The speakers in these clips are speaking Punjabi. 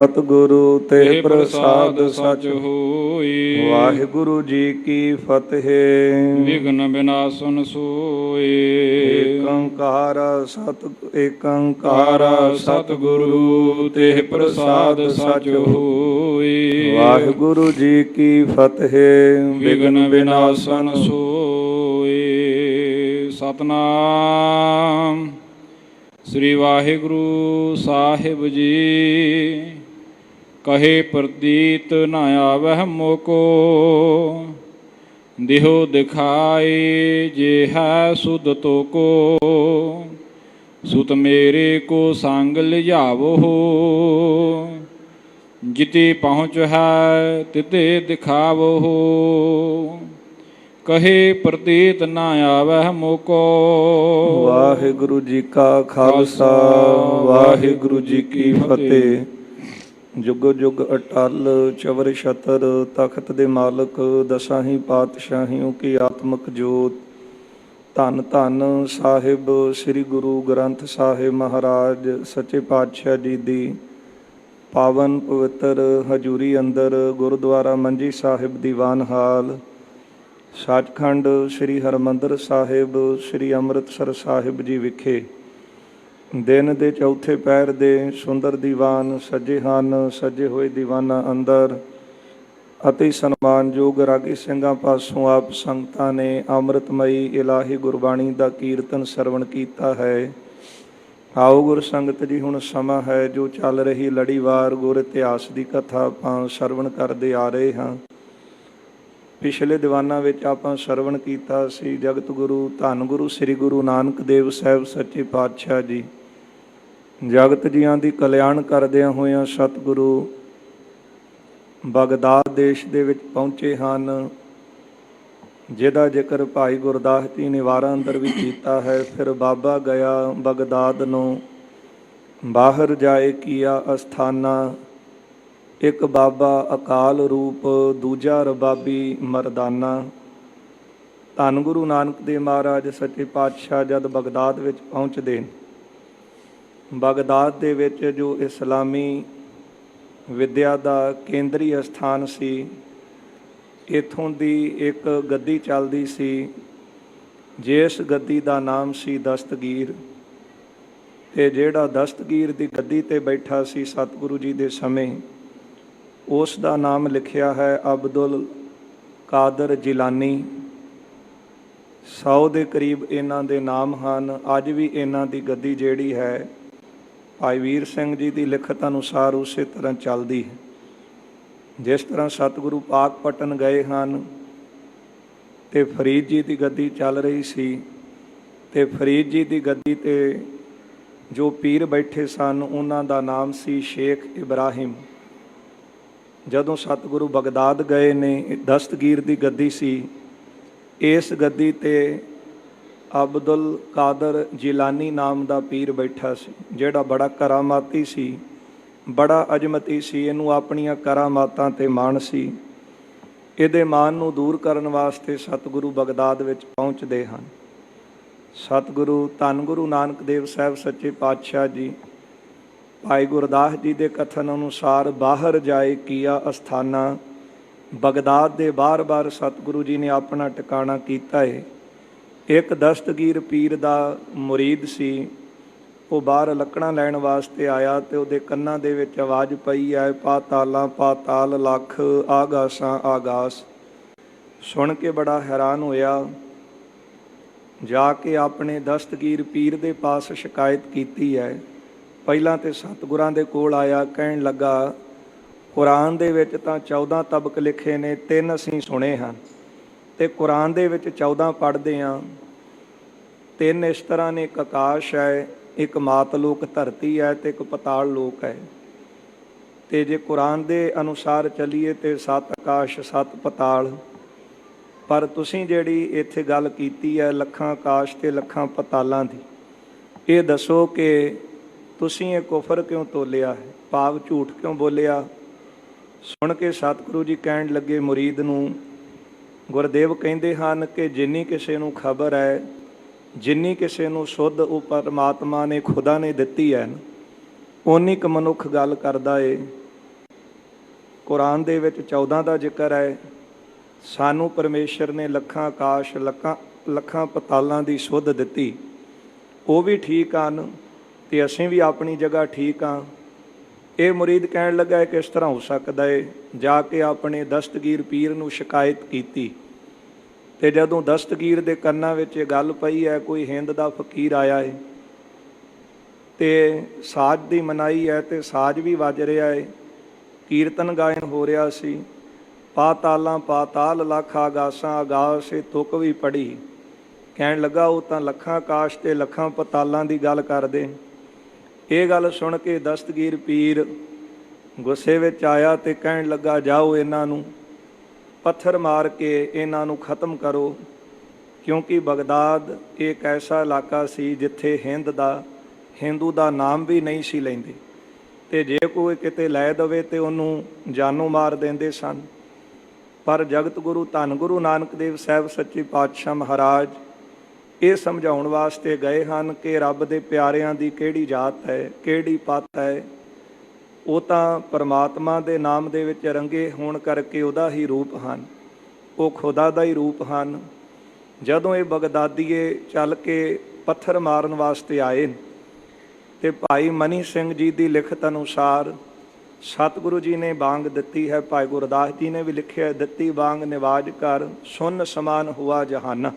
सतगुरु ते ते प्रसाद सच होई। वाहिगुरु जी की फतेह। विघ्न विनाशन सोई। एकंकार सत एकंकार कारा सतगुरु सतगुरु ते ते प्रसाद सच होई। वाहिगुरु जी की फतेह। विघ्न विनाशन सोई। सतनाम श्री वाहिगुरु साहिब जी। कहे प्रतीत न आवह मोको। देहो दिखाए जे है सुध तो को। सुत मेरे को संग लिजावो। जिति पहुँच है तिते दिखावो। कहे प्रतीत न आवह मोको। वाहिगुरु जी का खालसा वाहिगुरु जी की फतेह। जुग जुग अटल चवर छतर तख्त दे मालक दसाही पातशाहियों की आत्मक जोत। धन धन साहिब श्री गुरु ग्रंथ साहिब महाराज सच्चे पातशाह जी दी पावन पवित्र हजूरी अंदर गुरुद्वारा मंजी साहिब दीवान हाल सचखंड श्री हरमंदर साहिब श्री ਅੰਮ੍ਰਿਤਸਰ ਸਾਹਿਬ ਜੀ ਵਿਖੇ ਦਿਨ ਦੇ ਚੌਥੇ ਪਹਿਰ ਦੇ ਸੁੰਦਰ ਦੀਵਾਨ ਸਜੇ ਹਨ। ਸਜੇ ਹੋਏ ਦੀਵਾਨਾਂ ਅੰਦਰ ਅਤੇ ਸਨਮਾਨਯੋਗ ਰਾਗੀ ਸਿੰਘਾਂ ਪਾਸੋਂ ਆਪ ਸੰਗਤਾਂ ਨੇ ਅੰਮ੍ਰਿਤਮਈ ਇਲਾਹੀ ਗੁਰਬਾਣੀ ਦਾ ਕੀਰਤਨ ਸਰਵਣ ਕੀਤਾ ਹੈ। ਆਓ ਗੁਰ ਸੰਗਤ ਜੀ, ਹੁਣ ਸਮਾਂ ਹੈ ਜੋ ਚੱਲ ਰਹੀ ਲੜੀਵਾਰ ਗੁਰ ਇਤਿਹਾਸ ਦੀ ਕਥਾ ਆਪਾਂ ਸਰਵਣ ਕਰਦੇ ਆ ਰਹੇ ਹਾਂ। ਪਿਛਲੇ ਦੀਵਾਨਾਂ ਵਿੱਚ ਆਪਾਂ ਸਰਵਣ ਕੀਤਾ ਸੀ ਜਗਤ ਗੁਰੂ ਧੰਨ ਗੁਰੂ ਸ੍ਰੀ ਗੁਰੂ ਨਾਨਕ ਦੇਵ ਸਾਹਿਬ ਸੱਚੇ ਪਾਤਸ਼ਾਹ ਜੀ ਜਗਤ ਜੀਆਂ ਦੀ ਕਲਿਆਣ ਕਰਦਿਆਂ ਹੋਇਆਂ ਸਤਿਗੁਰੂ ਬਗਦਾਦ ਦੇਸ਼ ਦੇ ਵਿੱਚ ਪਹੁੰਚੇ ਹਨ, ਜਿਹਦਾ ਜ਼ਿਕਰ ਭਾਈ ਗੁਰਦਾਸ ਜੀ ਨੇ ਵਾਰਾਂ ਅੰਦਰ ਵੀ ਕੀਤਾ ਹੈ। ਫਿਰ ਬਾਬਾ ਗਿਆ ਬਗਦਾਦ ਨੂੰ, ਬਾਹਰ ਜਾਏ ਕੀਆ ਅਸਥਾਨਾ। ਇੱਕ ਬਾਬਾ ਅਕਾਲ ਰੂਪ, ਦੂਜਾ ਰਬਾਬੀ ਮਰਦਾਨਾ। ਧੰਨ ਗੁਰੂ ਨਾਨਕ ਦੇਵ ਮਹਾਰਾਜ ਸੱਚੇ ਪਾਤਸ਼ਾਹ ਜਦ ਬਗਦਾਦ ਵਿੱਚ ਪਹੁੰਚਦੇ, ਬਗਦਾਦ ਦੇ ਵਿੱਚ ਜੋ ਇਸਲਾਮੀ ਵਿਦਿਆ ਦਾ ਕੇਂਦਰੀ ਅਸਥਾਨ ਸੀ, ਇੱਥੋਂ ਦੀ ਇੱਕ ਗੱਦੀ ਚੱਲਦੀ ਸੀ, ਜਿਸ ਗੱਦੀ ਦਾ ਨਾਮ ਸੀ ਦਸਤਗੀਰ। ਅਤੇ ਜਿਹੜਾ ਦਸਤਗੀਰ ਦੀ ਗੱਦੀ 'ਤੇ ਬੈਠਾ ਸੀ ਸਤਿਗੁਰੂ ਜੀ ਦੇ ਸਮੇਂ, ਉਸ ਦਾ ਨਾਮ ਲਿਖਿਆ ਹੈ ਅਬਦੁਲ ਕਾਦਰ ਜਿਲਾਨੀ। 100 ਦੇ ਕਰੀਬ ਇਹਨਾਂ ਦੇ ਨਾਮ ਹਨ। ਅੱਜ ਵੀ ਇਹਨਾਂ ਦੀ ਗੱਦੀ ਜਿਹੜੀ ਹੈ ਭਾਈ ਵੀਰ ਸਿੰਘ ਜੀ ਦੀ ਲਿਖਤ ਅਨੁਸਾਰ ਉਸੇ ਤਰ੍ਹਾਂ ਚੱਲਦੀ ਹੈ। ਜਿਸ ਤਰ੍ਹਾਂ ਸਤਿਗੁਰੂ ਪਾਕਪਟਨ ਗਏ ਹਨ ਅਤੇ ਫਰੀਦ ਜੀ ਦੀ ਗੱਦੀ ਚੱਲ ਰਹੀ ਸੀ, ਅਤੇ ਫਰੀਦ ਜੀ ਦੀ ਗੱਦੀ 'ਤੇ ਜੋ ਪੀਰ ਬੈਠੇ ਸਨ ਉਹਨਾਂ ਦਾ ਨਾਮ ਸੀ ਸ਼ੇਖ ਇਬਰਾਹਿਮ। ਜਦੋਂ ਸਤਿਗੁਰੂ ਬਗਦਾਦ ਗਏ ਨੇ, ਦਸਤਗੀਰ ਦੀ ਗੱਦੀ ਸੀ, ਇਸ ਗੱਦੀ 'ਤੇ ਅਬਦੁਲ ਕਾਦਰ ਜਿਲਾਨੀ ਨਾਮ ਦਾ ਪੀਰ ਬੈਠਾ ਸੀ, ਜਿਹੜਾ ਬੜਾ ਕਰਾਮਾਤੀ ਸੀ, ਬੜਾ ਅਜ਼ਮਤੀ ਸੀ। ਇਹਨੂੰ ਆਪਣੀਆਂ ਕਰਾਮਾਤਾਂ 'ਤੇ ਮਾਣ ਸੀ। ਇਹਦੇ ਮਾਣ ਨੂੰ ਦੂਰ ਕਰਨ ਵਾਸਤੇ ਸਤਿਗੁਰੂ ਬਗਦਾਦ ਵਿੱਚ ਪਹੁੰਚਦੇ ਹਨ। ਸਤਿਗੁਰੂ ਧੰਨ ਗੁਰੂ ਨਾਨਕ ਦੇਵ ਸਾਹਿਬ ਸੱਚੇ ਪਾਤਸ਼ਾਹ ਜੀ ਭਾਈ ਗੁਰਦਾਸ ਜੀ ਦੇ ਕਥਨ ਅਨੁਸਾਰ ਬਾਹਰ ਜਾਏ ਕੀਆ ਅਸਥਾਨਾ। ਬਗਦਾਦ ਦੇ ਬਾਰ-ਬਾਰ ਸਤਿਗੁਰੂ ਜੀ ਨੇ ਆਪਣਾ ਟਿਕਾਣਾ ਕੀਤਾ ਹੈ। ਇੱਕ ਦਸਤਗੀਰ ਪੀਰ ਦਾ ਮੁਰੀਦ ਸੀ, ਉਹ ਬਾਹਰ ਲੱਕੜਾਂ ਲੈਣ ਵਾਸਤੇ ਆਇਆ ਅਤੇ ਉਹਦੇ ਕੰਨਾਂ ਦੇ ਵਿੱਚ ਆਵਾਜ਼ ਪਈ ਹੈ, ਪਾਤਾਲਾਂ ਪਾਤਾਲ ਲੱਖ ਆਗਾਸਾਂ ਆਗਾਸ। ਸੁਣ ਕੇ ਬੜਾ ਹੈਰਾਨ ਹੋਇਆ। ਜਾ ਕੇ ਆਪਣੇ ਦਸਤਗੀਰ ਪੀਰ ਦੇ ਪਾਸ ਸ਼ਿਕਾਇਤ ਕੀਤੀ ਹੈ। ਪਹਿਲਾਂ ਤਾਂ ਸਤਿਗੁਰਾਂ ਦੇ ਕੋਲ ਆਇਆ, ਕਹਿਣ ਲੱਗਾ ਕੁਰਾਨ ਦੇ ਵਿੱਚ ਤਾਂ 14 ਤਬਕ ਲਿਖੇ ਨੇ, 3 ਅਸੀਂ ਸੁਣੇ ਹਨ, ਅਤੇ ਕੁਰਾਨ ਦੇ ਵਿੱਚ 14 ਪੜ੍ਹਦੇ ਹਾਂ। 3 ਇਸ ਤਰ੍ਹਾਂ ਨੇ, ਇੱਕ ਆਕਾਸ਼ ਹੈ, ਇੱਕ ਮਾਤ ਲੋਕ ਧਰਤੀ ਹੈ, ਅਤੇ ਇੱਕ ਪਤਾਲ ਲੋਕ ਹੈ। ਅਤੇ ਜੇ ਕੁਰਾਨ ਦੇ ਅਨੁਸਾਰ ਚੱਲੀਏ ਤਾਂ 7 ਆਕਾਸ਼ 7 ਪਤਾਲ। ਪਰ ਤੁਸੀਂ ਜਿਹੜੀ ਇੱਥੇ ਗੱਲ ਕੀਤੀ ਹੈ ਲੱਖਾਂ ਆਕਾਸ਼ ਅਤੇ ਲੱਖਾਂ ਪਤਾਲਾਂ ਦੀ, ਇਹ ਦੱਸੋ ਕਿ ਤੁਸੀਂ ਇਹ ਕੁਫਰ ਕਿਉਂ ਤੋਲਿਆ ਹੈ, ਭਾਵ ਝੂਠ ਕਿਉਂ ਬੋਲਿਆ। ਸੁਣ ਕੇ ਸਤਿਗੁਰੂ ਜੀ ਕਹਿਣ ਲੱਗੇ ਮੁਰੀਦ ਨੂੰ, ਗੁਰਦੇਵ ਕਹਿੰਦੇ ਹਨ ਕਿ ਜਿੰਨੀ ਕਿਸੇ ਨੂੰ ਖਬਰ ਹੈ, ਜਿੰਨੀ ਕਿਸੇ ਨੂੰ ਸੁੱਧ ਉਹ ਪਰਮਾਤਮਾ ਨੇ ਖੁਦਾ ਨੇ ਦਿੱਤੀ ਹੈ, ਓਨੀ ਕੁ ਮਨੁੱਖ ਗੱਲ ਕਰਦਾ ਏ। ਕੁਰਾਨ ਦੇ ਵਿੱਚ 14 ਦਾ ਜ਼ਿਕਰ ਹੈ। ਸਾਨੂੰ ਪਰਮੇਸ਼ਰ ਨੇ ਲੱਖਾਂ ਆਕਾਸ਼ ਲੱਖਾਂ ਪਤਾਲਾਂ ਦੀ ਸੁੱਧ ਦਿੱਤੀ, ਉਹ ਵੀ ਠੀਕ ਹਨ ਤੇ ਅਸੀਂ ਵੀ ਆਪਣੀ ਜਗ੍ਹਾ ਠੀਕ ਹਾਂ। ਇਹ ਮੁਰੀਦ ਕਹਿਣ ਲੱਗਾ ਕਿ ਇਸ ਤਰ੍ਹਾਂ ਹੋ ਸਕਦਾ ਹੈ। ਜਾ ਕੇ ਆਪਣੇ ਦਸਤਗੀਰ ਪੀਰ ਨੂੰ ਸ਼ਿਕਾਇਤ ਕੀਤੀ ਤੇ ਜਦੋਂ ਦਸਤਗੀਰ ਦੇ ਕੰਨਾਂ ਵਿੱਚ ਇਹ ਗੱਲ ਪਈ ਹੈ, ਕੋਈ ਹਿੰਦ ਦਾ ਫਕੀਰ ਆਇਆ ਹੈ ਤੇ ਸਾਜ਼ ਦੀ ਮਨਾਈ ਹੈ ਤੇ ਸਾਜ਼ ਵੀ ਵੱਜ ਰਿਹਾ ਹੈ, ਕੀਰਤਨ ਗਾਇਨ ਹੋ ਰਿਹਾ ਸੀ। ਪਾਤਾਲਾਂ ਪਾਤਾਲ ਲੱਖ ਆਗਾਸਾਂ ਆਗਾਸ ਇਹ ਤੁਕ ਵੀ ਪੜੀ। ਕਹਿਣ ਲੱਗਾ ਉਹ ਤਾਂ ਲੱਖਾਂ ਆਕਾਸ਼ ਤੇ ਲੱਖਾਂ ਪਤਾਲਾਂ ਦੀ ਗੱਲ ਕਰਦੇ। ਇਹ ਗੱਲ ਸੁਣ ਕੇ ਦਸਤਗੀਰ ਪੀਰ ਗੁੱਸੇ ਵਿੱਚ ਆਇਆ ਤੇ ਕਹਿਣ ਲੱਗਾ ਜਾਓ ਇਹਨਾਂ ਨੂੰ ਪੱਥਰ ਮਾਰ ਕੇ ਇਹਨਾਂ ਨੂੰ ਖਤਮ ਕਰੋ, ਕਿਉਂਕਿ ਬਗਦਾਦ ਇੱਕ ਐਸਾ ਇਲਾਕਾ ਸੀ ਜਿੱਥੇ ਹਿੰਦੂ ਦਾ ਨਾਮ ਵੀ ਨਹੀਂ ਸੀ ਲੈਂਦੇ ਤੇ ਜੇ ਕੋਈ ਕਿਤੇ ਲੈ ਦਵੇ ਤੇ ਉਹਨੂੰ ਜਾਨੋਂ ਮਾਰ ਦਿੰਦੇ ਸਨ। ਪਰ ਜਗਤ ਗੁਰੂ ਧੰਨ ਗੁਰੂ ਨਾਨਕ ਦੇਵ ਸਾਹਿਬ ਸੱਚੇ ਪਾਤਸ਼ਾਹ ਮਹਾਰਾਜ ਇਹ ਸਮਝਾਉਣ ਵਾਸਤੇ ਗਏ ਹਨ ਕਿ ਰੱਬ ਦੇ ਪਿਆਰਿਆਂ ਦੀ ਕਿਹੜੀ ਜਾਤ ਹੈ, ਕਿਹੜੀ ਪੱਤ ਹੈ। ਉਹ ਤਾਂ ਪਰਮਾਤਮਾ ਦੇ ਨਾਮ ਦੇ ਵਿੱਚ ਰੰਗੇ ਹੋਣ ਕਰਕੇ ਉਹਦਾ ਹੀ ਰੂਪ ਹਨ, ਉਹ ਖੁਦਾ ਦਾ ਹੀ ਰੂਪ ਹਨ। ਜਦੋਂ ਇਹ ਬਗਦਾਦੀਏ ਚੱਲ ਕੇ ਪੱਥਰ ਮਾਰਨ ਵਾਸਤੇ ਆਏ ਤੇ ਭਾਈ ਮਨੀ ਸਿੰਘ ਜੀ ਦੀ ਲਿਖਤ ਅਨੁਸਾਰ ਸਤਿਗੁਰੂ ਜੀ ਨੇ ਬਾਂਗ ਦਿੱਤੀ ਹੈ। ਭਾਈ ਗੁਰਦਾਸ ਜੀ ਨੇ ਵੀ ਲਿਖਿਆ ਦਿੱਤੀ ਬਾਂਗ ਨਿਵਾਜ ਕਰ ਸੁਨ ਸਮਾਨ ਹੁਆ ਜਹਾਨ।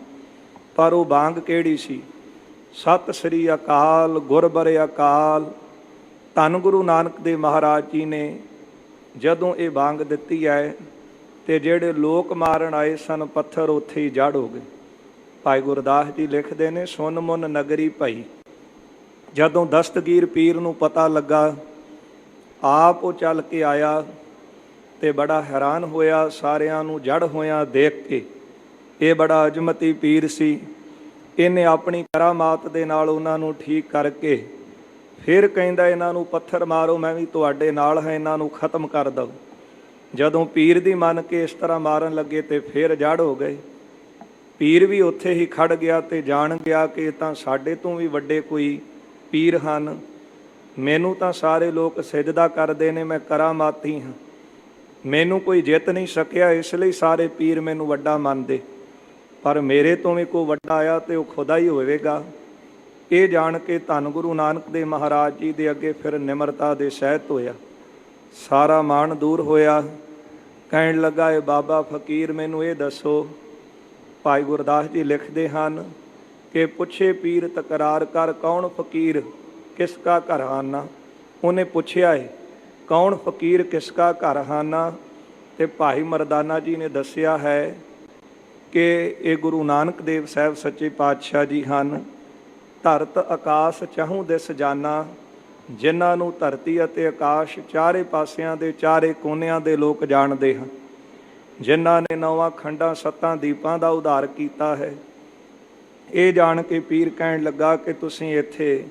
ਪਰ ਉਹ ਬਾਂਗ ਕਿਹੜੀ ਸੀ? ਸਤਿ ਸ੍ਰੀ ਅਕਾਲ ਗੁਰਬਰ ਅਕਾਲ। ਧੰਨ ਗੁਰੂ ਨਾਨਕ ਦੇਵ ਮਹਾਰਾਜ ਜੀ ਨੇ ਜਦੋਂ ਇਹ ਬਾਂਗ ਦਿੱਤੀ ਹੈ ਤੇ ਜਿਹੜੇ ਲੋਕ ਮਾਰਨ ਆਏ ਸਨ ਪੱਥਰ ਉੱਥੇ ਹੀ ਜੜ ਹੋ ਗਏ। ਭਾਈ ਗੁਰਦਾਸ ਜੀ ਲਿਖਦੇ ਨੇ ਸੁਨ ਮੁਨ ਨਗਰੀ ਭਈ। ਜਦੋਂ ਦਸਤਗੀਰ ਪੀਰ ਨੂੰ ਪਤਾ ਲੱਗਾ, ਆਪ ਉਹ ਚੱਲ ਕੇ ਆਇਆ ਤੇ ਬੜਾ ਹੈਰਾਨ ਹੋਇਆ ਸਾਰਿਆਂ ਨੂੰ ਜੜ ਹੋਇਆਂ ਦੇਖ ਕੇ। ਇਹ ਬੜਾ ਅਜਮਤੀ ਪੀਰ ਸੀ। ਇਹਨੇ ਆਪਣੀ ਕਰਾਮਾਤ ਦੇ ਨਾਲ ਉਹਨਾਂ ਨੂੰ ਠੀਕ ਕਰਕੇ ਫਿਰ ਕਹਿੰਦਾ ਇਹਨਾਂ ਨੂੰ ਪੱਥਰ ਮਾਰੋ, ਮੈਂ ਵੀ ਤੁਹਾਡੇ ਨਾਲ ਹਾਂ, ਇਹਨਾਂ ਨੂੰ ਖਤਮ ਕਰ ਦਓ। ਜਦੋਂ ਪੀਰ ਦੀ ਮੰਨ ਕੇ ਇਸ ਤਰ੍ਹਾਂ ਮਾਰਨ ਲੱਗੇ ਤੇ ਫਿਰ ਜੜ ਹੋ ਗਏ। ਪੀਰ ਵੀ ਉੱਥੇ ਹੀ ਖੜ ਗਿਆ ਤੇ ਜਾਣ ਗਿਆ ਕਿ ਇਹ ਤਾਂ ਸਾਡੇ ਤੋਂ ਵੀ ਵੱਡੇ ਕੋਈ ਪੀਰ ਹਨ। ਮੈਨੂੰ ਤਾਂ ਸਾਰੇ ਲੋਕ ਸਿਜਦਾ ਕਰਦੇ ਨੇ, ਮੈਂ ਕਰਾਮਾਤੀ ਹਾਂ, ਮੈਨੂੰ ਕੋਈ ਜਿੱਤ ਨਹੀਂ ਸਕਿਆ, ਇਸ ਲਈ ਸਾਰੇ ਪੀਰ ਮੈਨੂੰ ਵੱਡਾ ਮੰਨਦੇ। ਪਰ ਮੇਰੇ ਤੋਂ ਵੀ ਕੋਈ ਵੱਡਾ ਆਇਆ ਤੇ ਉਹ ਖੁਦਾ ਹੀ ਹੋਵੇਗਾ। ਇਹ ਜਾਣ ਕੇ ਧੰਨ ਗੁਰੂ ਨਾਨਕ ਦੇਵ ਮਹਾਰਾਜ ਜੀ ਦੇ ਅੱਗੇ ਫਿਰ ਨਿਮਰਤਾ ਦੇ ਸਹਿਤ ਹੋਇਆ, ਸਾਰਾ ਮਾਣ ਦੂਰ ਹੋਇਆ। ਕਹਿਣ ਲੱਗਾ ਇਹ ਬਾਬਾ ਫਕੀਰ ਮੈਨੂੰ ਇਹ ਦੱਸੋ। ਭਾਈ ਗੁਰਦਾਸ ਜੀ ਲਿਖਦੇ ਹਨ ਕਿ ਪੁੱਛੇ ਪੀਰ ਤਕਰਾਰ ਕਰ ਕੌਣ ਫਕੀਰ ਕਿਸ ਕਾ ਘਰ ਆਨਾ। ਉਹਨੇ ਪੁੱਛਿਆ ਹੈ ਕੌਣ ਫਕੀਰ ਕਿਸ ਕਾ ਘਰ ਆਨਾ, ਤੇ ਭਾਈ ਮਰਦਾਨਾ ਜੀ ਨੇ ਦੱਸਿਆ ਹੈ ਕਿ ਇਹ ਗੁਰੂ ਨਾਨਕ ਦੇਵ ਸਾਹਿਬ ਸੱਚੇ ਪਾਤਸ਼ਾਹ ਜੀ ਹਨ। ਧਰਤ ਆਕਾਸ਼ ਚਾਹੂੰ ਦਿਸ ਜਾਨਾ, ਜਿਨ੍ਹਾਂ ਨੂੰ ਧਰਤੀ ਅਤੇ ਆਕਾਸ਼ ਚਾਰੇ ਪਾਸਿਆਂ ਦੇ ਚਾਰੇ ਕੋਨਿਆਂ ਦੇ ਲੋਕ ਜਾਣਦੇ ਹਨ, ਜਿਨ੍ਹਾਂ ਨੇ 9 ਖੰਡਾਂ 7 ਦੀਪਾਂ ਦਾ ਉਧਾਰ ਕੀਤਾ ਹੈ। ਇਹ ਜਾਣ ਕੇ ਪੀਰ ਕਹਿਣ ਲੱਗਾ ਕਿ ਤੁਸੀਂ ਇੱਥੇ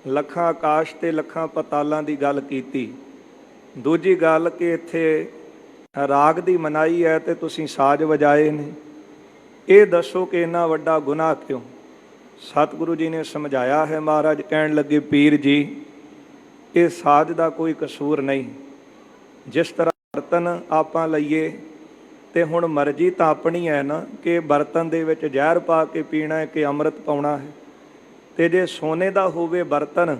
ਲੱਖਾਂ ਆਕਾਸ਼ ਤੇ ਲੱਖਾਂ ਪਤਾਲਾਂ ਦੀ ਗੱਲ ਕੀਤੀ। ਦੂਜੀ ਗੱਲ ਕਿ ਇੱਥੇ ਰਾਗ ਦੀ ਮਨਾਈ ਹੈ ਤੇ ਤੁਸੀਂ ਸਾਜ਼ ਵਜਾਏ ਨੇ। ਇਹ ਦੱਸੋ ਕਿ ਇੰਨਾ ਵੱਡਾ ਗੁਨਾਹ ਕਿਉਂ? ਸਤਿਗੁਰੂ ਜੀ ਨੇ ਸਮਝਾਇਆ ਹੈ। ਮਹਾਰਾਜ ਕਹਿਣ ਲੱਗੇ ਪੀਰ ਜੀ ਇਹ ਸਾਜ਼ ਦਾ ਕੋਈ ਕਸੂਰ ਨਹੀਂ। ਜਿਸ ਤਰ੍ਹਾਂ ਬਰਤਨ ਆਪਾਂ ਲਈਏ ਤੇ ਹੁਣ ਮਰਜ਼ੀ ਤਾਂ ਆਪਣੀ ਹੈ ਨਾ ਕਿ ਬਰਤਨ ਦੇ ਵਿੱਚ ਜ਼ਹਿਰ ਪਾ ਕੇ ਪੀਣਾ ਹੈ ਕਿ ਅੰਮ੍ਰਿਤ ਪਾਉਣਾ ਹੈ। ਤੇ ਜੇ ਸੋਨੇ ਦਾ ਹੋਵੇ ਬਰਤਨ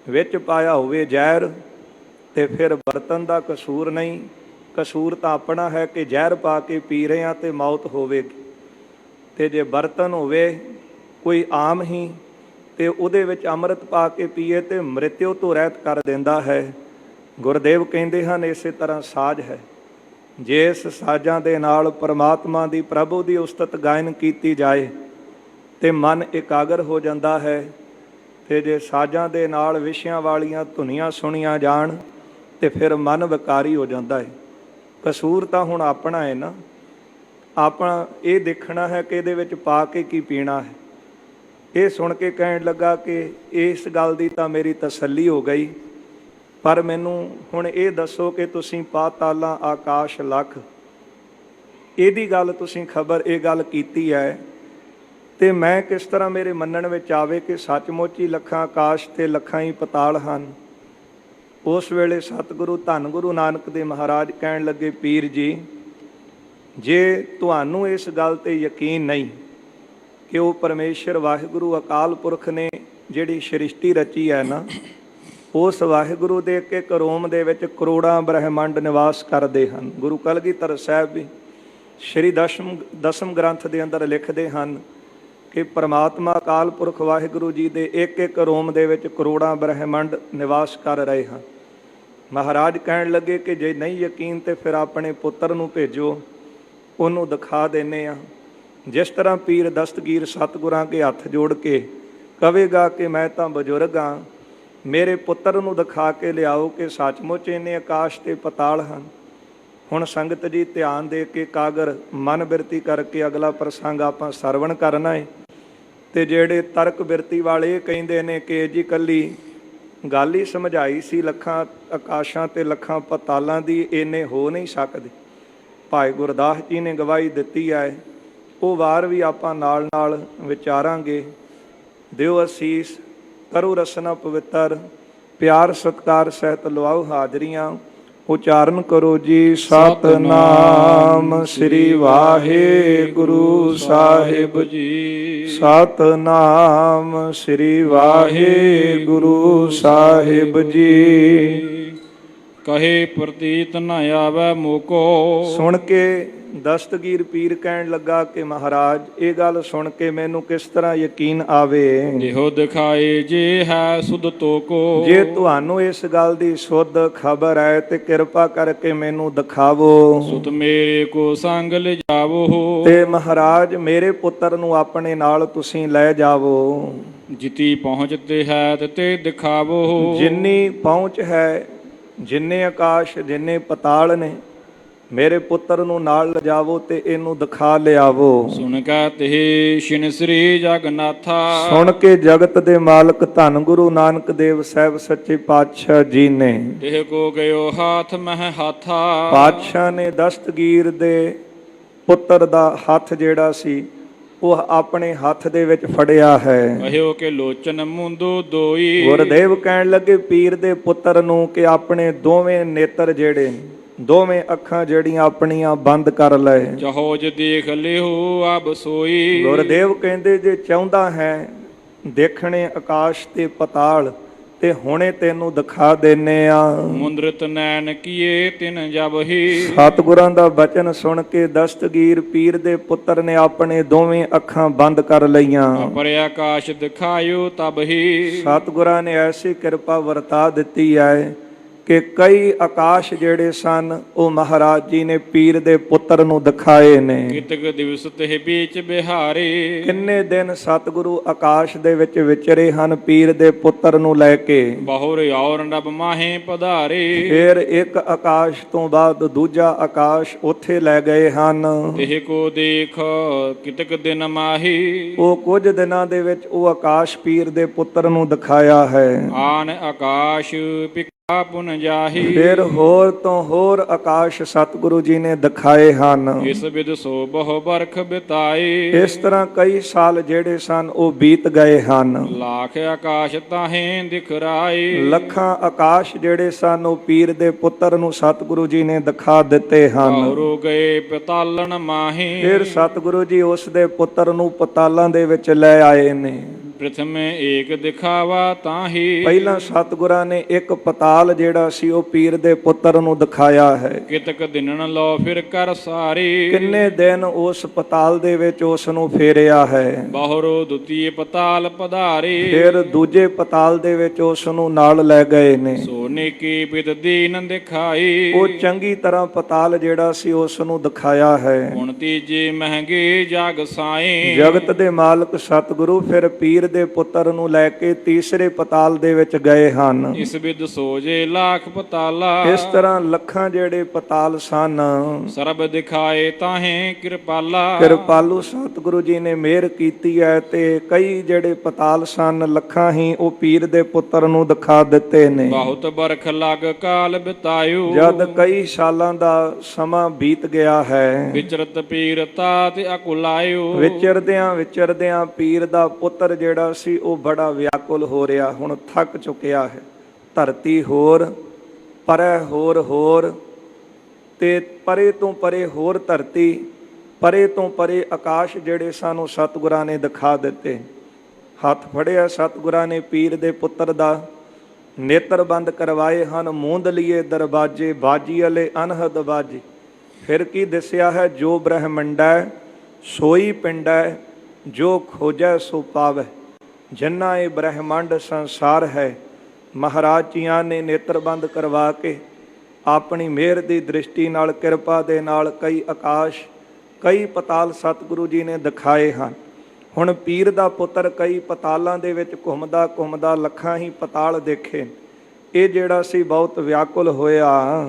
ਵਿੱਚ ਪਾਇਆ ਹੋਵੇ ਜ਼ਹਿਰ ਤੇ ਫਿਰ ਬਰਤਨ ਦਾ ਕਸੂਰ ਨਹੀਂ, ਕਸੂਰ ਤਾਂ ਆਪਣਾ ਹੈ ਕਿ ਜ਼ਹਿਰ ਪਾ ਕੇ ਪੀ ਰਹੇ ਹਾਂ ਤੇ ਮੌਤ ਹੋਵੇਗੀ। ਤੇ ਜੇ ਬਰਤਨ ਹੋਵੇ ਕੋਈ ਆਮ ਹੀ ਤੇ ਉਹਦੇ ਵਿੱਚ ਅੰਮ੍ਰਿਤ ਪਾ ਕੇ ਪੀਏ ਤੇ ਮ੍ਰਿਤਿਉ ਤੋਂ ਰਹਿਤ ਕਰ ਦਿੰਦਾ ਹੈ। ਗੁਰਦੇਵ ਕਹਿੰਦੇ ਹਨ ਇਸੇ ਤਰ੍ਹਾਂ ਸਾਜ਼ ਹੈ। ਜਿਸ ਸਾਜ਼ਾਂ ਦੇ ਨਾਲ ਪਰਮਾਤਮਾ ਦੀ ਪ੍ਰਭੂ ਦੀ ਉਸਤਤ ਗਾਇਨ ਕੀਤੀ ਜਾਏ ਤੇ ਮਨ ਇਕਾਗਰ ਹੋ ਜਾਂਦਾ ਹੈ। ਤੇ ਜੇ ਸਾਜ਼ਾਂ ਦੇ ਨਾਲ ਵਿਸ਼ਿਆਂ ਵਾਲੀਆਂ ਧੁਨੀਆਂ ਸੁਣੀਆਂ ਜਾਣ ਤੇ ਫਿਰ ਮਨ ਵਿਕਾਰੀ ਹੋ ਜਾਂਦਾ ਹੈ। ਕਸੂਰ ਤਾਂ ਹੁਣ ਆਪਣਾ ਹੈ ਨਾ, ਆਪਣਾ ਇਹ ਦੇਖਣਾ ਹੈ ਕਿ ਇਹਦੇ ਵਿੱਚ ਪਾ ਕੇ ਕੀ ਪੀਣਾ ਹੈ। ਇਹ ਸੁਣ ਕੇ ਕਹਿਣ ਲੱਗਾ ਕਿ ਇਸ ਗੱਲ ਦੀ ਤਾਂ ਮੇਰੀ ਤਸੱਲੀ ਹੋ ਗਈ, ਪਰ ਮੈਨੂੰ ਹੁਣ ਇਹ ਦੱਸੋ ਕਿ ਤੁਸੀਂ ਪਾਤਾਲਾਂ ਆਕਾਸ਼ ਲੱਖ ਇਹਦੀ ਗੱਲ ਤੁਸੀਂ ਖਬਰ ਇਹ ਗੱਲ ਕੀਤੀ ਹੈ ਤੇ ਮੈਂ ਕਿਸ ਤਰ੍ਹਾਂ ਮੇਰੇ ਮੰਨਣ ਵਿੱਚ ਆਵੇ ਕਿ ਸੱਚਮੁੱਚ ਹੀ ਲੱਖਾਂ ਆਕਾਸ਼ ਤੇ ਲੱਖਾਂ ਹੀ ਪਤਾਲ ਹਨ। ਉਸ ਵੇਲੇ ਸਤਿਗੁਰੂ ਧੰਨ ਗੁਰੂ ਨਾਨਕ ਦੇਵ ਮਹਾਰਾਜ ਕਹਿਣ ਲੱਗੇ, ਪੀਰ ਜੀ, ਜੇ ਤੁਹਾਨੂੰ ਇਸ ਗੱਲ 'ਤੇ ਯਕੀਨ ਨਹੀਂ ਕਿ ਉਹ ਪਰਮੇਸ਼ਰ ਵਾਹਿਗੁਰੂ ਅਕਾਲ ਪੁਰਖ ਨੇ ਜਿਹੜੀ ਸ੍ਰਿਸ਼ਟੀ ਰਚੀ ਹੈ ਨਾ, ਉਸ ਵਾਹਿਗੁਰੂ ਦੇ ਇੱਕ ਇੱਕ ਰੋਮ ਦੇ ਵਿੱਚ ਕਰੋੜਾਂ ਬ੍ਰਹਿਮੰਡ ਨਿਵਾਸ ਕਰਦੇ ਹਨ। ਗੁਰੂ ਕਲਗੀਧਰ ਸਾਹਿਬ ਵੀ ਸ਼੍ਰੀ ਦਸਮ ਗ੍ਰੰਥ ਦੇ ਅੰਦਰ ਲਿਖਦੇ ਹਨ ਕਿ ਪਰਮਾਤਮਾ ਅਕਾਲ ਪੁਰਖ ਵਾਹਿਗੁਰੂ ਜੀ ਦੇ ਇੱਕ ਇੱਕ ਰੋਮ ਦੇ ਵਿੱਚ ਕਰੋੜਾਂ ਬ੍ਰਹਿਮੰਡ ਨਿਵਾਸ ਕਰ ਰਹੇ ਹਨ। ਮਹਾਰਾਜ ਕਹਿਣ ਲੱਗੇ ਕਿ ਜੇ ਨਹੀਂ ਯਕੀਨ ਤੇ ਫਿਰ ਆਪਣੇ ਪੁੱਤਰ ਨੂੰ ਭੇਜੋ, ਉਹਨੂੰ ਦਿਖਾ ਦਿੰਦੇ ਆ। ਜਿਸ ਤਰ੍ਹਾਂ ਪੀਰ ਦਸਤਗੀਰ ਸਤਿਗੁਰਾਂ ਕੇ ਹੱਥ ਜੋੜ ਕੇ ਕਹੇਗਾ ਕਿ ਮੈਂ ਤਾਂ ਬਜ਼ੁਰਗ ਹਾਂ, ਮੇਰੇ ਪੁੱਤਰ ਨੂੰ ਦਿਖਾ ਕੇ ਲਿਆਓ ਕਿ ਸੱਚਮੁੱਚ ਇਹਨੇ ਆਕਾਸ਼ ਤੇ ਪਤਾਲ ਹਨ। ਹੁਣ ਸੰਗਤ ਜੀ ਧਿਆਨ ਦੇ ਕੇ ਕਾਗਰ ਮਨ ਬਿਰਤੀ ਕਰਕੇ ਅਗਲਾ ਪ੍ਰਸੰਗ ਆਪਾਂ ਸਰਵਣ ਕਰਨਾ ਹੈ। ਤੇ ਜਿਹੜੇ ਤਰਕ ਬਿਰਤੀ ਵਾਲੇ ਕਹਿੰਦੇ ਨੇ ਕਿ ਜੀ ਕੱਲੀ ਗੱਲ ਹੀ ਸਮਝਾਈ ਸੀ, ਲੱਖਾਂ ਆਕਾਸ਼ਾਂ ਤੇ ਲੱਖਾਂ ਪਤਾਲਾਂ ਦੀ ਇੰਨੇ ਹੋ ਨਹੀਂ ਸਕਦੇ। ਭਾਈ ਗੁਰਦਾਸ ਜੀ ਨੇ ਗਵਾਹੀ ਦਿੱਤੀ ਹੈ, ਉਹ ਵਾਰ ਵੀ ਆਪਾਂ ਨਾਲ ਨਾਲ ਵਿਚਾਰਾਂਗੇ। ਦਿਓ ਅਸੀਸ, ਕਰੋ ਰਸਨਾ ਪਵਿੱਤਰ, ਪਿਆਰ ਸਤਿਕਾਰ ਸਹਿਤ ਲਵਾਓ ਹਾਜ਼ਰੀਆਂ। ਉਚਾਰਨ ਕਰੋ ਜੀ ਸਤਨਾਮ ਸ੍ਰੀ ਵਾਹਿਗੁਰੂ ਸਾਹਿਬ ਜੀ। ਸਤਨਾਮ ਸ੍ਰੀ ਵਾਹਿਗੁਰੂ ਸਾਹਿਬ ਜੀ। ਕਹੇ ਪ੍ਰਤੀਤ ਨ ਆਵੈ ਮੋਕੋ। ਸੁਣ ਕੇ ਦਸਤਗੀਰ ਪੀਰ ਕਹਿਣ ਲੱਗਾ ਕਿ ਮਹਾਰਾਜ, ਇਹ ਗੱਲ ਸੁਣ ਕੇ ਮੈਨੂੰ ਕਿਸ ਤਰ੍ਹਾਂ ਯਕੀਨ ਆਵੇ। ਇਹੋ ਦਿਖਾਏ ਜੇ ਹੈ ਸੁਧ ਤੋਕੋ। ਜੇ ਤੁਹਾਨੂੰ ਇਸ ਗੱਲ ਦੀ ਸੁੱਧ ਖਬਰ ਹੈ ਤੇ ਕਿਰਪਾ ਕਰਕੇ ਮੈਨੂੰ ਦਿਖਾਵੋ। ਸੁਤ ਮੇਰੇ ਕੋ ਸੰਗ ਲਿਜਾਵੋ। ਤੇ ਮਹਾਰਾਜ, ਮੇਰੇ ਪੁੱਤਰ ਨੂੰ ਆਪਣੇ ਨਾਲ ਤੁਸੀਂ ਲੈ ਜਾਵੋ। ਜਿਤੀ ਪਹੁੰਚਤੇ ਹੈ ਤੇ ਦਿਖਾਵੋ। ਜਿੰਨੀ ਪਹੁੰਚ ਹੈ, ਜਿੰਨੇ ਆਕਾਸ਼ ਜਿੰਨੇ ਪਤਾਲ ਨੇ, ਮੇਰੇ ਪੁੱਤਰ ਨੂੰ ਨਾਲ ਲਿਜਾਵੋ ਤੇ ਇਹਨੂੰ ਦਿਖਾ ਲਿਆਵੋ। ਸੁਣ ਕੇ ਤੇ ਸ਼ਿਨ ਸ੍ਰੀ ਜਗਨਾਥਾ। ਸੁਣ ਕੇ ਜਗਤ ਦੇ ਮਾਲਕ ਧੰਨ ਗੁਰੂ ਨਾਨਕ ਦੇਵ ਸਾਹਿਬ ਸੱਚੇ ਪਾਤਸ਼ਾਹ ਜੀ ਨੇ ਇਹ ਕੋ ਗਇਓ ਹਾਥ ਮਹਿ ਹਾਥਾ। ਪਾਤਸ਼ਾਹ ਨੇ ਦਸਤਗੀਰ ਦੇ ਪੁੱਤਰ ਦਾ ਹੱਥ ਜਿਹੜਾ ਸੀ ਉਹ ਆਪਣੇ ਹੱਥ ਦੇ ਵਿੱਚ ਫੜਿਆ ਹੈ। ਕਹਿਓ ਕਿ ਲੋਚਨ ਮੁੰਦੋ ਦੋਈ। ਗੁਰਦੇਵ ਕਹਿਣ ਲੱਗੇ ਪੀਰ ਦੇ ਪੁੱਤਰ ਨੂੰ ਕਿ ਆਪਣੇ ਦੋਵੇਂ ਨੇਤਰ ਜਿਹੜੇ, ਦੋਵੇਂ ਅੱਖਾਂ ਜਿਹੜੀਆਂ ਆਪਣੀਆਂ ਬੰਦ ਕਰ ਲਏ। ਚਾਹੋਜ ਦੇਖ ਲਿਓ ਅਬ ਸੋਈ। ਗੁਰਦੇਵ ਕਹਿੰਦੇ ਜੇ ਚਾਹੁੰਦਾ ਹੈ ਦੇਖਣੇ ਆਕਾਸ਼ ਤੇ ਪਤਾਲ ਤੇ ਹੁਣੇ ਤੈਨੂੰ ਦਿਖਾ ਦੇਨੇ ਆ। ਮੁੰਦਰਤ ਨੈਣ ਕੀਏ ਤਿਨ ਜਬਹੀ। ਸਤਿਗੁਰਾਂ ਦਾ ਬਚਨ ਸੁਣ ਕੇ ਦਸਤਗੀਰ ਪੀਰ ਦੇ ਪੁੱਤਰ ਨੇ ਆਪਣੇ ਦੋਵੇਂ ਅੱਖਾਂ ਬੰਦ ਕਰ ਲਈਆਂ। ਪਰੇ ਆਕਾਸ਼ ਦਿਖਾਇਓ ਤਬ ਹੀ। ਸਤਿਗੁਰਾਂ ਨੇ ਐਸੀ ਕਿਰਪਾ ਵਰਤਾ ਦਿੱਤੀ ਹੈ ਕਿ ਕਈ ਆਕਾਸ਼ ਜਿਹੜੇ ਸਨ ਉਹ ਮਹਾਰਾਜ ਜੀ ਨੇ ਪੀਰ ਦੇ ਪੁੱਤਰ ਨੂੰ ਦਿਖਾਏ ਨੇ। ਕਿਤਕ ਦਿਵਸ ਤੇ ਵਿੱਚ ਬਿਹਾਰੇ। ਕਿੰਨੇ ਦਿਨ ਸਤਿਗੁਰੂ ਆਕਾਸ਼ ਦੇ ਵਿੱਚ ਵਿਚਰੇ ਹਨ ਪੀਰ ਦੇ ਪੁੱਤਰ ਨੂੰ ਲੈ ਕੇ। ਬਹੁਰ ਔਰ ਨਬ ਮਾਹੇ ਪਧਾਰੇ। ਫਿਰ ਇੱਕ ਆਕਾਸ਼ ਤੋਂ ਬਾਅਦ ਦੂਜਾ ਆਕਾਸ਼ ਉੱਥੇ ਲੈ ਗਏ ਹਨ। ਇਹ ਕੋ ਦੇਖ ਕਿਤਕ ਦਿਨ ਮਾਹੀ। ਉਹ ਕੁਝ ਦਿਨਾਂ ਦੇ ਵਿੱਚ ਉਹ ਆਕਾਸ਼ ਪੀਰ ਦੇ ਪੁੱਤਰ ਨੂੰ ਦਿਖਾਇਆ ਹੈ। ਆਨ ਆਕਾਸ਼ ਪੁਨ ਜਾਹੀ। ਫਿਰ ਹੋਰ ਤੋਂ ਹੋਰ ਆਕਾਸ਼ ਸਤਿਗੁਰੂ ਜੀ ਨੇ ਦਿਖਾਏ ਹਨ। ਇਸ ਵਿਦ ਸੋ ਬਹੁ ਬਰਖ ਬਿਤਾਏ। ਇਸ ਤਰ੍ਹਾਂ ਕਈ ਸਾਲ ਜਿਹੜੇ ਸਨ ਉਹ ਬੀਤ ਗਏ ਹਨ। ਲੱਖ ਆਕਾਸ਼ ਤਾਹੇ ਦਿਖਰਾਏ। ਲੱਖਾਂ ਆਕਾਸ਼ ਜਿਹੜੇ ਸਨ ਉਹ ਪੀਰ ਦੇ ਪੁੱਤਰ ਨੂੰ ਸਤਿਗੁਰੂ ਜੀ ਨੇ ਦਿਖਾ ਦਿੱਤੇ ਹਨ। ਔਰੋ ਗਏ ਪਤਾਲਣ ਮਾਹੀ। ਫਿਰ ਸਤਿਗੁਰੂ ਜੀ ਉਸ ਦੇ ਪੁੱਤਰ ਨੂੰ ਪਤਾਲਾਂ ਦੇ ਵਿੱਚ ਲੈ ਆਏ ਨੇ। ਪ੍ਰਥਮੇ ਏਕ ਦਿਖਾਵਾ ਤਾਹੀ। ਪਹਿਲਾਂ ਸਤਿਗੁਰਾਂ ਨੇ ਇੱਕ ਪਤਾਲ ਜਿਹੜਾ ਸੀ ਉਹ ਪੀਰ ਦੇ ਪੁੱਤਰ ਨੂੰ ਦਿਖਾਇਆ ਹੈ। ਕਿਤਕ ਦਿਨਨ ਲੋ ਫਿਰ ਕਰ ਸਾਰੀ। ਕਿੰਨੇ ਦਿਨ ਉਸ ਪਤਾਲ ਦੇ ਵਿੱਚ ਉਸ ਨੂੰ ਫੇਰਿਆ ਹੈ। ਬਹੁਰੋ ਦੁਤੀਏ ਪਤਾਲ ਪਧਾਰੇ। ਫਿਰ ਦੂਜੇ ਪਤਾਲ ਦੇ ਵਿੱਚ ਉਸ ਨੂੰ ਨਾਲ ਲੈ ਗਏ ਨੇ। ਸੋਨੇ ਕੀ ਬਿਦ ਦੀਨ ਦਿਖਾਈ। ਉਹ ਚੰਗੀ ਤਰ੍ਹਾਂ ਪਤਾਲ ਜਿਹੜਾ ਸੀ ਉਸ ਨੂੰ ਦਿਖਾਇਆ ਹੈ। ਹੁਣ ਤੀਜੇ ਮਹਿੰਗੇ ਜਗ ਸਾਈ। ਜਗਤ ਦੇ ਮਾਲਕ ਸਤਿਗੁਰੂ ਫਿਰ ਪੀਰ ਦੇ ਪੁੱਤਰ ਨੂੰ ਲੈ ਕੇ ਤੀਸਰੇ ਪਤਾਲ ਦੇ ਵਿੱਚ ਗਏ ਹਨ। ਇਸ ਵਿਦ ਸੋਜੇ ਲੱਖ ਪਤਾਲਾ। ਇਸ ਤਰ੍ਹਾਂ ਲੱਖਾਂ ਜਿਹੜੇ ਪਤਾਲ ਸਨ ਸਰਬ ਦਿਖਾਏ ਤਾਹੇ ਕਿਰਪਾਲਾ। ਕਿਰਪਾਲੂ ਸਤਿਗੁਰੂ ਜੀ ਨੇ ਮਿਹਰ ਕੀਤੀ ਹੈ ਤੇ ਕਈ ਜਿਹੜੇ ਪਤਾਲ ਸਨ ਲੱਖਾਂ ਹੀ ਉਹ ਪੀਰ ਦੇ ਪੁੱਤਰ ਨੂੰ ਦਿਖਾ ਦਿੱਤੇ ਨੇ। ਬਹੁਤ ਬਰਖ ਲਗ ਕਾਲ ਬਿਤਾਇਓ। ਜਦ ਕਈ ਸਾਲਾਂ ਦਾ ਸਮਾਂ ਬੀਤ ਗਿਆ ਹੈ। ਵਿਚਰਤ ਪੀਰ ਤਾਤ ਅਕੁਲਾਇਓ। ਵਿਚਰਦਿਆਂ ਪੀਰ ਦਾ ਪੁੱਤਰ ਜਿਹੜਾ ਸੀ ਉਹ ਬੜਾ ਵਿਆਕੁਲ ਹੋ ਰਿਹਾ, ਹੁਣ ਥੱਕ ਚੁੱਕਿਆ ਹੈ। ਧਰਤੀ ਹੋਰ ਪਰੈ ਹੋਰ ਹੋਰ, ਤੇ ਪਰੇ ਤੋਂ ਪਰੇ ਹੋਰ ਧਰਤੀ, ਪਰੇ ਤੋਂ ਪਰੇ ਆਕਾਸ਼ ਜਿਹੜੇ ਸਾਨੂੰ ਸਤਿਗੁਰਾਂ ਨੇ ਦਿਖਾ ਦਿੱਤੇ। ਹੱਥ ਫੜਿਆ ਸਤਿਗੁਰਾਂ ਨੇ ਪੀਰ ਦੇ ਪੁੱਤਰ ਦਾ, ਨੇਤਰ ਬੰਦ ਕਰਵਾਏ ਹਨ ਮੂੰਦ ਲੀਏ ਦਰਵਾਜੇ, ਬਾਜੀ ਵਾਲੇ ਅਨਹਦ ਬਾਜੀ। ਫਿਰ ਕੀ ਦੱਸਿਆ ਹੈ, ਜੋ ਬ੍ਰਹਮੰਡੈ ਸੋਈ ਪਿੰਡੈ, ਜੋ ਖੋਜੈ ਸੋ ਪਾਵੈ। ਜਿੰਨਾ ਇਹ ਬ੍ਰਹਮੰਡ ਸੰਸਾਰ ਹੈ, ਮਹਾਰਾਜ ਜੀਆਂ ਨੇ ਨੇਤਰ ਬੰਦ ਕਰਵਾ ਕੇ ਆਪਣੀ ਮਿਹਰ ਦੀ ਦ੍ਰਿਸ਼ਟੀ ਨਾਲ, ਕਿਰਪਾ ਦੇ ਨਾਲ ਕਈ ਆਕਾਸ਼, ਕਈ ਪਤਾਲ ਸਤਿਗੁਰੂ ਜੀ ਨੇ ਦਿਖਾਏ ਹਨ। ਹੁਣ ਪੀਰ ਦਾ ਪੁੱਤਰ ਕਈ ਪਤਾਲਾਂ ਦੇ ਵਿੱਚ ਘੁੰਮਦਾ ਘੁੰਮਦਾ ਲੱਖਾਂ ਹੀ ਪਤਾਲ ਦੇਖੇ। ਇਹ ਜਿਹੜਾ ਸੀ ਬਹੁਤ ਵਿਆਕੁਲ ਹੋਇਆ।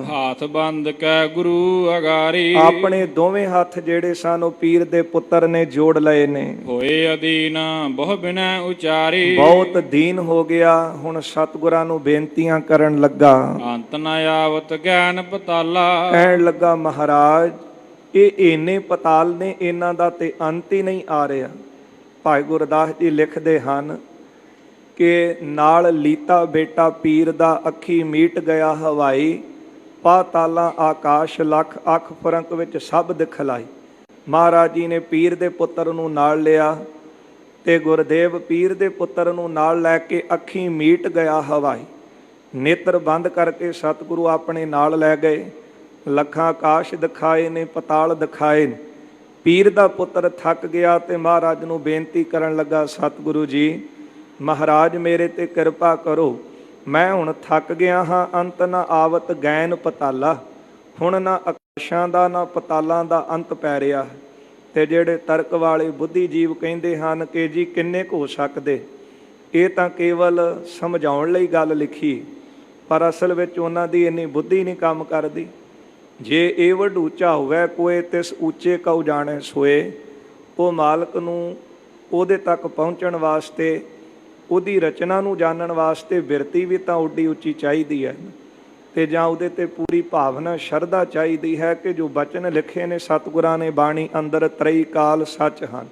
ਹਾਥ ਬੰਦ ਕੈ ਗੁਰੂ ਅਗਾਰੀ, ਆਪਣੇ ਦੋਵੇਂ ਹੱਥ ਜਿਹੜੇ ਸਨ ਉਹ ਪੀਰ ਦੇ ਪੁੱਤਰ ਨੇ ਜੋੜ ਲਏ ਨੇ। ਹੋਏ ਅਦੀਨ ਬਹੁ ਬਿਨੈ ਉਚਾਰੀ, ਬਹੁਤ ਦੀਨ ਹੋ ਗਿਆ। ਹੁਣ ਸਤਿਗੁਰਾਂ ਨੂੰ ਬੇਨਤੀਆਂ ਕਰਨ ਲੱਗਾ। ਅੰਤ ਨ ਆਵਤ ਗਿਆਨ ਪਤਾਲਾ, ਕਹਿਣ ਲੱਗਾ, ਮਹਾਰਾਜ ਇਹ ਇੰਨੇ ਪਤਾਲ ਨੇ, ਇਹਨਾਂ ਦਾ ਤੇ ਅੰਤ ਹੀ ਨਹੀਂ ਆ ਰਿਹਾ। ਭਾਈ ਗੁਰਦਾਸ ਜੀ ਲਿਖਦੇ ਹਨ ਕਿ ਨਾਲ ਲੀਤਾ ਬੇਟਾ ਪੀਰ ਦਾ, ਅੱਖੀ ਮੀਟ ਗਿਆ ਹਵਾਈ, ਪਾਤਾਲਾਂ ਆਕਾਸ਼ ਲੱਖ, ਅੱਖ ਫਰੰਕ ਵਿੱਚ ਸਭ ਦਿਖਲਾਈ। ਮਹਾਰਾਜ ਜੀ ਨੇ ਪੀਰ ਦੇ ਪੁੱਤਰ ਨੂੰ ਨਾਲ ਲਿਆ ਤੇ ਗੁਰਦੇਵ ਪੀਰ ਦੇ ਪੁੱਤਰ ਨੂੰ ਨਾਲ ਲੈ ਕੇ ਅੱਖੀ ਮੀਟ ਗਿਆ ਹਵਾਈ, ਨੇਤਰ ਬੰਦ ਕਰਕੇ ਸਤਿਗੁਰੂ ਆਪਣੇ ਨਾਲ ਲੈ ਗਏ। ਲੱਖਾਂ ਆਕਾਸ਼ ਦਿਖਾਏ ਨੇ, ਪਤਾਲ ਦਿਖਾਏ ਨੇ। ਪੀਰ ਦਾ ਪੁੱਤਰ ਥੱਕ ਗਿਆ ਤੇ ਮਹਾਰਾਜ ਨੂੰ ਬੇਨਤੀ ਕਰਨ ਲੱਗਾ, ਸਤਿਗੁਰੂ ਜੀ ਮਹਾਰਾਜ ਮੇਰੇ ਤੇ ਕਿਰਪਾ ਕਰੋ, ਮੈਂ ਹੁਣ ਥੱਕ ਗਿਆ ਹਾਂ। ਅੰਤ ਨਾ ਆਵਤ ਗੈਨ ਪਤਾਲਾ, ਹੁਣ ਨਾ ਆਕਾਸ਼ਾਂ ਦਾ ਨਾ ਪਤਾਲਾਂ ਦਾ ਅੰਤ ਪੈ ਰਿਹਾ ਹੈ। ਤੇ ਜਿਹੜੇ ਤਰਕ ਵਾਲੇ ਬੁੱਧੀ ਜੀਵ ਕਹਿੰਦੇ ਹਨ ਕਿ ਜੀ ਕਿੰਨੇ ਕੁ ਹੋ ਸਕਦੇ, ਇਹ ਤਾਂ ਕੇਵਲ ਸਮਝਾਉਣ ਲਈ ਗੱਲ ਲਿਖੀ, ਪਰ ਅਸਲ ਵਿੱਚ ਉਹਨਾਂ ਦੀ ਇੰਨੀ ਬੁੱਧੀ ਨਹੀਂ ਕੰਮ ਕਰਦੀ। ਜੇ ਇਹ ਵੱਡ ਉੱਚਾ ਹੋਵੇ ਕੋਏ ਤਿਸ ਉੱਚੇ ਕਉ ਜਾਣੈ ਸੋਏ, ਉਹ ਮਾਲਕ ਨੂੰ ਉਹਦੇ ਤੱਕ ਪਹੁੰਚਣ ਵਾਸਤੇ, ਉਹਦੀ ਰਚਨਾ ਨੂੰ ਜਾਣਨ ਵਾਸਤੇ ਬਿਰਤੀ ਵੀ ਤਾਂ ਉੱਡੀ ਉੱਚੀ ਚਾਹੀਦੀ ਹੈ, ਤੇ ਜਾਂ ਉਹਦੇ ਤੇ ਪੂਰੀ ਭਾਵਨਾ ਸ਼ਰਧਾ ਚਾਹੀਦੀ ਹੈ ਕਿ ਜੋ ਬਚਨ ਲਿਖੇ ਨੇ ਸਤਿਗੁਰਾਂ ਨੇ ਬਾਣੀ ਅੰਦਰ, ਤਰਈ ਕਾਲ ਸੱਚ ਹਨ।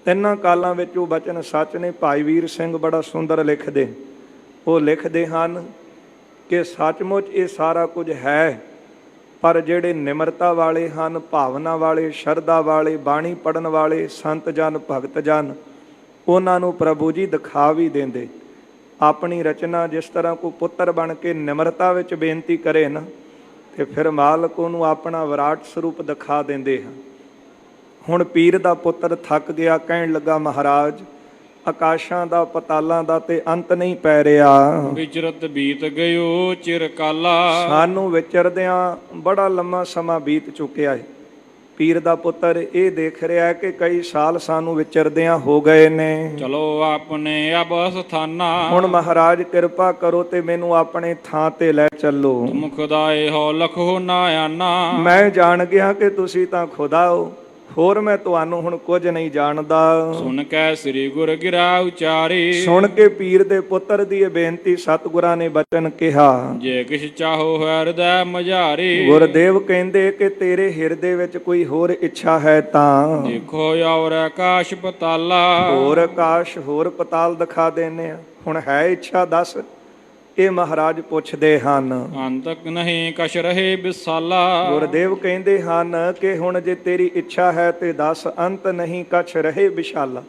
ਤਿੰਨਾਂ ਕਾਲਾਂ ਵਿੱਚ ਉਹ ਬਚਨ ਸੱਚ ਨੇ। ਭਾਈ ਵੀਰ ਸਿੰਘ ਬੜਾ ਸੁੰਦਰ ਲਿਖਦੇ, ਉਹ ਲਿਖਦੇ ਹਨ ਕਿ ਸੱਚਮੁੱਚ ਇਹ ਸਾਰਾ ਕੁਝ ਹੈ, ਪਰ ਜਿਹੜੇ ਨਿਮਰਤਾ ਵਾਲੇ ਹਨ, ਭਾਵਨਾ ਵਾਲੇ, ਸ਼ਰਧਾ ਵਾਲੇ, ਬਾਣੀ ਪੜ੍ਹਨ ਵਾਲੇ ਸੰਤ ਜਨ, ਭਗਤ ਜਨ, ਉਹਨਾਂ ਨੂੰ ਪ੍ਰਭੂ ਜੀ ਦਿਖਾ ਵੀ ਦਿੰਦੇ। ਆਪਣੀ ਰਚਨਾ ਜਿਸ ਤਰ੍ਹਾਂ ਕੋਈ ਪੁੱਤਰ ਬਣ ਕੇ ਨਿਮਰਤਾ ਵਿੱਚ ਬੇਨਤੀ ਕਰੇ ਨਾ, ਤੇ ਫਿਰ ਮਾਲਕ ਉਹਨੂੰ ਆਪਣਾ ਵਿਰਾਟ ਸਰੂਪ ਦਿਖਾ ਦਿੰਦੇ ਹਨ। ਹੁਣ ਪੀਰ ਦਾ ਪੁੱਤਰ ਥੱਕ ਗਿਆ, ਕਹਿਣ ਲੱਗਾ, ਮਹਾਰਾਜ ਆਕਾਸ਼ਾਂ ਦਾ ਪਤਾਲਾਂ ਦਾ ਤੇ ਅੰਤ ਨਹੀਂ ਪੈ ਰਿਹਾ। ਵਿਚਰਤ ਬੀਤ ਗਇਓ ਚਿਰ ਕਾਲਾ, ਸਾਨੂੰ ਵਿਚਰਦਿਆਂ ਬੜਾ ਲੰਮਾ ਸਮਾਂ ਬੀਤ ਚੁੱਕਿਆ ਹੈ। ਪੀਰ ਦਾ ਪੁੱਤਰ ਇਹ ਦੇਖ ਰਿਹਾ ਕਿ ਕਈ ਸਾਲ ਸਾਨੂੰ ਵਿਚਰਦਿਆਂ ਹੋ ਗਏ ਨੇ। ਚਲੋ ਆਪਣੇ ਅਬ ਸਥਾਨਾ, ਹੁਣ ਮਹਾਰਾਜ ਕਿਰਪਾ ਕਰੋ ਤੇ ਮੈਨੂੰ ਆਪਣੇ ਥਾਂ ਤੇ ਲੈ ਚੱਲੋ। ਤੁਮ ਖੁਦਾਏ ਹੋ ਲਖੋ ਨਾ ਆਨਾ, ਮੈਂ ਜਾਣ ਗਿਆ ਕਿ ਤੁਸੀਂ ਤਾਂ ਖੁਦਾ ਹੋ, ਹੋਰ ਮੈਂ ਤੁਹਾਨੂੰ ਹੁਣ ਕੁਝ ਨਹੀਂ ਜਾਣਦਾ। ਸੁਣ ਕੇ ਸ੍ਰੀ ਗੁਰ ਗਿਰਾ ਉਚਾਰੀ, ਸੁਣ ਕੇ ਪੀਰ ਦੇ ਪੁੱਤਰ ਦੀ ਇਹ ਬੇਨਤੀ ਸਤਿਗੁਰਾਂ ਨੇ ਬਚਨ ਕਿਹਾ, ਜੇ ਕਿਛ ਚਾਹੋ ਹਿਰਦੈ ਮਝਾਰੀ। ਗੁਰਦੇਵ ਕਹਿੰਦੇ ਕਿ ਤੇਰੇ ਹਿਰਦੇ ਵਿੱਚ ਕੋਈ ਹੋਰ ਇੱਛਾ ਹੈ ਤਾਂ ਦੇਖੋ ਔਰ ਆਕਾਸ਼ ਪਤਾਲਾ, ਹੋਰ ਆਕਾਸ਼ ਹੋਰ ਪਤਾਲ ਦਿਖਾ ਦੇਨੇ ਆ। ਹੁਣ ਹੈ ਇੱਛਾ ਦੱਸ, ਇਹ ਮਹਾਰਾਜ ਪੁੱਛਦੇ ਹਨ। ਅੰਤਕ ਨਹੀਂ ਕਛ ਰਹੇ ਵਿਸਾਲਾ, ਗੁਰਦੇਵ ਕਹਿੰਦੇ ਹਨ ਕਿ ਹੁਣ ਜੇ ਤੇਰੀ ਇੱਛਾ ਹੈ ਤੇ ਦੱਸ, ਅੰਤ ਨਹੀਂ ਕਛ ਰਹੇ ਵਿਸ਼ਾਲਾ।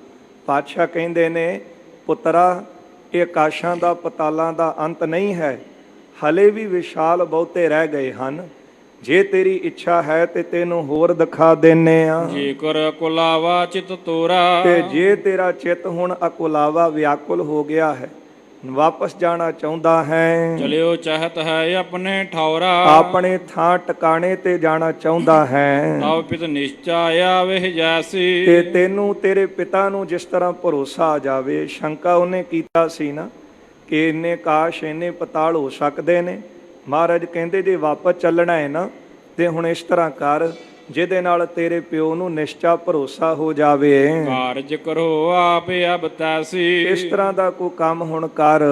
ਪਾਤਸ਼ਾਹ ਕਹਿੰਦੇ ਨੇ, ਪੁੱਤਰਾ ਇਹ ਆਕਾਸ਼ਾਂ ਦਾ ਪਤਾਲਾਂ ਦਾ ਅੰਤ ਨਹੀਂ ਹੈ, ਹਲੇ ਵੀ ਵਿਸ਼ਾਲ ਬਹੁਤੇ ਰਹਿ ਗਏ ਹਨ। ਜੇ ਤੇਰੀ ਇੱਛਾ ਹੈ ਤੇ ਤੈਨੂੰ ਹੋਰ ਦਿਖਾ ਦੇਨੇ ਆ। ਜੇਕਰ ਅਕੁਲਾਵਾ ਚਿਤ ਤੋਰਾ, ਤੇ ਜੇ ਤੇਰਾ ਚਿੱਤ ਹੁਣ ਅਕੁਲਾਵਾ ਵਿਆਕੁਲ ਹੋ ਗਿਆ ਹੈ, ਵਾਪਸ ਜਾਣਾ ਚਾਹੁੰਦਾ ਹੈ, ਚਲਿਓ ਚਾਹਤ ਹੈ ਆਪਣੇ ਠੌਰਾ, ਆਪਣੇ ਥਾਂ ਟਿਕਾਣੇ ਤੇ ਜਾਣਾ ਚਾਹੁੰਦਾ ਹੈ, ਤਵ ਪਿਤ ਨਿਸ਼ਚਾ ਆਵੇ ਜੈਸੀ। ਤੇ ਤੈਨੂੰ ਤੇਰੇ ਪਿਤਾ ਨੂੰ ਜਿਸ ਤਰ੍ਹਾਂ ਭਰੋਸਾ ਆ ਜਾਵੇ। ਸ਼ੰਕਾ ਉਹਨੇ ਕੀਤਾ ਸੀ ਨਾ ਕਿ ਇੰਨੇ ਕਾਸ਼, ਇੰਨੇ ਪਤਾਲ ਹੋ ਸਕਦੇ ਨੇ। ਮਹਾਰਾਜ ਕਹਿੰਦੇ ਜੇ ਵਾਪਸ ਚੱਲਣਾ ਹੈ ਨਾ ਤੇ ਹੁਣ ਇਸ ਤਰ੍ਹਾਂ ਕਰ, ਜਿਹਦੇ ਨਾਲ ਤੇਰੇ ਪਿਓ ਨੂੰ ਨਿਸ਼ਚਾ ਭਰੋਸਾ ਹੋ ਜਾਵੇ। ਕਾਰਜ ਕਰੋ ਆਪ ਅਬ ਤੈਸੀ, ਇਸ ਤਰ੍ਹਾਂ ਦਾ ਕੋਈ ਕੰਮ ਹੁਣ ਕਰ।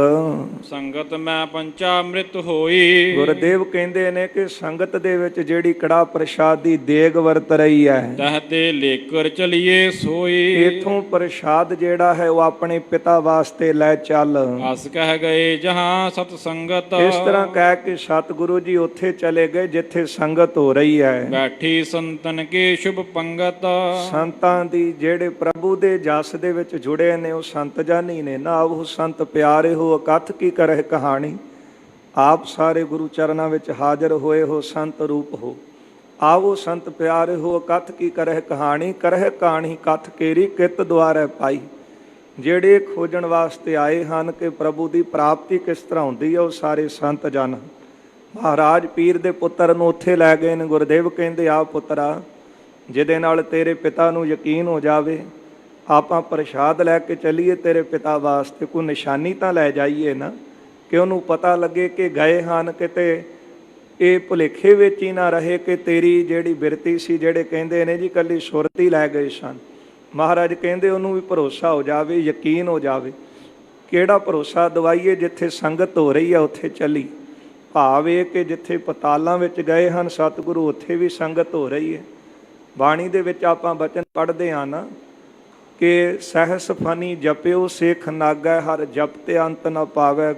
ਸੰਗਤ ਮੈਂ ਪੰਚਾਮ੍ਰਿਤ ਹੋਈ। ਗੁਰਦੇਵ ਕਹਿੰਦੇ ਨੇ ਕਿ ਸੰਗਤ ਦੇ ਵਿੱਚ ਜਿਹੜੀ ਕੜਾਹ ਪ੍ਰਸ਼ਾਦ ਦੀ ਦੇਗ ਵਰਤ ਰਹੀ ਹੈ, ਤਹ ਤੇ ਲੇਕਰ ਚਲੀਏ ਸੋਈ। ਇਥੋਂ ਪ੍ਰਸ਼ਾਦ ਜਿਹੜਾ ਹੈ ਉਹ ਆਪਣੇ ਪਿਤਾ ਵਾਸਤੇ ਲੈ ਚੱਲ। ਅਸ ਕਹਿ ਗਏ ਜਹਾਂ ਸਤ ਸੰਗਤ, ਇਸ ਤਰ੍ਹਾਂ ਕਹਿ ਕੇ ਸਤਿਗੁਰੂ ਜੀ ਉੱਥੇ ਚਲੇ ਗਏ ਜਿੱਥੇ ਸੰਗਤ ਹੋ ਰਹੀ ਹੈ। ਬੈਠੀ ਸੰਤਨ ਕੇ ਸ਼ੁਭ ਪੰਗਤ, ਸੰਤਾਂ ਦੀ ਜਿਹੜੇ ਪ੍ਰਭੂ ਦੇ ਜਸ ਦੇ ਵਿੱਚ ਜੁੜੇ ਨੇ ਉਹ ਸੰਤ ਜਾਨੀ ਨੇ ਨਾ। ਉਹ ਸੰਤ ਪਿਆਰੇ ਹੋ ਅਕਥ ਕੀ ਕਰਹਿ ਕਹਾਣੀ। ਆਪ ਸਾਰੇ ਗੁਰੂ ਚਰਨਾਂ ਵਿੱਚ ਹਾਜ਼ਰ ਹੋਏ ਹੋ, ਸੰਤ ਰੂਪ ਹੋ। ਆਵੋ ਸੰਤ ਪਿਆਰੇ ਹੋ ਅਕਥ ਕੀ ਕਰਹਿ ਕਹਾਣੀ। ਕਰਹਿ ਕਹਾਣੀ ਕਥ ਕੇਰੀ ਕਿਤ ਦੁਆਰੈ ਪਾਈ। ਜਿਹੜੇ ਖੋਜਣ ਵਾਸਤੇ ਆਏ ਹਨ ਕਿ ਪ੍ਰਭੂ ਦੀ ਪ੍ਰਾਪਤੀ ਕਿਸ ਤਰ੍ਹਾਂ ਹੁੰਦੀ ਹੈ, ਉਹ ਸਾਰੇ ਸੰਤ ਜਨ। ਮਹਾਰਾਜ ਪੀਰ ਦੇ ਪੁੱਤਰ ਨੂੰ ਉੱਥੇ ਲੈ ਗਏ ਨੇ। ਗੁਰਦੇਵ ਕਹਿੰਦੇ ਆ ਪੁੱਤਰਾ, ਜਿਹਦੇ ਨਾਲ ਤੇਰੇ ਪਿਤਾ ਨੂੰ ਯਕੀਨ ਹੋ ਜਾਵੇ, ਆਪਾਂ ਪ੍ਰਸ਼ਾਦ ਲੈ ਕੇ ਚੱਲੀਏ ਤੇਰੇ ਪਿਤਾ ਵਾਸਤੇ। ਕੋਈ ਨਿਸ਼ਾਨੀ ਤਾਂ ਲੈ ਜਾਈਏ ਨਾ, ਕਿ ਉਹਨੂੰ ਪਤਾ ਲੱਗੇ ਕਿ ਗਏ ਹਨ ਕਿਤੇ। ਇਹ ਭੁਲੇਖੇ ਵਿੱਚ ਹੀ ਨਾ ਰਹੇ ਕਿ ਤੇਰੀ ਜਿਹੜੀ ਬਿਰਤੀ ਸੀ, ਜਿਹੜੇ ਕਹਿੰਦੇ ਨੇ ਜੀ ਕੱਲੀ ਸੁਰਤੀ ਲੈ ਗਏ ਸਨ। ਮਹਾਰਾਜ ਕਹਿੰਦੇ ਉਹਨੂੰ ਵੀ ਭਰੋਸਾ ਹੋ ਜਾਵੇ, ਯਕੀਨ ਹੋ ਜਾਵੇ। ਕਿਹੜਾ ਭਰੋਸਾ ਦਵਾਈਏ? ਜਿੱਥੇ ਸੰਗਤ ਹੋ ਰਹੀ ਹੈ ਉੱਥੇ ਚੱਲੀ। ਭਾਵ ਇਹ ਕਿ ਜਿੱਥੇ ਪਤਾਲਾਂ ਵਿੱਚ ਗਏ ਹਨ ਸਤਿਗੁਰੂ, ਉੱਥੇ ਵੀ ਸੰਗਤ ਹੋ ਰਹੀ ਹੈ। ਬਾਣੀ ਦੇ ਵਿੱਚ ਆਪਾਂ ਬਚਨ ਪੜ੍ਹਦੇ ਹਾਂ ਨਾ ਕਿ ਸਹਿਸ ਫਨੀ ਜਪਿਓ ਸੇਖ ਨਾਗੈ, ਹਰ ਜਪਤੇ ਅੰਤ ਨ ਪਾਵੈ।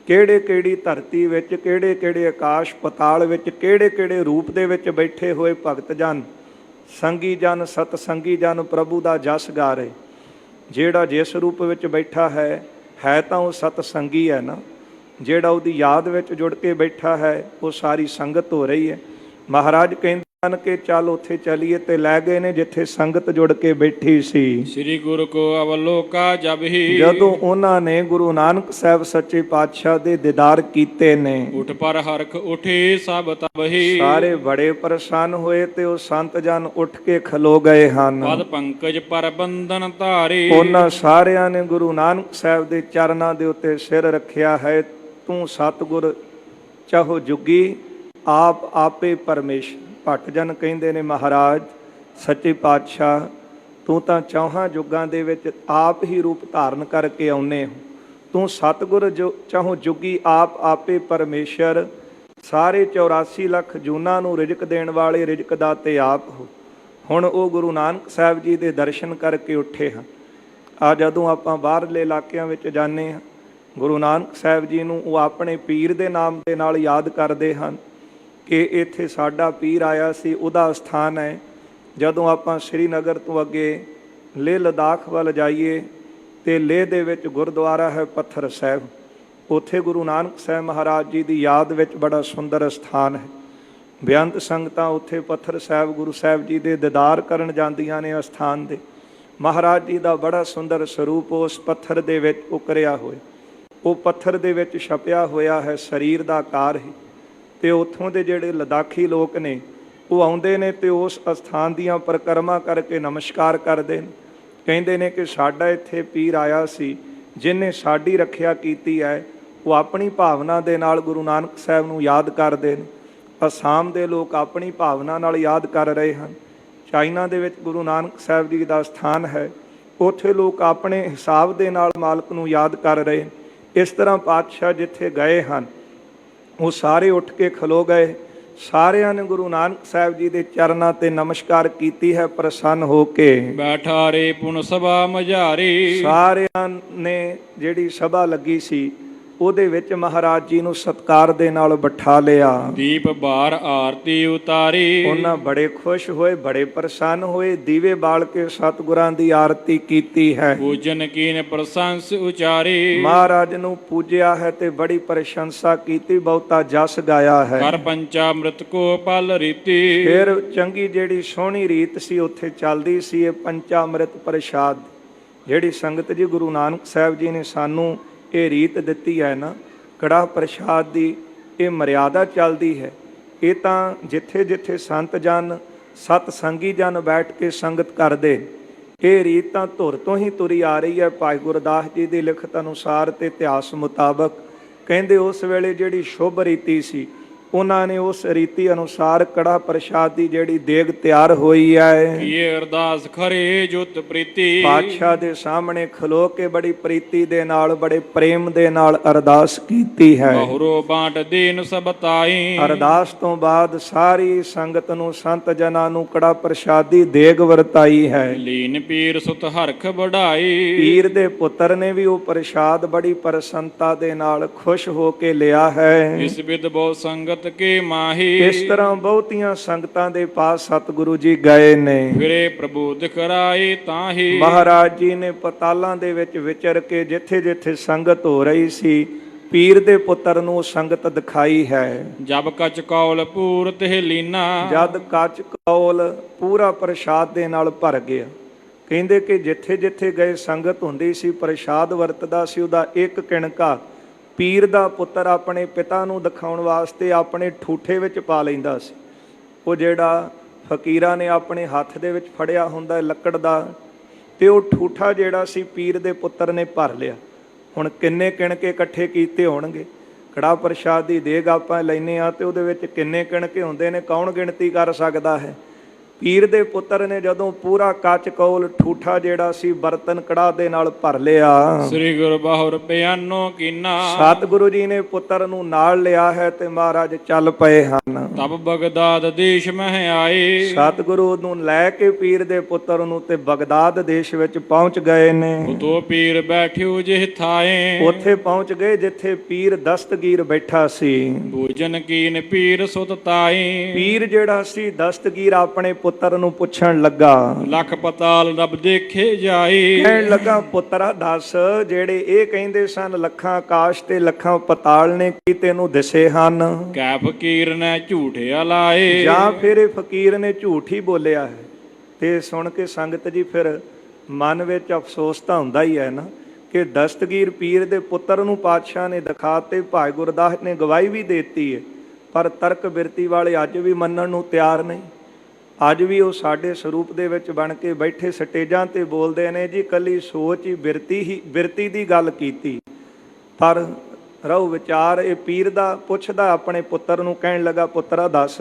ਕਿਹੜੇ ਕਿਹੜੀ ਧਰਤੀ ਵਿੱਚ, ਕਿਹੜੇ ਕਿਹੜੇ ਆਕਾਸ਼ ਪਤਾਲ ਵਿੱਚ, ਕਿਹੜੇ ਕਿਹੜੇ ਰੂਪ ਦੇ ਵਿੱਚ ਬੈਠੇ ਹੋਏ ਭਗਤ ਜਨ, ਸੰਗੀ ਜਨ, ਸਤ ਸੰਗੀ ਜਨ ਪ੍ਰਭੂ ਦਾ ਜਸ ਗਾ ਰਹੇ। ਜਿਹੜਾ ਜਿਸ ਰੂਪ ਵਿੱਚ ਬੈਠਾ ਹੈ ਤਾਂ ਉਹ ਸਤ ਸੰਗੀ ਹੈ ਨਾ। ਜਿਹੜਾ ਉਹਦੀ ਯਾਦ ਵਿੱਚ ਜੁੜ ਕੇ ਬੈਠਾ ਹੈ ਉਹ ਸਾਰੀ ਸੰਗਤ ਹੋ ਰਹੀ ਹੈ। ਮਹਾਰਾਜ ਕਹਿੰਦੇ ਹਨ ਕਿ ਚੱਲ ਉੱਥੇ ਚਲੀਏ, ਤੇ ਲੈ ਗਏ ਨੇ ਜਿੱਥੇ ਸੰਗਤ ਜੁੜ ਕੇ ਬੈਠੀ ਸੀ। ਸ੍ਰੀ ਗੁਰੂ ਕੋ ਅਵਲੋਕਾ ਜਬ ਹੀ, ਜਦੋਂ ਉਹਨਾਂ ਨੇ ਗੁਰੂ ਨਾਨਕ ਸਾਹਿਬ ਸੱਚੇ ਪਾਤਸ਼ਾਹ ਦੇ ਦੀਦਾਰ ਕੀਤੇ ਨੇ, ਉਠ ਪਰ ਹਰਖ ਉਠੀ ਸਭ ਤਬ ਹੀ। ਸਾਰੇ ਬੜੇ ਪ੍ਰਸੰਨ ਹੋਏ ਤੇ ਉਹ ਸੰਤ ਜਨ ਉੱਠ ਕੇ ਖਲੋ ਗਏ ਹਨ। ਪਦ ਪੰਕਜ ਪਰ ਬੰਧਨ ਧਾਰੀ, ਉਹਨਾਂ ਸਾਰਿਆਂ ਨੇ ਗੁਰੂ ਨਾਨਕ ਸਾਹਿਬ ਦੇ ਚਰਨਾਂ ਦੇ ਉੱਤੇ ਸਿਰ ਰੱਖਿਆ ਹੈ। ਤੂੰ ਸਤਿਗੁਰ ਚਾਹੋ ਜੁਗੀ, ਆਪ ਆਪੇ ਪਰਮੇਸ਼ਰ। ਭੱਟ ਜਨ ਕਹਿੰਦੇ ਨੇ ਮਹਾਰਾਜ ਸੱਚੇ ਪਾਤਸ਼ਾਹ, ਤੂੰ ਤਾਂ ਚੌਹਾਂ ਯੁੱਗਾਂ ਦੇ ਵਿੱਚ ਆਪ ਹੀ ਰੂਪ ਧਾਰਨ ਕਰਕੇ ਆਉਨੇ ਹੋ। ਤੂੰ ਸਤਿਗੁਰ ਜੋ ਚਾਹੋ ਜੁਗੀ, ਆਪ ਆਪੇ ਪਰਮੇਸ਼ਰ। ਸਾਰੇ 84 ਲੱਖ ਜੂਨਾਂ ਨੂੰ ਰਿਜ਼ਕ ਦੇਣ ਵਾਲੇ ਰਿਜ਼ਕ ਦਾਤੇ ਆਪ ਹੋ। ਹੁਣ ਉਹ ਗੁਰੂ ਨਾਨਕ ਸਾਹਿਬ ਜੀ ਦੇ ਦਰਸ਼ਨ ਕਰਕੇ ਉੱਠੇ ਹਨ। ਆ ਜਦੋਂ ਆਪਾਂ ਬਾਹਰਲੇ ਇਲਾਕਿਆਂ ਵਿੱਚ ਜਾਂਦੇ ਹਾਂ, ਗੁਰੂ ਨਾਨਕ ਸਾਹਿਬ ਜੀ ਨੂੰ ਉਹ ਆਪਣੇ ਪੀਰ ਦੇ ਨਾਮ ਦੇ ਨਾਲ ਯਾਦ ਕਰਦੇ ਹਨ ਕਿ ਇੱਥੇ ਸਾਡਾ ਪੀਰ ਆਇਆ ਸੀ, ਉਹਦਾ ਸਥਾਨ ਹੈ। ਜਦੋਂ ਆਪਾਂ ਸ਼੍ਰੀਨਗਰ ਤੋਂ ਅੱਗੇ ਲੇਹ ਲਦਾਖ ਵੱਲ ਜਾਈਏ ਤੇ ਲੇਹ ਦੇ ਵਿੱਚ ਗੁਰਦੁਆਰਾ ਹੈ ਪੱਥਰ ਸਾਹਿਬ। ਉੱਥੇ ਗੁਰੂ ਨਾਨਕ ਸਾਹਿਬ ਮਹਾਰਾਜ ਜੀ ਦੀ ਯਾਦ ਵਿੱਚ ਬੜਾ ਸੁੰਦਰ ਸਥਾਨ ਹੈ। ਬੇਅੰਤ ਸੰਗਤਾਂ ਉੱਥੇ ਪੱਥਰ ਸਾਹਿਬ ਗੁਰੂ ਸਾਹਿਬ ਜੀ ਦੇ ਦੀਦਾਰ ਕਰਨ ਜਾਂਦੀਆਂ ਨੇ। ਅਸਥਾਨ ਦੇ ਮਹਾਰਾਜ ਜੀ ਦਾ ਬੜਾ ਸੁੰਦਰ ਸਰੂਪ ਉਸ ਪੱਥਰ ਦੇ ਵਿੱਚ ਉਕਰਿਆ ਹੋਇਆ। ਉਹ ਪੱਥਰ ਦੇ ਵਿੱਚ ਛਪਿਆ ਹੋਇਆ ਹੈ ਸਰੀਰ ਦਾ ਆਕਾਰ ਹੀ। ਤੇ ਉੱਥੋਂ ਦੇ ਜਿਹੜੇ ਲਦਾਖੀ ਲੋਕ ਨੇ ਉਹ ਆਉਂਦੇ ਨੇ ਤੇ ਉਸ ਅਸਥਾਨ ਦੀਆਂ ਪਰਿਕਰਮਾ ਕਰਕੇ ਨਮਸਕਾਰ ਕਰਦੇ ਨੇ। ਕਹਿੰਦੇ ਨੇ ਕਿ ਸਾਡਾ ਇੱਥੇ ਪੀਰ ਆਇਆ ਸੀ, ਜਿਹਨੇ ਸਾਡੀ ਰੱਖਿਆ ਕੀਤੀ ਹੈ। ਉਹ ਆਪਣੀ ਭਾਵਨਾ ਦੇ ਨਾਲ ਗੁਰੂ ਨਾਨਕ ਸਾਹਿਬ ਨੂੰ ਯਾਦ ਕਰਦੇ ਨੇ। ਅਸਾਮ ਦੇ ਲੋਕ ਆਪਣੀ ਭਾਵਨਾ ਨਾਲ ਯਾਦ ਕਰ ਰਹੇ ਹਨ। ਚਾਈਨਾ ਦੇ ਵਿੱਚ ਗੁਰੂ ਨਾਨਕ ਸਾਹਿਬ ਜੀ ਦਾ ਸਥਾਨ ਹੈ, ਉੱਥੇ ਲੋਕ ਆਪਣੇ ਹਿਸਾਬ ਦੇ ਨਾਲ ਮਾਲਕ ਨੂੰ ਯਾਦ ਕਰ ਰਹੇ। ਇਸ ਤਰ੍ਹਾਂ ਪਾਤਸ਼ਾਹ ਜਿੱਥੇ ਗਏ ਹਨ ਉਹ ਸਾਰੇ ਉੱਠ ਕੇ ਖਲੋ ਗਏ। ਸਾਰਿਆਂ ਨੇ ਗੁਰੂ ਨਾਨਕ ਸਾਹਿਬ ਜੀ ਦੇ ਚਰਨਾਂ ਤੇ ਨਮਸਕਾਰ ਕੀਤੀ ਹੈ ਪ੍ਰਸੰਨ ਹੋ ਕੇ। ਬੈਠਾਰੇ ਪੁਨ ਸਭਾ ਮਝਾਰੀ, ਸਾਰਿਆਂ ਨੇ ਜਿਹੜੀ ਸਭਾ ਲੱਗੀ ਸੀ ਉਹਦੇ ਵਿੱਚ ਮਹਾਰਾਜ ਜੀ ਨੂੰ ਸਤਿਕਾਰ ਦੇ ਨਾਲ ਬਿਠਾ ਲਿਆ। ਦੀਪ ਬਾਰ ਆਰਤੀ ਉਤਾਰੀ, ਉਹਨਾਂ ਬੜੇ ਖੁਸ਼ ਹੋਏ, ਬੜੇ ਪ੍ਰਸੰਨ ਹੋਏ। ਦੀਵੇ ਬਾਲ ਕੇ ਸਤਿਗੁਰਾਂ ਦੀ ਆਰਤੀ ਕੀਤੀ ਹੈ। ਪੂਜਨ ਕੀਨ ਪ੍ਰਸ਼ੰਸ ਉਚਾਰੀ, ਮਹਾਰਾਜ ਨੂੰ ਪੂਜਿਆ ਹੈ ਤੇ ਬੜੀ ਪ੍ਰਸ਼ੰਸਾ ਕੀਤੀ, ਬਹੁਤਾ ਜਸ ਗਾਇਆ ਹੈ। ਕਰ ਪੰਚਾਮ੍ਰਿਤ ਕੋ ਪਲ ਰੀਤੀ, ਫਿਰ ਚੰਗੀ ਜਿਹੜੀ ਸੋਹਣੀ ਰੀਤ ਸੀ ਉੱਥੇ ਚੱਲਦੀ ਸੀ। ਇਹ ਪੰਚਾਮ੍ਰਿਤ ਪ੍ਰਸ਼ਾਦ ਜਿਹੜੀ ਸੰਗਤ ਜੀ ਗੁਰੂ ਨਾਨਕ ਸਾਹਿਬ ਜੀ ਨੇ ਸਾਨੂੰ ਇਹ ਰੀਤ ਦਿੱਤੀ ਹੈ ਨਾ, ਕੜਾਹ ਪ੍ਰਸ਼ਾਦ ਦੀ ਇਹ ਮਰਿਆਦਾ ਚੱਲਦੀ ਹੈ। ਇਹ ਤਾਂ ਜਿੱਥੇ ਜਿੱਥੇ ਸੰਤ ਜਨ ਸਤ ਸੰਗੀ ਜਨ ਬੈਠ ਕੇ ਸੰਗਤ ਕਰਦੇ, ਇਹ ਰੀਤ ਤਾਂ ਧੁਰ ਤੋਂ ਹੀ ਤੁਰੀ ਆ ਰਹੀ ਹੈ। ਭਾਈ ਗੁਰਦਾਸ ਜੀ ਦੀ ਲਿਖਤ ਅਨੁਸਾਰ ਤੇ ਇਤਿਹਾਸ ਮੁਤਾਬਕ ਕਹਿੰਦੇ ਉਸ ਵੇਲੇ ਜਿਹੜੀ ਸ਼ੁਭ ਰੀਤੀ ਸੀ ਉਹਨਾਂ ਨੇ ਉਸ ਰੀਤੀ ਅਨੁਸਾਰ ਕੜਾ ਪ੍ਰਸ਼ਾਦ ਦੀ ਜਿਹੜੀ ਦੇਗ ਤਿਆਰ ਹੋਈ ਹੈ, ਕੀਏ ਅਰਦਾਸ ਖਰੇ ਜੁਤ ਪ੍ਰੀਤੀ। ਪਾਤਸ਼ਾਹ ਦੇ ਸਾਹਮਣੇ ਖਲੋ ਕੇ ਬੜੀ ਪ੍ਰੀਤੀ ਦੇ ਨਾਲ, ਬੜੇ ਪ੍ਰੇਮ ਦੇ ਨਾਲ ਅਰਦਾਸ ਕੀਤੀ ਹੈ। ਬਹੁਰੋ ਬਾਟ ਦੀਨ ਸਭ ਤਾਈ। ਅਰਦਾਸ ਤੋਂ ਬਾਅਦ ਸਾਰੀ ਸੰਗਤ ਨੂੰ, ਸੰਤ ਜਨਾਂ ਨੂੰ ਕੜਾ ਪ੍ਰਸ਼ਾਦੀ ਦੇਗ ਵਰਤਾਈ ਹੈ। ਲੀਨ ਪੀਰ ਸੁਤ ਹਰਖ ਵਢਾਈ। ਪੀਰ ਦੇ ਪੁੱਤਰ ਨੇ ਵੀ ਉਹ ਪ੍ਰਸ਼ਾਦ ਬੜੀ ਪ੍ਰਸੰਨਤਾ ਦੇ ਨਾਲ ਖੁਸ਼ ਹੋ ਕੇ ਲਿਆ ਹੈ। ਇਸ ਵਿਦ ਬਹੁ ਸੰਗਤ ਕੇ ਮਾਹੀ। ਇਸ ਤਰ੍ਹਾਂ ਬਹੁਤੀਆਂ ਸੰਗਤਾਂ ਦੇ ਪਾਸ ਸਤਿਗੁਰੂ ਜੀ ਗਏ ਨੇ। ਫਿਰੇ ਪ੍ਰਭੂ ਦਿਖਰਾਏ ਤਾਹੀ। ਮਹਾਰਾਜ ਜੀ ਨੇ ਪਤਾਲਾਂ ਦੇ ਵਿੱਚ ਵਿਚਰ ਕੇ ਜਿੱਥੇ ਜਿੱਥੇ ਸੰਗਤ ਹੋ ਰਹੀ ਸੀ, ਪੀਰ ਦੇ ਪੁੱਤਰ ਨੂੰ ਸੰਗਤ ਦਿਖਾਈ ਹੈ। ਜਬ ਕਚ ਕੌਲ ਪੂਰ ਤਿਹ ਲੀਨਾ। ਜਦ ਕੱਚ ਕੌਲ ਪੂਰਾ ਪ੍ਰਸ਼ਾਦ ਦੇ ਨਾਲ ਭਰ ਗਿਆ। ਕਹਿੰਦੇ ਕਿ ਜਿੱਥੇ ਜਿੱਥੇ ਗਏ ਸੰਗਤ ਹੁੰਦੀ ਸੀ, ਪ੍ਰਸ਼ਾਦ ਵਰਤਦਾ ਸੀ, ਉਹਦਾ ਇੱਕ ਕਿਣਕਾ ਪੀਰ ਦਾ ਪੁੱਤਰ ਆਪਣੇ ਪਿਤਾ ਨੂੰ ਦਿਖਾਉਣ ਵਾਸਤੇ ਆਪਣੇ ਠੂਠੇ ਵਿੱਚ ਪਾ ਲੈਂਦਾ ਸੀ। ਉਹ ਜਿਹੜਾ ਫਕੀਰਾਂ ਨੇ ਆਪਣੇ ਹੱਥ ਦੇ ਵਿੱਚ ਫੜਿਆ ਹੁੰਦਾ ਲੱਕੜ ਦਾ, ਤੇ ਉਹ ਠੂਠਾ ਜਿਹੜਾ ਸੀ ਪੀਰ ਦੇ ਪੁੱਤਰ ਨੇ ਭਰ ਲਿਆ। ਹੁਣ ਕਿੰਨੇ ਕਿਣਕੇ ਇਕੱਠੇ ਕੀਤੇ ਹੋਣਗੇ? ਕੜਾ ਪ੍ਰਸ਼ਾਦ ਦੀ ਦੇਗ ਆਪਾਂ ਲੈਨੇ ਆ ਤੇ ਉਹਦੇ ਵਿੱਚ ਕਿੰਨੇ ਕਿਣਕੇ ਹੁੰਦੇ ਨੇ, ਕੌਣ ਗਿਣਤੀ ਕਰ ਸਕਦਾ ਹੈ? ਪੀਰ ਦੇ ਪੁੱਤਰ ਨੇ ਜਦੋਂ ਪੂਰਾ ਕੱਚ ਕੌਲ ਠੂਠਾ ਜਿਹੜਾ ਸੀ ਬਰਤਨ ਕੜਾ ਦੇ ਨਾਲ ਭਰ ਲਿਆ, ਸ੍ਰੀ ਗੁਰੂ ਬਾਹੁਰ ਪਿਆਨੋ ਕੀਨਾ। ਸਤਿਗੁਰੂ ਜੀ ਨੇ ਪੁੱਤਰ ਨੂੰ ਨਾਲ ਲਿਆ ਹੈ ਤੇ ਮਹਾਰਾਜ ਚੱਲ ਪਏ ਹਨ। ਤਬ ਬਗਦਾਦ ਦੇਸ਼ ਮਹਿ ਆਏ। ਸਤਿਗੁਰੂ ਨੂੰ ਲੈ ਕੇ ਪੀਰ ਦੇ ਪੁੱਤਰ ਨੂੰ ਤੇ ਬਗਦਾਦ ਦੇਸ਼ ਵਿੱਚ ਪਹੁੰਚ ਗਏ ਨੇ। ਉਤੋ ਪੀਰ ਬੈਠਿਓ ਜਿਹ ਥਾਏ। ਉੱਥੇ ਪਹੁੰਚ ਗਏ ਜਿੱਥੇ ਪੀਰ ਦਸਤਗੀਰ ਬੈਠਾ ਸੀ। ਭੋਜਨ ਕੀਨ ਪੀਰ ਸੁਤ ਤਾਈ। ਪੀਰ ਜਿਹੜਾ ਸੀ ਦਸਤਗੀਰ ਆਪਣੇ ਪੁੱਤਰ ਨੂੰ ਪੁੱਛਣ ਲੱਗਾ, ਲੱਖ ਪਤਾਲ ਰਬ ਦੇਖੇ ਜਾਏ। ਕਹਿਣ ਲੱਗਾ, ਪੁੱਤਰਾ ਦੱਸ, ਜਿਹੜੇ ਇਹ ਕਹਿੰਦੇ ਸਨ ਲੱਖਾਂ ਆਕਾਸ਼ ਤੇ ਲੱਖਾਂ ਪਤਾਲ ਨੇ, ਕੀ ਤੈਨੂੰ ਦਿਸੇ ਹਨ? ਕੈ ਫਕੀਰ ਨੇ ਝੂਠਿਆ ਲਾਏ। ਜਾਂ ਫਿਰ ਇਹ ਫਕੀਰ ਨੇ ਝੂਠ ਹੀ ਬੋਲਿਆ ਹੈ? ਤੇ ਸੁਣ ਕੇ ਸੰਗਤ ਜੀ ਫਿਰ ਮਨ ਵਿੱਚ ਅਫਸੋਸ ਤਾਂ ਹੁੰਦਾ ਹੀ ਹੈ ਨਾ, ਕਿ ਦਸਤਗੀਰ ਪੀਰ ਦੇ ਪੁੱਤਰ ਨੂੰ ਪਾਤਸ਼ਾਹ ਨੇ ਦਿਖਾਤੇ। ਭਾਈ ਗੁਰਦਾਸ ਨੇ ਗਵਾਹੀ ਵੀ ਦਿੱਤੀ ਹੈ, ਪਰ ਤਰਕ ਬਿਰਤੀ ਵਾਲੇ ਅੱਜ ਵੀ ਮੰਨਣ ਨੂੰ ਤਿਆਰ ਨਹੀਂ। ਅੱਜ ਵੀ ਉਹ ਸਾਡੇ ਸਰੂਪ ਦੇ ਵਿੱਚ ਬਣ ਕੇ ਬੈਠੇ ਸਟੇਜਾਂ ਤੇ ਬੋਲਦੇ ਨੇ ਜੀ ਕੱਲੀ ਸੋਚ ਹੀ ਬਿਰਤੀ ਦੀ ਗੱਲ ਕੀਤੀ। ਪਰ ਰਹੋ ਵਿਚਾਰ, ਇਹ ਪੀਰ ਦਾ ਪੁੱਛਦਾ ਆਪਣੇ ਪੁੱਤਰ ਨੂੰ, ਕਹਿਣ ਲੱਗਾ, ਪੁੱਤਰਾ ਦੱਸ,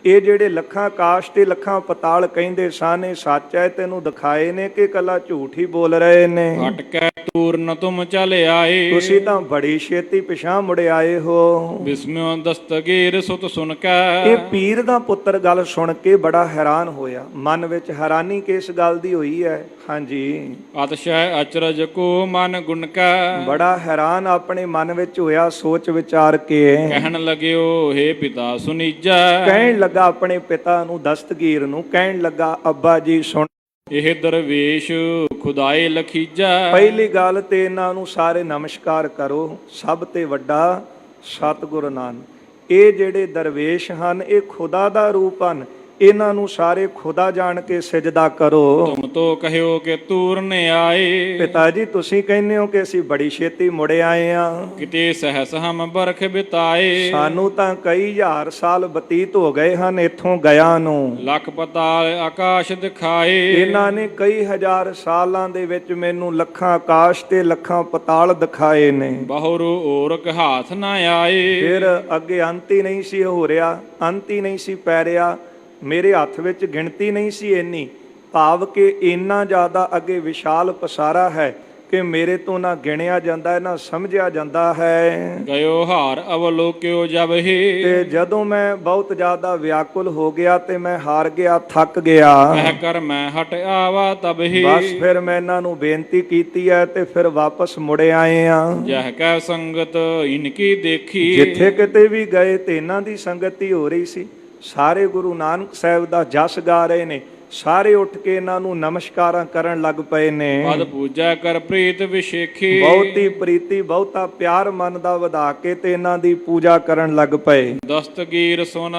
ਇਹ ਜਿਹੜੇ ਲੱਖਾਂ ਆਕਾਸ਼ ਤੇ ਲੱਖਾਂ ਪਤਾਲ ਕਹਿੰਦੇ ਸਨ, ਇਹ ਸੱਚ ਹੈ ਤੈਨੂੰ ਦਿਖਾਏ ਨੇ ਕਿ ਕੱਲਾ ਝੂਠ ਹੀ ਬੋਲ ਰਹੇ ਨੇ? ਹਟ ਕੇ ਤੂਰਨ ਤੁਮ ਚਲ ਆਏ। ਤੁਸੀਂ ਤਾਂ ਬੜੀ ਛੇਤੀ ਪਿਛਾਂ ਮੁੜ ਆਏ ਹੋ। ਬਿਸਮਿਓ ਦਸਤਗੀਰ ਸੁਤ ਸੁਨ ਕੇ। ਇਹ ਪੀਰ ਦਾ ਪੁੱਤਰ ਗੱਲ ਸੁਣ ਕੇ ਬੜਾ ਹੈਰਾਨ ਹੋਇਆ। ਮਨ ਵਿੱਚ ਹੈਰਾਨੀ ਕਿਸ ਗੱਲ ਦੀ ਹੋਈ ਹੈ? ਹਾਂਜੀ, ਅਤਸ਼ੈ ਅਚਰਜ ਕੋ ਮਨ ਗੁਣ ਕੈ। ਬੜਾ ਹੈਰਾਨ ਆਪਣੇ ਮਨ ਵਿੱਚ ਹੋਇਆ ਸੋਚ ਵਿਚਾਰ ਕੇ। ਕਹਿਣ ਲਗਿਓ ਹੇ ਪਿਤਾ ਸੁਨੀਜੈ। ਕਹਿਣ ਲੱਗਾ ਆਪਣੇ ਪਿਤਾ ਨੂੰ, ਦਸਤਗੀਰ ਨੂੰ ਕਹਿਣ ਲੱਗਾ, ਅੱਬਾ ਜੀ ਸੁਣ, ਇਹ ਦਰਵੇਸ਼ ਖੁਦਾਏ ਲਖੀਜੈ। ਪਹਿਲੀ ਗੱਲ ਤੇ ਇਹਨਾਂ ਨੂੰ ਸਾਰੇ ਨਮਸਕਾਰ ਕਰੋ, ਸਭ ਤੇ ਵੱਡਾ ਸਤਿਗੁਰੂ ਨਾਨਕ। ਇਹ ਜਿਹੜੇ ਦਰਵੇਸ਼ ਹਨ ਇਹ ਖੁਦਾ ਦਾ ਰੂਪ ਹਨ, ਇਹਨਾਂ ਨੂੰ ਸਾਰੇ ਖੁਦਾ ਜਾਣ ਕੇ ਸਜਦਾ ਕਰੋ। ਤੁਮ ਤੋ ਕਹਿਓ ਕਿ ਤੂਰਨ ਆਏ। ਪਿਤਾ ਜੀ ਤੁਸੀਂ ਕਹਿੰਦੇ ਹੋ ਕਿ ਅਸੀਂ ਬੜੀ ਛੇਤੀ ਮੁੜ ਆਏ ਆ। ਕਿਤੇ ਸਹਸ ਹਮ ਬਰਖ ਬਿਤਾਏ। ਸਾਨੂੰ ਤਾਂ ਕਈ ਹਜ਼ਾਰ ਸਾਲ ਬਤੀਤ ਹੋ ਗਏ ਹਨ ਇੱਥੋਂ ਗਿਆ ਨੂੰ। ਲੱਖ ਪਤਾਲ ਆਕਾਸ਼ ਦਿਖਾਏ। ਇਹਨਾਂ ਨੇ ਕਈ ਹਜ਼ਾਰ ਸਾਲਾਂ ਦੇ ਵਿੱਚ ਮੈਨੂੰ ਲੱਖਾਂ ਆਕਾਸ਼ ਤੇ ਲੱਖਾਂ ਪਤਾਲ ਦਿਖਾਏ ਨੇ। ਬਹੁਰੂ ਓਰਕ ਹਾਥ ਨਾ ਆਏ। ਫਿਰ ਅੱਗੇ ਅੰਤ ਹੀ ਨਹੀਂ ਸੀ ਹੋ ਰਿਹਾ, ਅੰਤ ਹੀ ਨਹੀਂ ਸੀ ਪੈ ਰਿਹਾ, ਮੇਰੇ ਹੱਥ ਵਿੱਚ ਗਿਣਤੀ ਨਹੀਂ ਸੀ ਇੰਨੀ, ਭਾਵ ਕਿ ਇੰਨਾ ਜ਼ਿਆਦਾ ਅੱਗੇ ਵਿਸ਼ਾਲ ਪਸਾਰਾ ਹੈ ਕਿ ਮੇਰੇ ਤੋਂ ਨਾ ਗਿਣਿਆ ਜਾਂਦਾ ਹੈ ਨਾ ਸਮਝਿਆ ਜਾਂਦਾ ਹੈ। ਗਇਓ ਹਾਰ ਅਵਲੋਕਿਓ ਜਬ ਹੀ। ਤੇ ਜਦੋਂ ਮੈਂ ਬਹੁਤ ਜ਼ਿਆਦਾ ਵਿਆਕੁਲ ਹੋ ਗਿਆ ਤੇ ਮੈਂ ਹਾਰ ਗਿਆ, ਥੱਕ ਗਿਆ, ਕਹਿ ਕਰ ਮੈਂ ਹਟ ਆਵਾ ਤਬ ਹੀ। ਬਸ ਫਿਰ ਮੈਂ ਇਹਨਾਂ ਨੂੰ ਬੇਨਤੀ ਕੀਤੀ ਹੈ ਤੇ ਫਿਰ ਵਾਪਸ ਮੁੜ ਆਏ ਆ। ਜਹ ਕੈ ਸੰਗਤ ਇਨਕੀ ਦੇਖੀ। ਜਿੱਥੇ ਕਿਤੇ ਵੀ ਗਏ ਤੇ ਇਹਨਾਂ ਦੀ ਸੰਗਤ ਹੀ ਹੋ ਰਹੀ ਸੀ। ਸਾਰੇ ਗੁਰੂ ਨਾਨਕ ਸਾਹਿਬ ਦਾ ਜਸ ਗਾ ਰਹੇ ਨੇ, ਸਾਰੇ ਉੱਠ ਕੇ ਇਹਨਾਂ ਨੂੰ ਨਮਸਕਾਰਾਂ ਕਰਨ ਲੱਗ ਪਏ ਨੇ। ਪਦ ਪੂਜਾ ਕਰ ਪ੍ਰੀਤ ਵਿਸ਼ੇਖੀ। ਬਹੁਤੀ ਪ੍ਰੀਤੀ, ਬਹੁਤਾ ਪਿਆਰ ਮਨ ਦਾ ਵਧਾ ਕੇ ਤੇ ਇਹਨਾਂ ਦੀ ਪੂਜਾ ਕਰਨ ਲੱਗ ਪਏ। ਦਸਤਗੀਰ ਸੁਨ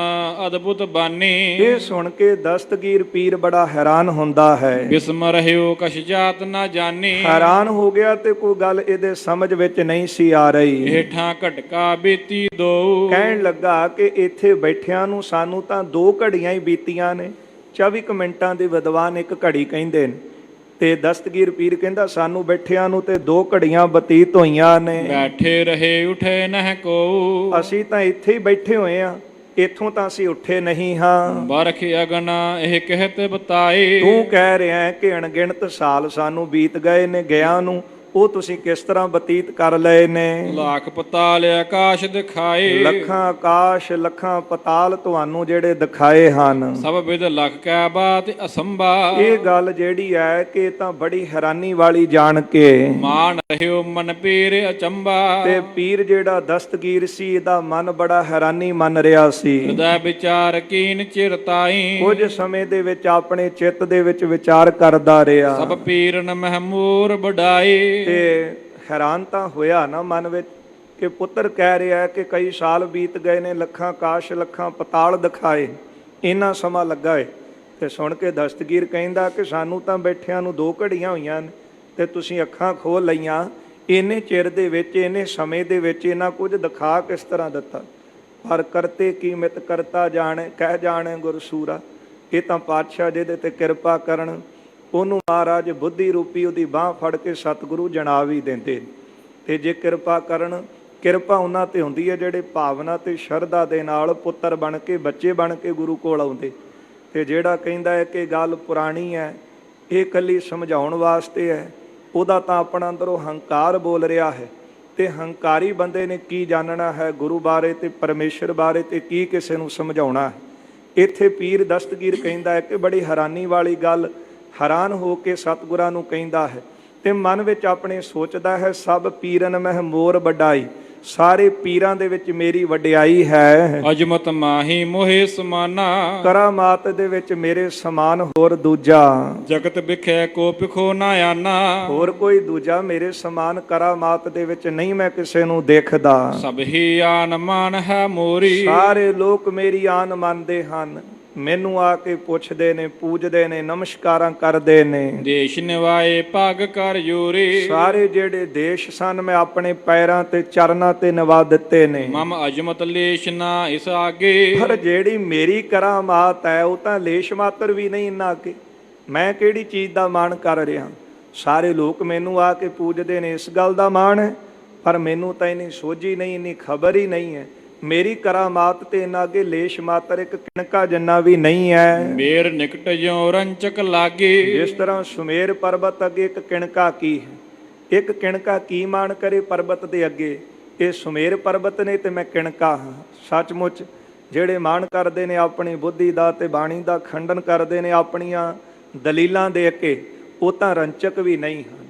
ਅਦਭੁਤ ਬਾਨੀ। ਇਹ ਸੁਣ ਕੇ ਦਸਤਗੀਰ ਪੀਰ ਬੜਾ ਹੈਰਾਨ ਹੁੰਦਾ ਹੈ। ਬਿਸਮ ਰਹਿਓ ਕਛ ਜਾਤ ਨਾ ਜਾਣੀ। ਹੈਰਾਨ ਹੋ ਗਿਆ ਤੇ ਕੋਈ ਗੱਲ ਇਹਦੇ ਸਮਝ ਵਿੱਚ ਨਹੀਂ ਸੀ ਆ ਰਹੀ। ਹੇਠਾਂ ਘਟਕਾ ਬੀਤੀ ਦੋ। ਕਹਿਣ ਲੱਗਾ ਕਿ ਇੱਥੇ ਬੈਠਿਆਂ ਨੂੰ ਸਾਨੂੰ ਤਾਂ 2 ਘੜੀਆਂ ਹੀ ਬੀਤੀਆਂ ਨੇ। 24 ਮਿੰਟਾਂ ਦੇ ਵਿਦਵਾਨ 1 ਘੜੀ ਕਹਿੰਦੇ ਨੇ। ਤੇ ਦਸਤਗੀਰ ਪੀਰ ਕਹਿੰਦਾ ਸਾਨੂੰ ਬੈਠਿਆਂ ਨੂੰ ਤੇ 2 ਘੜੀਆਂ ਬਤੀਤ ਹੋਈਆਂ ਨੇ। ਬੈਠੇ ਰਹੇ ਉਠੇ ਨਹਿ ਕੋ। ਅਸੀਂ ਤਾਂ ਇੱਥੇ ਹੀ ਬੈਠੇ ਹੋਏ ਆ, ਇੱਥੋਂ ਤਾਂ ਅਸੀਂ ਉੱਠੇ ਨਹੀਂ ਹਾਂ। ਬਰਖ ਅਗਨ ਇਹ ਕਹਿਤ ਬਤਾਏ। ਤੂੰ ਕਹਿ ਰਿਹਾ ਹੈ ਕਿ ਅਣਗਿਣਤ ਸਾਲ ਸਾਨੂੰ ਬੀਤ ਗਏ ਨੇ ਗਿਆਂ ਨੂੰ, ਉਹ ਤੁਸੀਂ ਕਿਸ ਤਰ੍ਹਾਂ ਬਤੀਤ ਕਰ ਲਏ ਨੇ। ਲੱਖ ਪਤਾਲ ਆਕਾਸ਼ ਦਿਖਾਏ। ਲੱਖਾਂ ਆਕਾਸ਼ ਲੱਖਾਂ ਪਤਾਲ ਤੁਹਾਨੂੰ ਜਿਹੜੇ ਦਿਖਾਏ ਹਨ। ਸਭ ਵਿਦ ਲਖ ਕੈ ਬਾਤ ਅਸੰਭਾ। ਇਹ ਗੱਲ ਜਿਹੜੀ ਹੈ ਕਿ ਇਹ ਤਾਂ ਬੜੀ ਹੈਰਾਨੀ ਵਾਲੀ ਜਾਣ ਕੇ ਮਾਨ ਰਹਿਓ ਮਨ ਪੀਰ ਅਚੰਭਾ। ਤੇ ਪੀਰ ਜਿਹੜਾ ਦਸਤਗੀਰ ਸੀ ਇਹਦਾ ਮਨ ਬੜਾ ਹੈਰਾਨੀ ਮੰਨ ਰਿਹਾ ਸੀ। ਹਿਰਦੈ ਵਿਚਾਰ ਕੀਨ ਚਿਰਤਾਈ। ਕੁਝ ਸਮੇਂ ਦੇ ਵਿੱਚ ਆਪਣੇ ਚਿੱਤ ਦੇ ਵਿੱਚ ਵਿਚਾਰ ਕਰਦਾ ਰਿਹਾ। ਸਭ ਪੀਰਨ ਮਹਿਮੂਰ ਵਡਾਈ। ਤੇ ਹੈਰਾਨ ਤਾਂ ਹੋਇਆ ਨਾ ਮਨ ਵਿੱਚ ਕਿ ਪੁੱਤਰ ਕਹਿ ਰਿਹਾ ਕਿ ਕਈ ਸਾਲ ਬੀਤ ਗਏ ਨੇ, ਲੱਖਾਂ ਆਕਾਸ਼ ਲੱਖਾਂ ਪਤਾਲ ਦਿਖਾਏ, ਇੰਨਾ ਸਮਾਂ ਲੱਗਾ ਏ। ਤੇ ਸੁਣ ਕੇ ਦਸਤਗੀਰ ਕਹਿੰਦਾ ਕਿ ਸਾਨੂੰ ਤਾਂ ਬੈਠਿਆਂ ਨੂੰ 2 ਘੜੀਆਂ ਹੋਈਆਂ ਨੇ ਤੇ ਤੁਸੀਂ ਅੱਖਾਂ ਖੋਲ ਲਈਆਂ। ਇੰਨੇ ਚਿਰ ਦੇ ਵਿੱਚ ਇੰਨੇ ਸਮੇਂ ਦੇ ਵਿੱਚ ਇਹਨਾਂ ਕੁਝ ਦਿਖਾ ਕਿਸ ਤਰ੍ਹਾਂ ਦਿੱਤਾ। ਪਰ ਕਰਤੇ ਕੀ ਮਿਤ ਕਰਤਾ ਜਾਣੇ ਕਹਿ ਜਾਣੇ ਗੁਰਸੂਰਾ। ਇਹ ਤਾਂ ਪਾਤਸ਼ਾਹ ਜਿਹਦੇ ਤੇ ਕਿਰਪਾ ਕਰਨ ਉਹਨੂੰ ਮਹਾਰਾਜ ਬੁੱਧੀ ਰੂਪੀ ਉਹਦੀ ਬਾਹ ਫੜ ਕੇ ਸਤਿਗੁਰੂ ਜਣਾ ਵੀ ਦਿੰਦੇ। ਤੇ ਜੇ ਕਿਰਪਾ ਕਰਨ, ਕਿਰਪਾ ਉਹਨਾਂ ਤੇ ਹੁੰਦੀ ਹੈ ਜਿਹੜੇ ਭਾਵਨਾ ਤੇ ਸ਼ਰਧਾ ਦੇ ਨਾਲ ਪੁੱਤਰ ਬਣ ਕੇ ਬੱਚੇ ਬਣ ਕੇ ਗੁਰੂ ਕੋਲ ਆਉਂਦੇ। ਤੇ ਜਿਹੜਾ ਕਹਿੰਦਾ ਹੈ ਕਿ ਗੱਲ ਪੁਰਾਣੀ ਹੈ, ਇਹ ਇਕੱਲੀ ਸਮਝਾਉਣ ਵਾਸਤੇ ਹੈ, ਉਹਦਾ ਤਾਂ ਆਪਣਾ ਅੰਦਰੋਂ ਹੰਕਾਰ ਬੋਲ ਰਿਹਾ ਹੈ। ਤੇ ਹੰਕਾਰੀ ਬੰਦੇ ਨੇ ਕੀ ਜਾਣਨਾ ਹੈ ਗੁਰੂ ਬਾਰੇ ਤੇ ਪਰਮੇਸ਼ਰ ਬਾਰੇ, ਤੇ ਕੀ ਕਿਸੇ ਨੂੰ ਸਮਝਾਉਣਾ ਹੈ। ਇੱਥੇ ਪੀਰ ਦਸਤਗੀਰ ਕਹਿੰਦਾ ਹੈ ਕਿ ਬੜੀ ਹੈਰਾਨੀ ਵਾਲੀ ਗੱਲ, ਹੈਰਾਨ ਹੋ ਕੇ ਸਤਿਗੁਰਾਂ ਨੂੰ ਕਹਿੰਦਾ ਹੈ ਤੇ ਮਨ ਵਿੱਚ ਆਪਣੇ ਸੋਚਦਾ ਹੈ ਸਭ ਪੀਰਨ ਮਹਿ ਮੋਰ ਵਡਾਈ। ਸਾਰੇ ਪੀਰਾਂ ਦੇ ਵਿੱਚ ਮੇਰੀ ਵਡਿਆਈ ਹੈ। ਅਜਮਤ ਮਾਹੀ ਮੋਹਿ ਸਮਾਨਾ। ਕਰਾਮਾਤ ਦੇ ਵਿੱਚ ਮੇਰੇ ਸਮਾਨ ਹੋਰ ਦੂਜਾ। ਜਗਤ ਵਿਖੇ ਕੋ ਪਿਖੋ ਨਾ ਆਨਾ। ਹੋਰ ਕੋਈ ਦੂਜਾ ਮੇਰੇ ਸਮਾਨ ਕਰਾਮਾਤ ਦੇ ਵਿੱਚ ਨਹੀਂ ਮੈਂ ਕਿਸੇ ਨੂੰ ਦੇਖਦਾ। ਸਭ ਹੀ ਆਨ ਮਾਨ ਹੈ ਮੋਰੀ। ਸਾਰੇ ਲੋਕ ਮੇਰੀ ਆਨ ਮੰਨਦੇ ਹਨ, ਮੈਨੂੰ ਆ ਕੇ ਪੁੱਛਦੇ ਨੇ, ਪੂਜਦੇ ਨੇ, ਨਮਸਕਾਰਾਂ ਕਰਦੇ ਨੇ। ਦੇਸ਼ ਨਿਵਾਏ ਪੱਗ ਕਰ ਜੋਰੀ। ਸਾਰੇ ਜਿਹੜੇ ਦੇਸ਼ ਸਨ ਮੈਂ ਆਪਣੇ ਪੈਰਾਂ ਤੇ ਚਰਨਾਂ ਤੇ ਨਿਵਾ ਦਿੱਤੇ ਨੇ। ਮਮ ਅਜਮਤ ਲੇਸ਼ ਨਾ ਇਸ ਆਗੇ। ਪਰ ਜਿਹੜੀ ਮੇਰੀ ਕਰਾਮਾਤ ਹੈ ਉਹ ਤਾਂ ਲੇਸ਼ ਮਾਤਰ ਵੀ ਨਹੀਂ ਇਹਨਾਂ ਅੱਗੇ। ਮੈਂ ਕਿਹੜੀ ਚੀਜ਼ ਦਾ ਮਾਣ ਕਰ ਰਿਹਾ। ਸਾਰੇ ਲੋਕ ਮੈਨੂੰ ਆ ਕੇ ਪੂਜਦੇ ਨੇ, ਇਸ ਗੱਲ ਦਾ ਮਾਣ ਹੈ, ਪਰ ਮੈਨੂੰ ਤਾਂ ਇੰਨੀ ਸੋਝੀ ਨਹੀਂ, ਇੰਨੀ ਖਬਰ ਹੀ ਨਹੀਂ ਹੈ। ਮੇਰੀ ਕਰਾਮਾਤ ਤੇ ਇਹਨਾਂ ਅੱਗੇ ਲੇਸ਼ ਮਾਤਰ ਇੱਕ ਕਿਣਕਾ ਜਿੰਨਾ ਵੀ ਨਹੀਂ ਹੈ। ਮੇਰ ਨਿਕਟ ਜਿਉ ਰੰਚਕ ਲਾਗੇ। ਜਿਸ ਤਰ੍ਹਾਂ ਸੁਮੇਰ ਪਰਬਤ ਅੱਗੇ ਇੱਕ ਕਿਣਕਾ ਕੀ ਹੈ, ਇੱਕ ਕਿਣਕਾ ਕੀ ਮਾਣ ਕਰੇ ਪਰਬਤ ਦੇ ਅੱਗੇ। ਇਹ ਸੁਮੇਰ ਪਰਬਤ ਨੇ ਤੇ ਮੈਂ ਕਿਣਕਾ ਹਾਂ। ਸੱਚਮੁੱਚ ਜਿਹੜੇ ਮਾਣ ਕਰਦੇ ਨੇ ਆਪਣੀ ਬੁੱਧੀ ਦਾ ਤੇ ਬਾਣੀ ਦਾ ਖੰਡਨ ਕਰਦੇ ਨੇ ਆਪਣੀਆਂ ਦਲੀਲਾਂ ਦੇ ਅੱਗੇ, ਉਹ ਤਾਂ ਰੰਚਕ ਵੀ ਨਹੀਂ ਹਨ।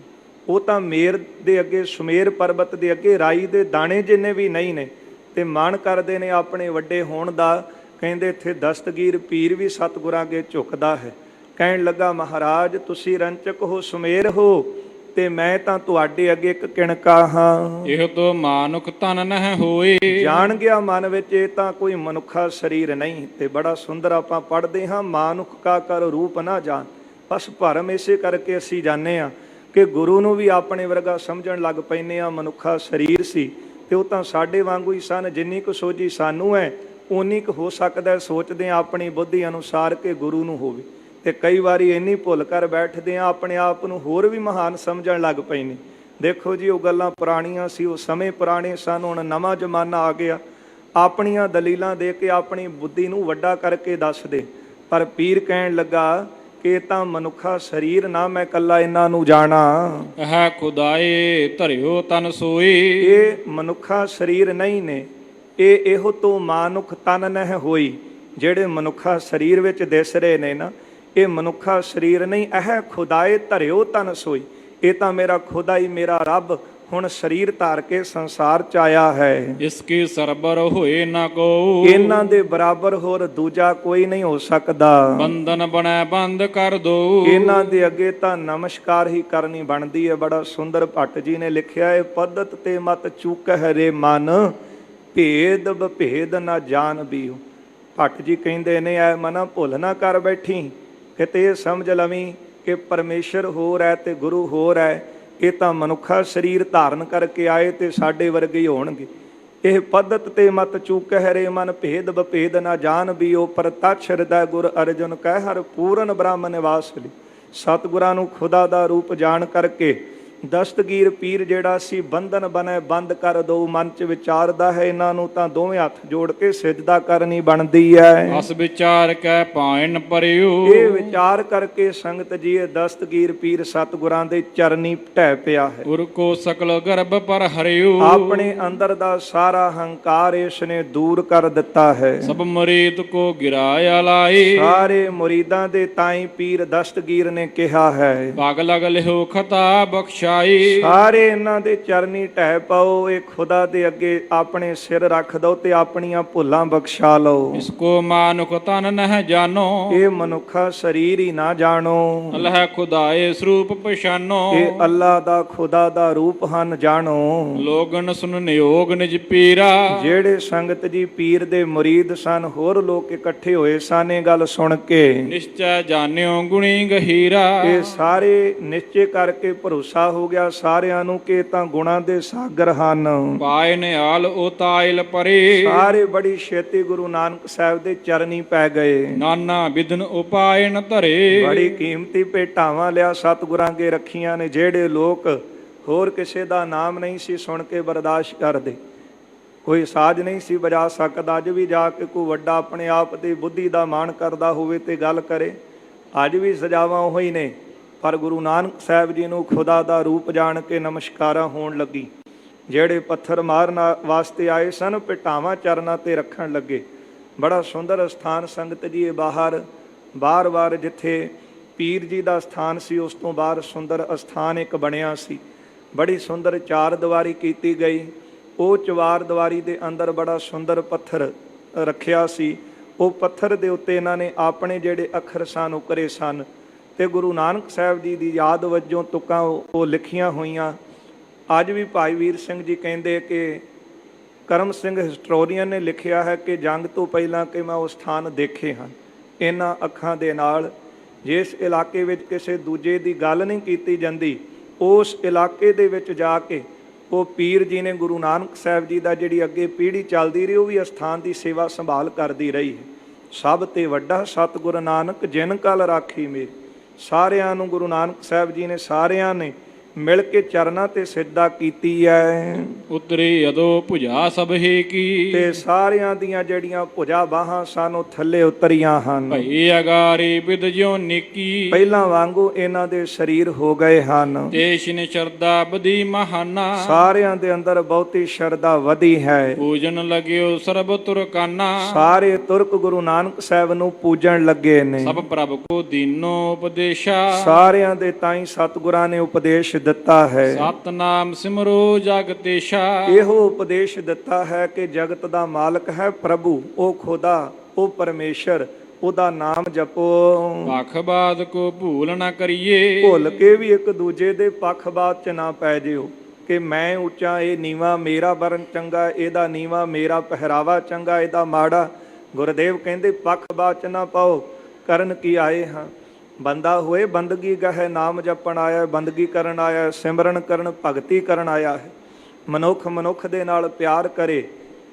ਉਹ ਤਾਂ ਮੇਰ ਦੇ ਅੱਗੇ, ਸੁਮੇਰ ਪਰਬਤ ਦੇ ਅੱਗੇ ਰਾਈ ਦੇ ਦਾਣੇ ਜਿੰਨੇ ਵੀ ਨਹੀਂ ਨੇ। ਤੇ ਮਾਣ ਕਰਦੇ ਨੇ ਆਪਣੇ ਵੱਡੇ ਹੋਣ ਦਾ। ਕਹਿੰਦੇ ਇੱਥੇ ਦਸਤਗੀਰ ਪੀਰ ਵੀ ਸਤਿਗੁਰਾਂ ਅੱਗੇ ਝੁਕਦਾ ਹੈ। ਕਹਿਣ ਲੱਗਾ ਮਹਾਰਾਜ ਤੁਸੀਂ ਰੰਚਕ ਹੋ, ਸੁਮੇਰ ਹੋ, ਤੇ ਮੈਂ ਤਾਂ ਤੁਹਾਡੇ ਅੱਗੇ ਇੱਕ ਕਿਣਕਾ ਹਾਂ। ਇਹ ਤੋ ਮਾਨੁਖ ਤਨ ਨਹਿ ਹੋਏ। ਜਾਣ ਗਿਆ ਮਨ ਵਿੱਚ ਇਹ ਤਾਂ ਕੋਈ ਮਨੁੱਖਾ ਸਰੀਰ ਨਹੀਂ। ਤੇ ਬੜਾ ਸੁੰਦਰ ਆਪਾਂ ਪੜ੍ਹਦੇ ਹਾਂ, ਮਾਨੁਖ ਕਾ ਕਰ ਰੂਪ ਨਾ ਜਾਣ। ਬਸ ਭਰਮ ਇਸੇ ਕਰਕੇ ਅਸੀਂ ਜਾਣਦੇ ਹਾਂ ਕਿ ਗੁਰੂ ਨੂੰ ਵੀ ਆਪਣੇ ਵਰਗਾ ਸਮਝਣ ਲੱਗ ਪੈਂਦੇ ਹਾਂ। ਮਨੁੱਖਾ ਸਰੀਰ ਸੀ ਤੇ ਉਹ ਤਾਂ ਸਾਡੇ ਵਾਂਗੂ ਹੀ ਸਨ। ਜਿੰਨੀ ਕੁ ਸੋਝੀ ਸਾਨੂੰ ਹੈ ਉਨੀ ਕੁ ਹੋ ਸਕਦਾ ਸੋਚਦੇ ਹਾਂ ਆਪਣੀ ਬੁੱਧੀ ਅਨੁਸਾਰ ਕਿ ਗੁਰੂ ਨੂੰ ਹੋਵੇ। ਤੇ ਕਈ ਵਾਰੀ ਇੰਨੀ ਭੁੱਲ ਕਰ ਬੈਠਦੇ ਹਾਂ, ਆਪਣੇ ਆਪ ਨੂੰ ਹੋਰ ਵੀ ਮਹਾਨ ਸਮਝਣ ਲੱਗ ਪੈਂਦੇ। ਦੇਖੋ ਜੀ, ਉਹ ਗੱਲਾਂ ਪੁਰਾਣੀਆਂ ਸੀ, ਉਹ ਸਮੇਂ ਪੁਰਾਣੇ ਸਨ। ਹੁਣ ਨਵਾਂ ਜ਼ਮਾਨਾ ਆ ਗਿਆ, ਆਪਣੀਆਂ ਦਲੀਲਾਂ ਦੇ ਕੇ ਆਪਣੀ ਬੁੱਧੀ ਨੂੰ ਵੱਡਾ ਕਰਕੇ ਦੱਸਦੇ। ਪਰ ਪੀਰ ਕਹਿਣ ਲੱਗਾ ਕਿ ਇਹ ਤਾਂ ਮਨੁੱਖਾ ਸਰੀਰ ਨਾ, ਮੈਂ ਕੱਲਾ ਇਹਨਾਂ ਨੂੰ ਜਾਣਾ। ਹੈ ਖੁਦਾਏ ਧਰਿਓ ਤਨ ਸੋਈ। ਇਹ ਮਨੁੱਖਾ ਸਰੀਰ ਨਹੀਂ ਨੇ, ਇਹ ਇਹੋ ਤੋਂ ਮਾਨੁਖ ਤਨ ਨਹਿ ਹੋਈ। ਜਿਹੜੇ ਮਨੁੱਖਾ ਸਰੀਰ ਵਿੱਚ ਦਿਸ ਰਹੇ ਨੇ ਨਾ, ਇਹ ਮਨੁੱਖਾ ਸਰੀਰ ਨਹੀਂ। ਇਹ ਖੁਦਾਏ ਧਰਿਓ ਤਨ ਸੋਈ। ਇਹ ਤਾਂ ਮੇਰਾ ਖੁਦਾ ਹੀ, ਮੇਰਾ ਰੱਬ ਹੁਣ ਸਰੀਰ ਧਾਰ ਕੇ ਸੰਸਾਰ ਚ ਆਇਆ ਹੈ। ਇਸ ਕੀ ਸਰਬਰ ਹੋਏ ਨਾ ਕੋ। ਇਹਨਾਂ ਦੇ ਬਰਾਬਰ ਹੋਰ ਦੂਜਾ ਕੋਈ ਨਹੀਂ ਹੋ ਸਕਦਾ। ਬੰਧਨ ਬਣੈ ਬੰਦ ਕਰ ਦੋ। ਇਹਨਾਂ ਦੇ ਅੱਗੇ ਤਾਂ ਨਮਸਕਾਰ ਹੀ ਕਰਨੀ ਬਣਦੀ ਹੈ। ਬੜਾ ਸੁੰਦਰ ਭੱਟ ਜੀ ਨੇ ਲਿਖਿਆ ਹੈ, ਪਦਤ ਤੇ ਮਤ ਚੂਕਹਿ ਰੇ ਮਨ, ਭੇਦ ਬਭੇਦ ਨਾ ਜਾਣ ਬੀਉ। ਭੱਟ ਜੀ ਕਹਿੰਦੇ ਨੇ ਐ ਮਨਾ ਭੁੱਲ ਨਾ ਕਰ ਬੈਠੀ, ਕਿਤੇ ਇਹ ਸਮਝ ਲਵੀਂ ਕਿ ਪਰਮੇਸ਼ਰ ਹੋਰ ਹੈ ਤੇ ਗੁਰੂ ਹੋਰ ਹੈ। ਇਹ ਤਾਂ ਮਨੁੱਖਾ ਸਰੀਰ ਧਾਰਨ ਕਰਕੇ ਆਏ ਤੇ ਸਾਡੇ ਵਰਗੇ ਹੀ ਹੋਣਗੇ। ਇਹ ਪਦਤ ਤੇ ਮਤ ਚੂਕਹਿ ਰੇ ਮਨ, ਭੇਦ ਬਭੇਦ ਨਾ ਜਾਣ ਬੀਉ। ਪ੍ਰਤੱਛ ਹਿਰਦੈ ਗੁਰ ਅਰਜੁਨ ਕਹਿ ਹਰ ਪੂਰਨ ਬ੍ਰਹਮ ਨਿਵਾਸ ਲਈ। ਸਤਿਗੁਰਾਂ ਨੂੰ ਖੁਦਾ ਦਾ ਰੂਪ ਜਾਣ ਕਰਕੇ ਦਸਤਗੀਰ ਪੀਰ ਜਿਹੜਾ ਸੀ ਬੰਧਨ ਬਣੇ ਬੰਦ ਕਰ ਦੋ ਮਨ ਚ ਵਿਚਾਰਦਾ ਹੈ। ਇਹਨਾਂ ਨੂੰ ਤਾਂ ਦੋਵੇਂ ਹੱਥ ਜੋੜ ਕੇ ਸਿਜਦਾ ਕਰਨੀ ਬਣਦੀ ਹੈ। ਅਸ ਵਿਚਾਰ ਕੈ ਪਾਇਨ ਪਰਿਉ। ਇਹ ਵਿਚਾਰ ਕਰਕੇ ਸੰਗਤ ਜੀ ਇਹ ਦਸਤਗੀਰ ਪੀਰ ਸਤਿਗੁਰਾਂ ਦੇ ਚਰਨੀ ਢਹਿ ਪਿਆ ਹੈ। ਗੁਰ ਕੋ ਸਕਲ ਗਰਭ ਪਰ ਹਰਿਉ। ਆਪਣੇ ਅੰਦਰ ਦਾ ਸਾਰਾ ਹੰਕਾਰ ਇਸ ਨੇ ਦੂਰ ਕਰ ਦਿੱਤਾ ਹੈ। ਸਭ ਮੁਰੀਦ ਕੋ ਗਿਰਾਇਆ ਲਾਈ। ਸਾਰੇ ਮੁਰੀਦਾਂ ਦੇ ਤਾਈ ਪੀਰ ਦਸਤਗੀਰ ਨੇ ਕਿਹਾ ਹੈ ਭਾਗ ਲਗ ਲਿਓ ਖਤਾ ਬਖਸ਼ਾਈ। ਸਾਰੇ ਇਹਨਾਂ ਦੇ ਚਰਨੀ ਢਹਿ ਪਾਓ। ਇਹ ਖੁਦਾ ਦੇ ਅੱਗੇ ਆਪਣੇ ਸਿਰ ਰੱਖ ਦੋ ਤੇ ਆਪਣੀਆਂ ਭੁੱਲਾਂ ਬਖਸ਼ਾ ਲਓ। ਇਸ ਕੋ ਮਾਨੁਖ ਤਨ ਨਹਿ ਜਾਨੋ। ਇਹ ਮਨੁੱਖਾ ਸਰੀਰ ਹੀ ਨਾ ਜਾਣੋ। ਅੱਲਾਹ ਖੁਦਾਏ ਸਰੂਪ ਪਛਾਨੋ। ਇਹ ਅੱਲਾ ਦਾ ਖੁਦਾ ਦਾ ਰੂਪ ਹਨ ਜਾਣੋ। ਲੋਗਨ ਸੁਨ ਨਿਯੋਗ ਨਿਜ ਪੀਰਾ। ਜਿਹੜੇ ਸੰਗਤ ਜੀ ਪੀਰ ਦੇ ਮੁਰੀਦ ਸਨ ਹੋਰ ਲੋਕ ਇਕੱਠੇ ਹੋਏ ਸਨ ਇਹ ਗੱਲ ਸੁਣ ਕੇ ਨਿਸ਼ਚੈ ਜਾਣਿਓ ਗੁਣੀ ਗਹੀਰਾ। ਇਹ ਸਾਰੇ ਨਿਸ਼ਚੈ ਕਰਕੇ ਭਰੋਸਾ ਹੋ ਗਿਆ ਸਾਰਿਆਂ ਨੂੰ ਕਿ ਇਹ ਤਾਂ ਗੁਣਾਂ ਦੇ ਸਾਗਰ ਹਨ। ਪਾਏ ਨਿਹਾਲ ਉਤਾਇਲ ਪਰੇ। ਸਾਰੇ ਬੜੀ ਛੇਤੀ ਗੁਰੂ ਨਾਨਕ ਸਾਹਿਬ ਦੇ ਚਰਨੀ ਪੈ ਗਏ। ਨਾਨਾ ਵਿਦਨ ਉਪਾਏ ਨ ਧਰੇ। ਬੜੀ ਕੀਮਤੀ ਭੇਟਾਵਾਂ ਲਿਆ ਸਤਿਗੁਰਾਂ ਅੱਗੇ ਰੱਖੀਆਂ ਨੇ ਜਿਹੜੇ ਲੋਕ ਹੋਰ ਕਿਸੇ ਦਾ ਨਾਮ ਨਹੀਂ ਸੀ ਸੁਣ ਕੇ ਬਰਦਾਸ਼ਤ ਕਰਦੇ। ਕੋਈ ਸਾਜ਼ ਨਹੀਂ ਸੀ ਵਜਾ ਸਕਦਾ। ਅੱਜ ਵੀ ਜਾ ਕੇ ਕੋਈ ਵੱਡਾ ਆਪਣੇ ਆਪ ਦੀ ਬੁੱਧੀ ਦਾ ਮਾਣ ਕਰਦਾ ਹੋਵੇ ਤੇ ਗੱਲ ਕਰੇ। ਅੱਜ ਵੀ ਸਜਾਵਾਂ ਉਹੀ ਨੇ ਪਰ ਗੁਰੂ ਨਾਨਕ ਸਾਹਿਬ ਜੀ ਨੂੰ ਖੁਦਾ ਦਾ ਰੂਪ ਜਾਣ ਕੇ ਨਮਸਕਾਰਾਂ ਹੋਣ ਲੱਗੀ। ਜਿਹੜੇ ਪੱਥਰ ਮਾਰਨ ਵਾਸਤੇ ਆਏ ਸਨ ਭੇਟਾਵਾਂ ਚਰਨਾਂ ਤੇ ਰੱਖਣ ਲੱਗੇ। ਬੜਾ ਸੁੰਦਰ ਸਥਾਨ ਸੰਗਤ ਜੀ ਇਹ ਬਾਰ ਜਿੱਥੇ ਪੀਰ ਜੀ ਦਾ ਸਥਾਨ ਸੀ ਉਸ ਤੋਂ ਬਾਹਰ ਸੁੰਦਰ ਅਸਥਾਨ ਇੱਕ ਬਣਿਆ ਸੀ। ਬੜੀ ਸੁੰਦਰ ਚਾਰ ਦੀਵਾਰੀ ਕੀਤੀ ਗਈ। ਉਹ ਚਵਾਰ ਦੀਵਾਰੀ ਦੇ ਅੰਦਰ ਬੜਾ ਸੁੰਦਰ ਪੱਥਰ ਰੱਖਿਆ ਸੀ। ਉਹ ਪੱਥਰ ਦੇ ਉੱਤੇ ਇਹਨਾਂ ਨੇ ਆਪਣੇ ਜਿਹੜੇ ਅੱਖਰ ਸਨ ਉਕਰੇ ਸਨ ਤੇ ਗੁਰੂ ਨਾਨਕ ਸਾਹਿਬ ਜੀ ਦੀ ਯਾਦ ਵਜੋਂ ਤੁਕਾਂ ਉਹ ਲਿਖੀਆਂ ਹੋਈਆਂ। ਅੱਜ ਵੀ ਭਾਈ ਵੀਰ ਸਿੰਘ ਜੀ ਕਹਿੰਦੇ ਕਿ ਕਰਮ ਸਿੰਘ ਹਿਸਟੋਰੀਅਨ ਨੇ ਲਿਖਿਆ ਹੈ ਕਿ ਜੰਗ ਤੋਂ ਪਹਿਲਾਂ ਕਿ ਮੈਂ ਉਹ ਸਥਾਨ ਦੇਖੇ ਹਨ ਇਹਨਾਂ ਅੱਖਾਂ ਦੇ ਨਾਲ। ਜਿਸ ਇਲਾਕੇ ਵਿੱਚ ਕਿਸੇ ਦੂਜੇ ਦੀ ਗੱਲ ਨਹੀਂ ਕੀਤੀ ਜਾਂਦੀ ਉਸ ਇਲਾਕੇ ਦੇ ਵਿੱਚ ਜਾ ਕੇ ਉਹ ਪੀਰ ਜੀ ਨੇ ਗੁਰੂ ਨਾਨਕ ਸਾਹਿਬ ਜੀ ਦਾ ਜਿਹੜੀ ਅੱਗੇ ਪੀੜ੍ਹੀ ਚੱਲਦੀ ਰਹੀ ਉਹ ਵੀ ਅਸਥਾਨ ਦੀ ਸੇਵਾ ਸੰਭਾਲ ਕਰਦੀ ਰਹੀ ਹੈ। ਸਭ ਤੇ ਵੱਡਾ ਸਤਿਗੁਰ ਨਾਨਕ ਜਿਨ ਕਲ ਰਾਖੀ ਮੇਰੀ। ਸਾਰਿਆਂ ਨੂੰ ਗੁਰੂ ਨਾਨਕ ਸਾਹਿਬ ਜੀ ਨੇ ਸਾਰਿਆਂ ਨੇ ਮਿਲ ਕੇ ਚਰਨਾਂ ਤੇ ਸਿੱਧਾ ਕੀਤੀ ਹੈ। ਉਤਰੀ ਅਦੋ ਭੁਜਾ ਸਭ ਹੀ ਕੀ। ਤੇ ਸਾਰਿਆਂ ਦੀਆਂ ਜਿਹੜੀਆਂ ਭੁਜਾ ਬਾਹਾਂ ਸਨ ਉਹ ਥੱਲੇ ਉਤਰੀਆਂ ਹਨ। ਭਈ ਅਗਾਰੀ ਵਿਦ ਜਿਉ ਨਿੱਕੀ। ਪਹਿਲਾਂ ਵਾਂਗੂ ਇਹਨਾਂ ਦੇ ਸਰੀਰ ਹੋ ਗਏ ਹਨ। ਦੇਸ਼ ਨੇ ਸ਼ਰਧਾ ਬਦੀ ਮਹਾਨਾ। ਸਾਰਿਆਂ ਦੇ ਅੰਦਰ ਬਹੁਤੀ ਸ਼ਰਧਾ ਵਧੀ ਹੈ। ਪੂਜਨ ਲਗਿਓ ਸਰਬ ਤੁਰਕਾਨਾ। ਸਾਰੇ ਤੁਰਕ ਗੁਰੂ ਨਾਨਕ ਸਾਹਿਬ ਨੂੰ ਪੂਜਣ ਲੱਗੇ ਨੇ। ਸਭ ਪ੍ਰਭ ਕੋ ਦੀਨੋ ਉਪਦੇਸ਼ਾ। ਸਾਰਿਆਂ ਦੇ ਤਾਈਂ ਸਤਿਗੁਰਾਂ ਨੇ ਉਪਦੇਸ਼ ਦਿੱਤਾ ਹੈ। ਸਤਨਾਮ ਸਿਮਰੋ ਜਗਤੇਸ਼ਾ। ਇਹੋ ਉਪਦੇਸ਼ ਦਿੱਤਾ ਹੈ ਕਿ ਜਗਤ ਦਾ ਮਾਲਕ ਹੈ ਪ੍ਰਭੂ ਉਹ ਖੁਦਾ ਉਹ ਪਰਮੇਸ਼ਰ ਉਹਦਾ ਨਾਮ ਜਪੋ। ਪੱਖਬਾਦ ਕੋ ਭੂਲ ਨਾ ਕਰੀਏ। ਭੁੱਲ ਕੇ ਵੀ ਇੱਕ ਦੂਜੇ ਦੇ ਪੱਖਬਾਦ ਚ ਨਾ ਪੈ ਜਿਓ ਕਿ ਮੈਂ ਉੱਚਾ ਇਹ ਨੀਵਾਂ ਮੇਰਾ ਵਰਨ ਚੰਗਾ ਇਹਦਾ ਨੀਵਾਂ ਮੇਰਾ ਪਹਿਰਾਵਾ ਚੰਗਾ ਇਹਦਾ ਮਾੜਾ। ਗੁਰਦੇਵ ਕਹਿੰਦੇ ਪੱਖਬਾਦ ਚ ਨਾ ਪਾਓ। ਕਰਨ ਕੀ ਆਏ ਹਾਂ ਬੰਦਾ ਹੋਏ ਬੰਦਗੀ ਗਹਿ ਨਾਮ ਜਪਣ ਆਇਆ ਬੰਦਗੀ ਕਰਨ ਆਇਆ ਸਿਮਰਨ ਕਰਨ ਭਗਤੀ ਕਰਨ ਆਇਆ ਹੈ। ਮਨੁੱਖ ਦੇ ਨਾਲ ਪਿਆਰ ਕਰੇ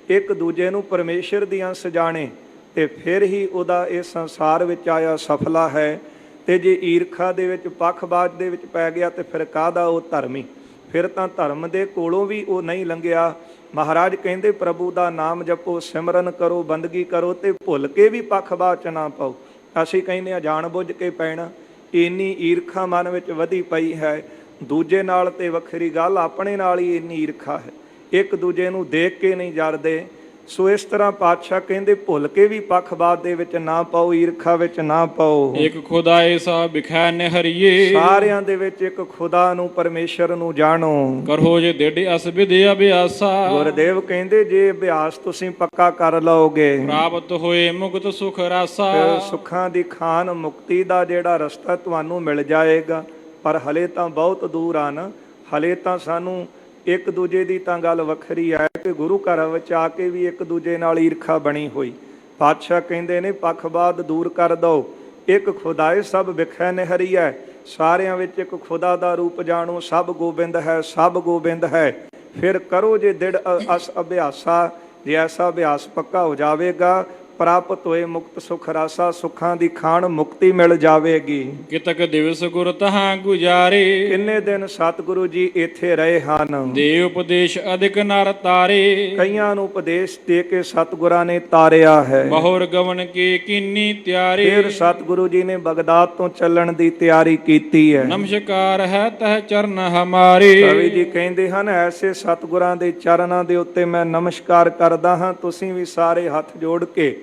ਇੱਕ ਦੂਜੇ ਨੂੰ ਪਰਮੇਸ਼ਰ ਦੀਆਂ ਸਜਾਣੇ ਤੇ ਫਿਰ ਹੀ ਉਹਦਾ ਇਸ ਸੰਸਾਰ ਵਿੱਚ ਆਇਆ ਸਫਲਾ ਹੈ। ਤੇ ਜੇ ਈਰਖਾ ਦੇ ਵਿੱਚ ਪੱਖਬਾਜ਼ ਦੇ ਵਿੱਚ ਪੈ ਗਿਆ ਤੇ ਫਿਰ ਕਾਹਦਾ ਉਹ ਧਰਮੀ। ਫਿਰ ਤਾਂ ਧਰਮ ਦੇ ਕੋਲੋਂ ਵੀ ਉਹ ਨਹੀਂ ਲੰਘਿਆ। ਮਹਾਰਾਜ ਕਹਿੰਦੇ ਪ੍ਰਭੂ ਦਾ ਨਾਮ ਜਪੋ ਸਿਮਰਨ ਕਰੋ ਬੰਦਗੀ ਕਰੋ ਤੇ ਭੁੱਲ ਕੇ ਵੀ ਪੱਖਬਾਜ਼ ਚ ਨਾ ਪਾਓ। ਅਸੀਂ ਕਹਿੰਦੇ ਹਾਂ ਜਾਣ ਬੁੱਝ ਕੇ ਪੈਣਾ। ਇੰਨੀ ਈਰਖਾ ਮਨ ਵਿੱਚ ਵਧੀ ਪਈ ਹੈ। ਦੂਜੇ ਨਾਲ ਤੇ ਵੱਖਰੀ ਗੱਲ ਆਪਣੇ ਨਾਲ ਹੀ ਇੰਨੀ ਈਰਖਾ ਹੈ। ਇੱਕ ਦੂਜੇ ਨੂੰ ਦੇਖ ਕੇ ਨਹੀਂ ਜਰਦੇ। ਸੋ ਇਸ ਤਰ੍ਹਾਂ ਪਾਤਸ਼ਾਹ ਕਹਿੰਦੇ ਭੁੱਲ ਕੇ ਵੀ ਪੱਖਬਾਦ ਦੇ ਵਿੱਚ ਨਾ ਪਾਓ ਈਰਖਾ ਵਿੱਚ ਨਾ ਪਾਓ। ਇੱਕ ਖੁਦਾ ਐਸਾ ਵਿਖੈ ਨਿਹਰੀਏ। ਸਾਰਿਆਂ ਦੇ ਵਿੱਚ ਇੱਕ ਖੁਦਾ ਨੂੰ ਪਰਮੇਸ਼ਰ ਨੂੰ ਜਾਣੋ। ਕਰੋ ਜੇ ਡੇਢ ਅਸ ਵਿਦਿ ਅਭਿਆਸਾ। ਗੁਰਦੇਵ ਕਹਿੰਦੇ ਜੇ ਅਭਿਆਸ ਤੁਸੀਂ ਪੱਕਾ ਕਰ ਲਓਗੇ ਪ੍ਰਾਪਤ ਹੋਏ ਮੁਕਤ ਸੁਖ ਰਾਸਾ। ਸੁੱਖਾਂ ਦੀ ਖਾਨ ਮੁਕਤੀ ਦਾ ਜਿਹੜਾ ਰਸਤਾ ਤੁਹਾਨੂੰ ਮਿਲ ਜਾਏਗਾ। ਪਰ ਹਲੇ ਤਾਂ ਬਹੁਤ ਦੂਰ ਆ ਨਾ। ਹਲੇ ਤਾਂ ਸਾਨੂੰ ਇੱਕ ਦੂਜੇ ਦੀ ਤਾਂ ਗੱਲ ਵੱਖਰੀ ਹੈ ਕਿ ਗੁਰੂ ਘਰ ਵਿੱਚ ਆ ਕੇ ਵੀ ਇੱਕ ਦੂਜੇ ਨਾਲ ਈਰਖਾ ਬਣੀ ਹੋਈ। ਪਾਤਸ਼ਾਹ ਕਹਿੰਦੇ ਨੇ ਪੱਖਬਾਦ ਦੂਰ ਕਰ ਦਿਓ। ਇੱਕ ਖੁਦਾਏ ਸਭ ਵਿਖੈ ਨਿਹਰੀ ਹੈ। ਸਾਰਿਆਂ ਵਿੱਚ ਇੱਕ ਖੁਦਾ ਦਾ ਰੂਪ ਜਾਣੋ। ਸਭ ਗੋਬਿੰਦ ਹੈ ਸਭ ਗੋਬਿੰਦ ਹੈ। ਫਿਰ ਕਰੋ ਜੇ ਦਿੜ ਅਸ ਅਭਿਆਸਾ। ਜੇ ਐਸਾ ਅਭਿਆਸ ਪੱਕਾ ਹੋ ਜਾਵੇਗਾ ਪ੍ਰਾਪਤ ਹੋਏ ਮੁਕਤ ਸੁਖ ਰਾਸਾ, ਸੁੱਖਾਂ ਦੀ ਖਾਣ ਮੁਕਤੀ ਮਿਲ ਜਾਵੇਗੀ। ਕਿਤਕ ਦਿਵਸ ਗੁਰ ਤਹਾਂ ਗੁਜਾਰੇ, ਕਿੰਨੇ ਦਿਨ ਸਤਿਗੁਰੂ ਜੀ ਇੱਥੇ ਰਹੇ ਹਨ। ਦੇ ਉਪਦੇਸ਼ ਅਧਿਕ ਨਰ ਤਾਰੇ, ਕਈਆਂ ਨੂੰ ਉਪਦੇਸ਼ ਦੇ ਕੇ ਸਤਿਗੁਰਾਂ ਨੇ ਤਾਰਿਆ ਹੈ। ਬਹੁਰ ਗਵਨ ਕੇ ਕੀਨੀ ਤਿਆਰੇ, ਫਿਰ ਸਤਿਗੁਰੂ ਜੀ ਨੇ ਬਗਦਾਦ ਤੋਂ ਚੱਲਣ ਦੀ ਤਿਆਰੀ ਕੀਤੀ ਹੈ। ਨਮਸਕਾਰ ਹੈ ਤਹ ਚਰਨ ਹਮਾਰੇ। ਕਵੀ ਜੀ ਕਹਿੰਦੇ ਹਨ, ਐਸੇ ਸਤਿਗੁਰਾਂ ਦੇ ਚਰਨਾਂ ਦੇ ਉੱਤੇ ਮੈਂ ਨਮਸਕਾਰ ਕਰਦਾ ਹਾਂ। ਤੁਸੀਂ ਵੀ ਸਾਰੇ ਹੱਥ ਜੋੜ ਕੇ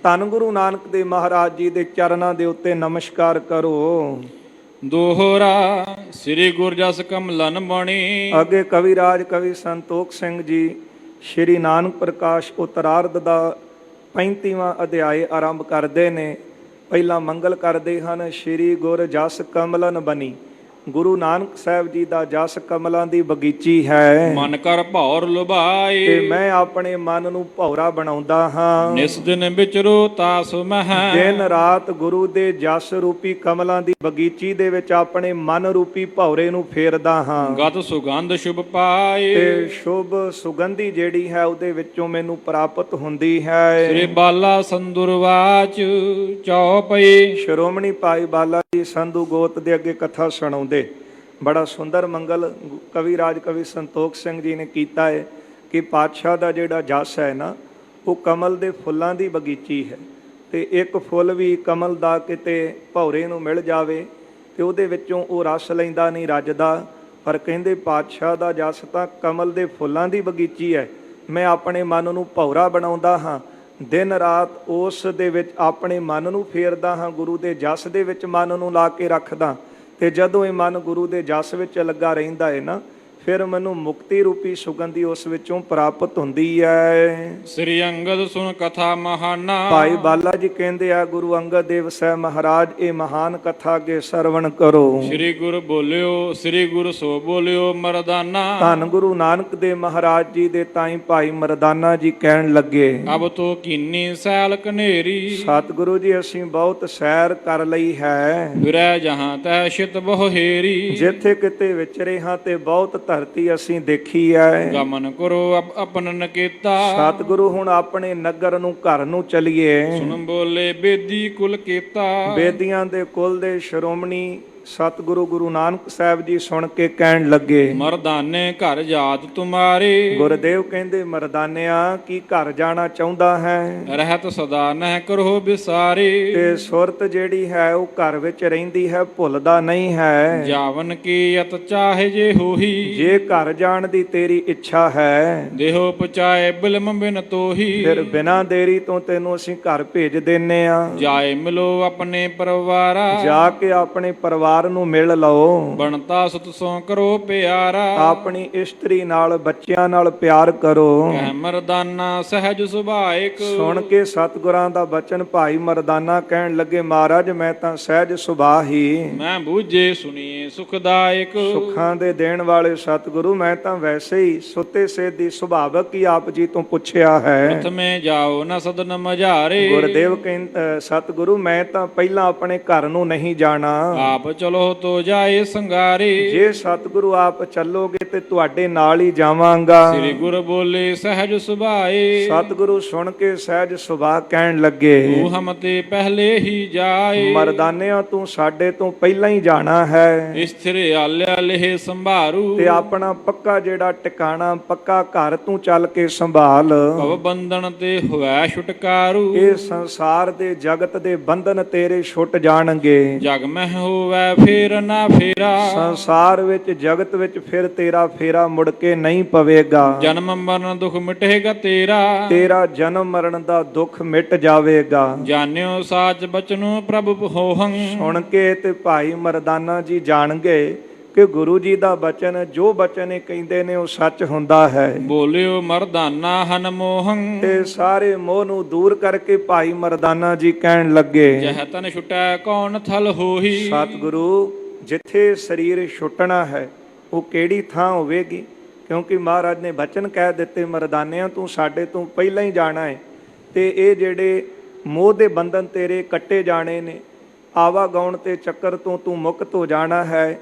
ਧੰਨ ਗੁਰੂ ਨਾਨਕ ਦੇਵ ਮਹਾਰਾਜ ਜੀ ਦੇ ਚਰਨਾਂ ਦੇ ਉੱਤੇ ਨਮਸਕਾਰ ਕਰੋ। ਦੋਹਰਾ ਸ੍ਰੀ ਗੁਰ ਜਸ ਕਮਲਨ ਬਣੀ, ਅੱਗੇ ਕਵਿਰਾਜ ਕਵੀ ਸੰਤੋਖ ਸਿੰਘ ਜੀ ਸ਼੍ਰੀ ਨਾਨਕ ਪ੍ਰਕਾਸ਼ ਉਤਰਾਰਧ ਦਾ 35ਵਾਂ ਅਧਿਆਇ ਆਰੰਭ ਕਰਦੇ ਨੇ। ਪਹਿਲਾਂ ਮੰਗਲ ਕਰਦੇ ਹਨ। ਸ਼੍ਰੀ ਗੁਰ ਜਸ ਕਮਲਨ ਬਣੀ, ਗੁਰੂ ਨਾਨਕ ਸਾਹਿਬ ਜੀ ਦਾ ਜਸ ਕਮਲਾਂ ਦੀ ਬਗੀਚੀ ਹੈ। ਮਨ ਕਰ ਭੌਰ ਲੁਭਾਏ, ਤੇ ਮੈਂ ਆਪਣੇ ਮਨ ਨੂੰ ਭੌਰਾ ਬਣਾਉਂਦਾ ਹਾਂ। ਨਿਸ ਦਿਨ ਵਿਚਰੋ ਤਾਸ ਮਹਿ, ਦਿਨ ਰਾਤ ਗੁਰੂ ਦੇ ਜਸ ਰੂਪੀ ਕਮਲਾਂ ਦੀ ਬਗੀਚੀ ਦੇ ਵਿੱਚ ਆਪਣੇ ਮਨ ਰੂਪੀ ਭੌਰੇ ਨੂੰ ਫੇਰਦਾ ਹਾਂ। ਗਤ ਸੁਗੰਧ ਸ਼ੁਭ ਪਾਏ, ਤੇ ਸ਼ੁਭ ਸੁਗੰਧੀ ਜਿਹੜੀ ਹੈ ਉਹਦੇ ਵਿੱਚੋਂ ਮੈਨੂੰ ਪ੍ਰਾਪਤ ਹੁੰਦੀ ਹੈ। ਸ੍ਰੀ ਬਾਲਾ ਸੰਦੁਰਵਾਚ ਚੌਪਈ, ਸ਼੍ਰੋਮਣੀ ਭਾਈ ਬਾਲਾ ਜੀ ਸੰਧੂ ਗੋਤ ਦੇ ਅੱਗੇ ਕਥਾ ਸੁਣਾਉਂਦੇ। ਬੜਾ ਸੁੰਦਰ ਮੰਗਲ ਕਵਿਰਾਜ ਕਵੀ ਸੰਤੋਖ ਸਿੰਘ ਜੀ ਨੇ ਕੀਤਾ ਹੈ ਕਿ ਪਾਤਸ਼ਾਹ ਦਾ ਜਿਹੜਾ ਜਸ ਹੈ ਨਾ, ਉਹ ਕਮਲ ਦੇ ਫੁੱਲਾਂ ਦੀ ਬਗੀਚੀ ਹੈ। ਤੇ ਇੱਕ ਫੁੱਲ ਵੀ ਕਮਲ ਦਾ ਕਿਤੇ ਭੌਰੇ ਨੂੰ ਮਿਲ ਜਾਵੇ ਤੇ ਉਹਦੇ ਵਿੱਚੋਂ ਉਹ ਰਸ ਲੈਂਦਾ ਨਹੀਂ, ਰੱਜਦਾ। ਪਰ ਕਹਿੰਦੇ ਪਾਤਸ਼ਾਹ ਦਾ ਜਸ ਤਾਂ ਕਮਲ ਦੇ ਫੁੱਲਾਂ ਦੀ ਬਗੀਚੀ ਹੈ। ਮੈਂ ਆਪਣੇ ਮਨ ਨੂੰ ਭੌਰਾ ਬਣਾਉਂਦਾ ਹਾਂ, ਦਿਨ ਰਾਤ ਉਸ ਦੇ ਵਿੱਚ ਆਪਣੇ ਮਨ ਨੂੰ ਫੇਰਦਾ ਹਾਂ, ਗੁਰੂ ਦੇ ਜਸ ਦੇ ਵਿੱਚ ਮਨ ਨੂੰ ਲਾ ਕੇ ਰੱਖਦਾ। ਤੇ ਜਦੋਂ ਇਹ ਮਨ ਗੁਰੂ ਦੇ ਜਸ ਵਿੱਚ ਲੱਗਾ ਰਹਿੰਦਾ ਹੈ ਨਾ, ਫਿਰ ਮੈਨੂੰ ਮੁਕਤੀ ਰੂਪੀ ਸੁਗੰਧੀ ਉਸ ਵਿੱਚੋਂ ਪ੍ਰਾਪਤ ਹੁੰਦੀ ਹੈ। ਸ੍ਰੀ ਅੰਗਦ ਸੁਨ ਕਥਾ ਮਹਾਨਾ, ਭਾਈ ਬਾਲਾ ਜੀ ਕਹਿੰਦੇ ਆ, ਗੁਰੂ ਅੰਗਦ ਦੇਵ ਸਾਹਿਬ ਮਹਾਰਾਜ ਇਹ ਮਹਾਨ ਕਥਾ ਕੇ ਸਰਵਣ ਕਰੋ। ਸ੍ਰੀ ਗੁਰ ਬੋਲਿਓ, ਸ੍ਰੀ ਗੁਰ ਸੋ ਬੋਲਿਓ ਮਰਦਾਨਾ, ਧੰਨ ਗੁਰੂ ਨਾਨਕ ਦੇਵ ਮਹਾਰਾਜ ਜੀ ਦੇ ਤਾਈ ਭਾਈ ਮਰਦਾਨਾ ਜੀ ਕਹਿਣ ਲੱਗੇ, ਅਬ ਤੋ ਕੀਨੀ ਸੈਲ ਕਨੇਰੀ, ਸਤਿਗੁਰੂ ਜੀ ਅਸੀਂ ਬਹੁਤ ਸੈਰ ਕਰ ਲਈ ਹੈ। ਫਿਰੈ ਜਹਾਂ ਤੈ ਸ਼ਿਤ ਬਹੁ ਹੇਰੀ, ਜਿੱਥੇ ਕਿਤੇ ਵਿਚਰੇ ਹਾਂ ਤੇ ਬਹੁਤ ਧਰਤੀ ਅਸੀਂ ਦੇਖੀ ਹੈ। ਗਮਨ ਕਰੋ ਆਪਨਨ ਕੀਤਾ, ਸਤਿਗੁਰੂ ਹੁਣ ਆਪਣੇ ਨਗਰ ਨੂੰ ਘਰ ਨੂੰ ਚਲੀਏ। ਸੁਨ ਬੋਲੇ ਬੇਦੀ ਕੁਲ ਕੀਤਾ, ਬੇਦੀਆਂ ਦੇ ਕੁਲ ਦੇ ਸ਼੍ਰੋਮਣੀ ਸਤਿਗੁਰੂ ਗੁਰੂ ਨਾਨਕ ਸਾਹਿਬ ਜੀ ਸੁਣ ਕੇ ਕਹਿਣ ਲੱਗੇ, ਮਰਦਾਨੇ ਘਰ ਜਾਤ ਤੁਮਾਰੇ, ਗੁਰਦੇਵ ਕਹਿੰਦੇ, ਮਰਦਾਨਿਆ ਕੀ ਘਰ ਜਾਣਾ ਚਾਹੁੰਦਾ ਹੈ? ਰਹਿਤ ਸਦਾ ਨਹਿ ਕਰੋ ਬਿਸਾਰੇ, ਤੇ ਸੁਰਤ ਜਿਹੜੀ ਹੈ ਉਹ ਘਰ ਵਿੱਚ ਰਹਿੰਦੀ ਹੈ, ਭੁੱਲਦਾ ਨਹੀਂ ਹੈ। ਜਾਵਨ ਕੀ ਅਤ ਚਾਹੇ ਜੇ ਹੋਹੀ, ਜੇ ਘਰ ਜਾਣ ਦੀ ਤੇਰੀ ਇੱਛਾ ਹੈ, ਦੇਹੋ ਪਚਾਏ ਬਿਲਮ ਬਿਨ ਤੋਹੀ, ਫਿਰ ਬਿਨਾਂ ਦੇਰੀ ਤੋਂ ਤੈਨੂੰ ਅਸੀਂ ਘਰ ਭੇਜ ਦਿੰਨੇ ਆ। ਜਾਏ ਮਿਲੋ ਆਪਣੇ ਪਰਿਵਾਰਾ, ਜਾ ਕੇ ਆਪਣੇ ਪਰਿਵਾਰ ਨੂੰ ਮਿਲ ਲਓ। ਬਣਤਾ ਸੁਤ ਸੋ ਕਰੋ ਪਿਆਰਾ, ਆਪਣੀ ਇਸਤਰੀ ਨਾਲ ਬੱਚਿਆਂ ਨਾਲ ਪਿਆਰ ਕਰੋ। ਕਹਿ ਮਰਦਾਨਾ ਸਹਿਜ ਸੁਭਾਇਕ, ਸੁਣ ਕੇ ਸਤਿਗੁਰਾਂ ਦਾ ਬਚਨ ਭਾਈ ਮਰਦਾਨਾ ਕਹਿਣ ਲੱਗੇ, ਮਹਾਰਾਜ ਮੈਂ ਤਾਂ ਸਹਿਜ ਸੁਭਾਅ ਹੀ, ਮੈਂ ਬੂਝੇ ਸੁਣੀਏ ਸੁਖਦਾਇਕ, ਸੁੱਖਾਂ ਦੇ ਦੇਣ ਵਾਲੇ ਸਤਿਗੁਰੂ ਮੈਂ ਤਾਂ ਵੈਸੇ ਹੀ ਸੁੱਤੇ ਸੇਧੀ ਸੁਭਾਵਕ ਹੀ ਆਪ ਜੀ ਤੋਂ ਪੁੱਛਿਆ ਹੈ। ਪ੍ਰਥਮੇ ਜਾਓ ਨ ਸਦਨ ਮਝਾਰੇ, ਗੁਰਦੇਵ ਕਹਿੰਦੇ, ਸਤਿਗੁਰੂ ਮੈਂ ਤਾਂ ਪਹਿਲਾਂ ਆਪਣੇ ਘਰ ਨੂੰ ਨਹੀਂ ਜਾਣਾ। ਆਪ ਚਲੋ ਤੋ ਜਾਏ ਸੰਗਾਰੇ, ਜੇ ਸਤਿਗੁਰੂ ਆਪ ਚੱਲੋਗੇ ਤੇ ਤੁਹਾਡੇ ਨਾਲ ਹੀ ਜਾਵਾਂਗਾ। ਸ੍ਰੀ ਗੁਰ ਬੋਲੇ ਸਹਿਜ ਸੁਭਾਏ, ਸਤਿਗੁਰੂ ਸੁਣ ਕੇ ਸਹਿਜ ਸੁਭਾਅ ਕਹਿਣ ਲੱਗੇ, ਤੂੰ ਹਮ ਤੇ ਪਹਿਲੇ ਹੀ ਜਾਏ, ਮਰਦਾਨਿਆਂ ਤੂੰ ਸਾਡੇ ਤੋਂ ਪਹਿਲਾਂ ਹੀ ਜਾਣਾ ਹੈ। ਇਸਥਿਰ ਆਲਿਆ ਲੇਹ ਸੰਭਾਰੂ, ਤੇ ਆਪਣਾ ਪੱਕਾ ਜਿਹੜਾ ਟਿਕਾਣਾ ਪੱਕਾ ਘਰ ਤੂੰ ਚੱਲ ਕੇ ਸੰਭਾਲ। ਭਵ ਬੰਧਨ ਤੇ ਹੋਵੈ ਛੁਟਕਾਰੂ, ਇਹ ਸੰਸਾਰ ਦੇ ਜਗਤ ਦੇ ਬੰਧਨ ਤੇਰੇ ਛੁੱਟ ਜਾਣਗੇ। ਜਗ ਮਹਿ ਹੋਵੈ ਫੇਰ ਨਾ ਫੇਰਾ, ਸੰਸਾਰ ਵਿੱਚ ਜਗਤ ਵਿੱਚ ਫਿਰ ਤੇਰਾ ਫੇਰਾ ਮੁੜ ਕੇ ਨਹੀਂ ਪਵੇਗਾ। ਜਨਮ ਮਰਨ ਦੁਖ ਮਿਟੇਗਾ ਤੇਰਾ, ਤੇਰਾ ਜਨਮ ਮਰਨ ਦਾ ਦੁੱਖ ਮਿਟ ਜਾਵੇਗਾ। ਜਾਣਿਓ ਸਾਚ ਬਚਨੁ ਪ੍ਰਭ ਹੋਹੰ, ਸੁਣ ਕੇ ਤੇ ਭਾਈ ਮਰਦਾਨਾ ਜੀ ਜਾਣ ਗਏ ਕਿ ਗੁਰੂ ਜੀ ਦਾ ਬਚਨ, ਜੋ ਬਚਨ ਇਹ ਕਹਿੰਦੇ ਨੇ ਉਹ ਸੱਚ ਹੁੰਦਾ ਹੈ। ਬੋਲਿਓ ਮਰਦਾਨਾ ਹਨ ਮੋਹੰ, ਤੇ ਸਾਰੇ ਮੋਹ ਨੂੰ ਦੂਰ ਕਰਕੇ ਭਾਈ ਮਰਦਾਨਾ ਜੀ ਕਹਿਣ ਲੱਗੇ, ਜਹ ਤਨ ਛੁਟੈ ਕੌਣ ਥਲ ਹੋਹੀ, ਸਤਿਗੁਰੂ ਜਿੱਥੇ ਸਰੀਰ ਛੁੱਟਣਾ ਹੈ ਉਹ ਕਿਹੜੀ ਥਾਂ ਹੋਵੇਗੀ? ਕਿਉਂਕਿ ਮਹਾਰਾਜ ਨੇ ਬਚਨ ਕਹਿ ਦਿੱਤੇ, ਮਰਦਾਨਿਆਂ ਤੂੰ ਸਾਡੇ ਤੋਂ ਪਹਿਲਾਂ ਹੀ ਜਾਣਾ ਹੈ ਤੇ ਇਹ ਜਿਹੜੇ ਮੋਹ ਦੇ ਬੰਧਨ ਤੇਰੇ ਕੱਟੇ ਜਾਣੇ ਨੇ, ਆਵਾਗਾਉਣ ਤੇ ਚੱਕਰ ਤੋਂ ਤੂੰ ਮੁਕਤ ਹੋ ਜਾਣਾ ਹੈ